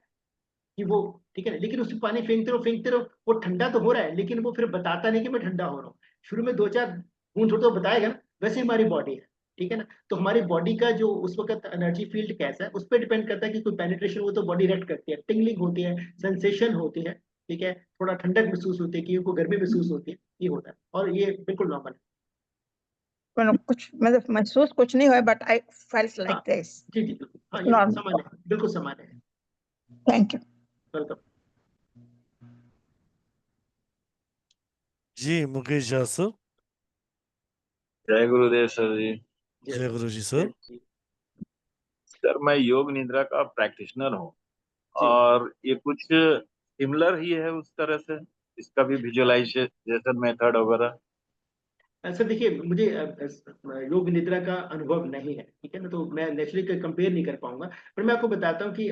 कि वो, ठीक है ना, लेकिन उसमें पानी फेंकते रहो, वो ठंडा तो हो रहा है लेकिन वो फिर बताता नहीं कि मैं ठंडा हो रहा हूँ। शुरू में 2-4 बूंद छोड़ तो बताएगा ना, वैसे हमारी बॉडी है, ठीक है ना। तो हमारी बॉडी का जो उस वक्त एनर्जी फील्ड कैसा है उस पर डिपेंड करता है कि कोई पेनिट्रेशन हो तो बॉडी रिएक्ट करती है, टिंगलिंग होती है, सेंसेशन होती है, ठीक है, थोड़ा ठंडक महसूस होती है, कि को गर्मी महसूस होती है, ये होता है और ये बिल्कुल नॉर्मल है। मतलब कुछ मतलब महसूस कुछ नहीं हुआ, but I felt हाँ like this. जी जी बिल्कुल, हाँ It's ये normal. सामान्य है, बिल्कुल सामान्य है। Thank you. वेलकम। जी मुकेश झा सर। जय गुरुदेव सर जी। जय गुरु जी सर। सर मैं योग निद्रा का प्रैक्टिशनर हूँ जी। और ये कुछ सिमिलर ही है उस तरह से, इसका भी विजुअलाइजेशन मेथड वगैरह। सर देखिए मुझे योग निद्रा का अनुभव नहीं है, ठीक है ना, तो मैं नेचुरली कंपेयर नहीं कर पाऊंगा। पर मैं आपको बताता हूँ कि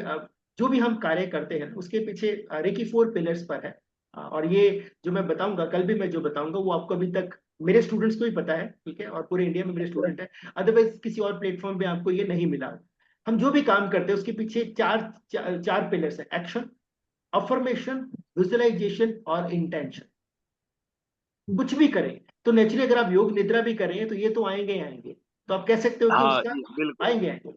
जो भी हम कार्य करते हैं उसके पीछे रेकी 4 पिलर्स पर है। और ये जो मैं बताऊंगा, कल भी मैं जो बताऊंगा वो आपको अभी तक मेरे स्टूडेंट्स को ही पता है, ठीक है, और पूरे इंडिया में मेरे स्टूडेंट है, अदरवाइज किसी और प्लेटफॉर्म पे आपको ये नहीं मिला। हम जो भी काम करते हैं उसके पीछे चार पिलर्स है: एक्शन, अफर्मेशन, विजुअलाइजेशन और इंटेंशन। कुछ भी करें तो नेचुरली अगर आप योग निद्रा भी करें तो ये तो आएंगे ही आएंगे, तो आप कह सकते हो कि हाँ उसका जी बिल्कुल, आएंगे आएंगे।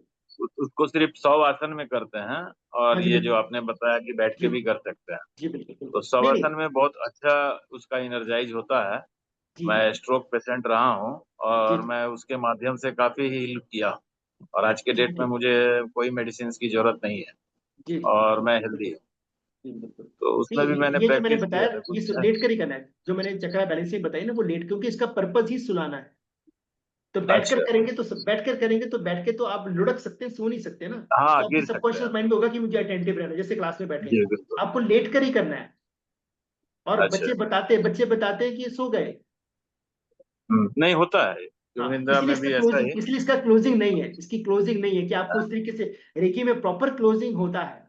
उसको सिर्फ 100 आसन में करते हैं और हाँ जी ये जो बिल्कुल। आपने बताया कि बैठ के जी भी कर सकते हैं, जी बिल्कुल तो बिल्कुल। 100 नहीं नहीं। आसन में बहुत अच्छा उसका इनर्जाइज होता है। जी मैं स्ट्रोक पेशेंट रहा हूँ जी और जी मैं उसके माध्यम से काफी हील किया हूँ और आज के जी डेट में मुझे कोई मेडिसिन की जरूरत नहीं है जी और मैं हेल्दी हूँ। जी बिल्कुल। तो नहीं उसमें भी मैंने ये जो मैंने प्रैक्टिस किया बताया था ये कुछ। लेट कर ही करना है, जो मैंने चक्रा बैलेंसिंग बताई ना वो लेट, क्योंकि इसका पर्पज ही सुलाना है। तो बैठकर अच्छा, करेंगे तो बैठकर करेंगे तो बैठ के तो आप लुढ़क सकते हैं, सो नहीं सकते ना, हाँ तो आपके गिर सकते हैं। सबकॉन्शियस माइंड में होगा कि मुझे अटेंटिव रहना है, जैसे क्लास में बैठे जी हैं बिल्कुल। आपको लेट कर ही करना है। और अच्छा, बच्चे बताते हैं कि सो गए। नहीं होता है योग हाँ निद्रा में भी ऐसा ही। इसलिए इसका क्लोजिंग नहीं है, इसकी क्लोजिंग नहीं है कि आपको इस तरीके से रेकी में प्रॉपर क्लोजिंग होता है,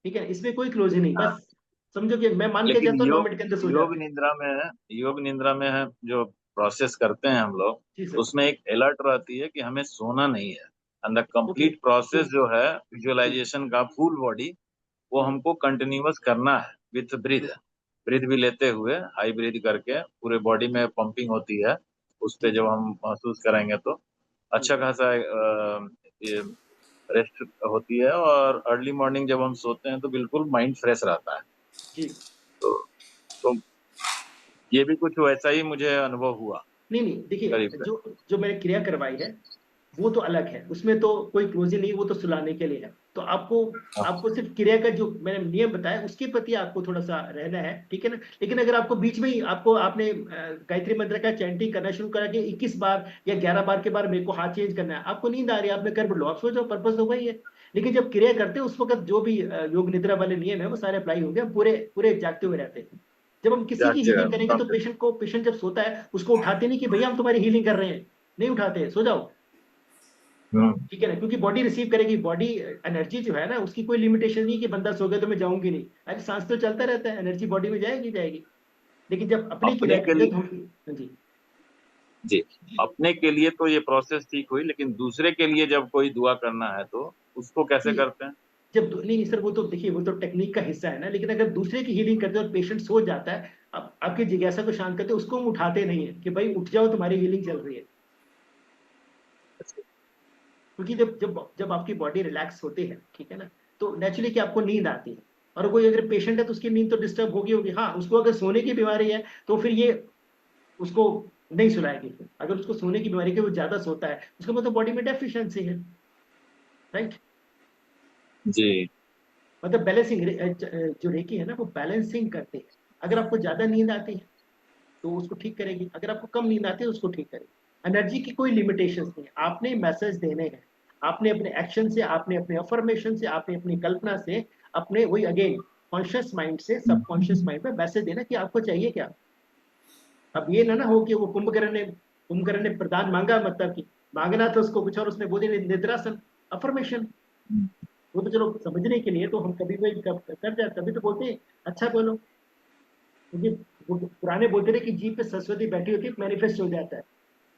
ठीक है, इसमें कोई क्लोजिंग नहीं, बस समझो कि मैं मान के लेकिन जाता हूँ 9 मिनट के अंदर सो योग जाते हैं। निद्रा में है जो प्रोसेस करते हैं हम लोग, जी सर। उसमें एक अलर्ट रहती है कि हमें सोना नहीं है। And the okay. Complete process जो है जी विजुअलाइजेशन का फुल बॉडी, वो हम्म, हमको कंटिन्यूअस करना है विथ ब्रीथ। ब्रीथ भी लेते हुए हाई ब्रीथ करके पूरे बॉडी में पंपिंग होती है। उस पे जी जब हम महसूस करेंगे तो अच्छा खासा ये रेस्ट होती है और अर्ली मॉर्निंग जब हम सोते हैं तो बिल्कुल माइंड फ्रेश रहता है। जी। तो तो ये भी कुछ वैसा ही मुझे अनुभव हुआ नहीं करीब देखिए, से। जो मैंने क्रिया करवाई है वो तो अलग है, उसमें तो कोई क्लोजिंग नहीं, वो तो सुलाने के लिए है। तो आपको हाँ, आपको सिर्फ क्रिया का जो मैंने नियम बताया उसके प्रति आपको थोड़ा सा रहना है, ठीक है ना। लेकिन अगर आपको बीच में ही आपने गायत्री मंत्र का चैंटिंग करना शुरू करा कि 21 बार या 11 बार के बाद मेरे को हाथ चेंज करना है, आपको नींद आ रही है, आपने कर लो, आप सो जाओ, पर्पज तो वही है। लेकिन जब क्रिया करते हैं उस वक्त जो भी योग निद्रा वाले नियम है वो सारे अप्लाई होंगे, हम पूरे पूरे जागते हुए रहते हैं। जब हम किसी की जागते हीलिंग करेंगे तो हैं। पेशेंट जब सोता है उसको उठाते नहीं कि भैया हम तुम्हारी हीलिंग कर रहे हैं, नहीं उठाते, सो जाओ, ठीक है ना, क्योंकि बॉडी रिसीव करेगी, बॉडी एनर्जी जो है ना उसकी कोई लिमिटेशन नहीं कि बंदा सो गया तो मैं जाऊंगी नहीं, अरे सांस तो चलता रहता है, एनर्जी बॉडी में जाएगी जाएगी। लेकिन जब अपनी अपने क्रिया के करते लिए हैं तो हम, हाँ जी जी, अपने के लिए तो ये प्रोसेस ठीक हुई, लेकिन दूसरे के लिए जब कोई दुआ करना है तो उसको कैसे नहीं, करते हैं? नहीं सर, वो तो देखिए वो तो टेक्निक का हिस्सा है ना, लेकिन अगर दूसरे की हीलिंग करते हैं और पेशेंट सो जाता है, आपकी जिज्ञासा को शांत करते हैं, उसको हम उठाते नहीं है कि भाई उठ जाओ तुम्हारी हीलिंग चल रही है। क्योंकि जब आपकी बॉडी रिलैक्स होती है, ठीक है ना, तो नेचुरली कि आपको नींद आती है। और कोई अगर पेशेंट है तो उसकी नींद तो डिस्टर्ब होगी, हाँ, उसको अगर सोने की बीमारी है तो फिर ये उसको नहीं सुलाएगी। फिर अगर उसको सोने की बीमारी के वो ज्यादा सोता है उसका मतलब बॉडी में डेफिशिएंसी है, राइट। जी, मतलब बैलेंसिंग जो रेकी है ना वो बैलेंसिंग करते हैं। अगर आपको ज्यादा नींद आती है तो उसको ठीक करेगी, अगर आपको कम नींद आती है तो उसको ठीक करेगी। एनर्जी की कोई लिमिटेशंस नहीं है, आपने मैसेज देने हैं, आपने अपने एक्शन से, आपने अपने अफर्मेशन से, आपने अपनी कल्पना से, अपने वही अगेन कॉन्शियस माइंड से सबकॉन्शियस माइंड में मैसेज देना कि आपको चाहिए क्या। अब ये ना हो कि वो कुंभकर्ण ने प्रदान मांगा, मतलब कि मांगना तो उसको कुछ और, उसने बोली निद्रासन, अफर्मेशन। वो तो चलो समझने के लिए तो हम कभी भी कर जाते, तभी तो बोलते हैं अच्छा बोलो, क्योंकि वो पुराने बोलते थे कि जीभ पे सरस्वती बैठी होती है, मैनिफेस्ट हो जाता है।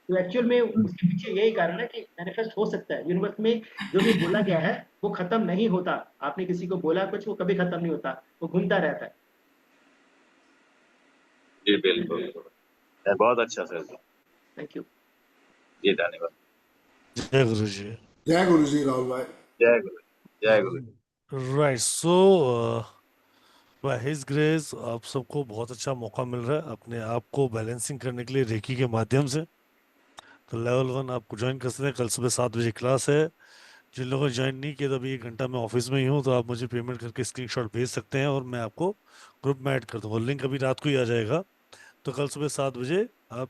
तो एक्चुअल में उसके पीछे यही कारण है कि मैनिफेस्ट हो सकता है। यूनिवर्स में जो भी बोला गया है वो खत्म नहीं होता। आपने किसी को बोला कुछ, वो कभी खत्म नहीं होता, वो घूमता रहता है। जी बिल्कुल, बहुत अच्छा सर। Thank you. जी धन्यवाद। जय गुरु जी। जय गुरु जी राहुल भाई। जय गुरु, जय गुरु। राइट, सो बाय हिज ग्रेस आप सबको बहुत अच्छा मौका मिल रहा है अपने आप को बैलेंसिंग करने के लिए रेकी के माध्यम से। तो लेवल 1 आपको ज्वाइन कर सकते हैं, कल सुबह 7 बजे क्लास है। जिन लोगों ने ज्वाइन नहीं किया तो अभी 1 घंटा मैं ऑफिस में ही हूँ, तो आप मुझे पेमेंट करके स्क्रीनशॉट भेज सकते हैं और मैं आपको ग्रुप में ऐड कर दूंगा। लिंक अभी रात को ही आ जाएगा। तो कल सुबह 7 बजे आप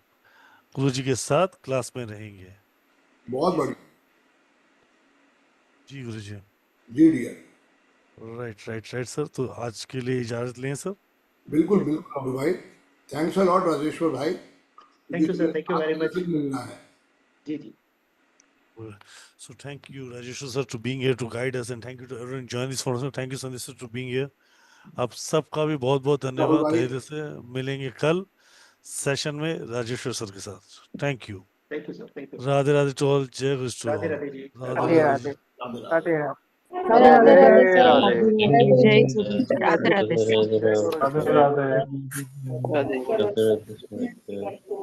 गुरु जी के साथ क्लास में रहेंगे। बहुत बढ़िया। जी गुरु जी। जी डियर। राइट सर, तो आज के लिए इजाजत लें सर। बिल्कुल बिल्कुल राहुल भाई, थैंक्स अ लॉट राजेश्वर भाई। Thank you sir, thank you very much. मिलना है। जी जी। So thank you Rajesh sir to being here to guide us, and thank you to everyone join this forum. Thank you Sandesh sir to being here. आप सबका भी बहुत बहुत धन्यवाद। तहे दिल से मिलेंगे कल सेशन में राजेश्वर सर के साथ। Thank you. Thank you sir, thank you. Radhe Radhe to all. जय गुरु टू राधे ऑल। राधे जी। राधे राधे राधे राधे राधे राधे जय गुरु राधे राधे जय गुरु। राधे राधे। राधे राधे।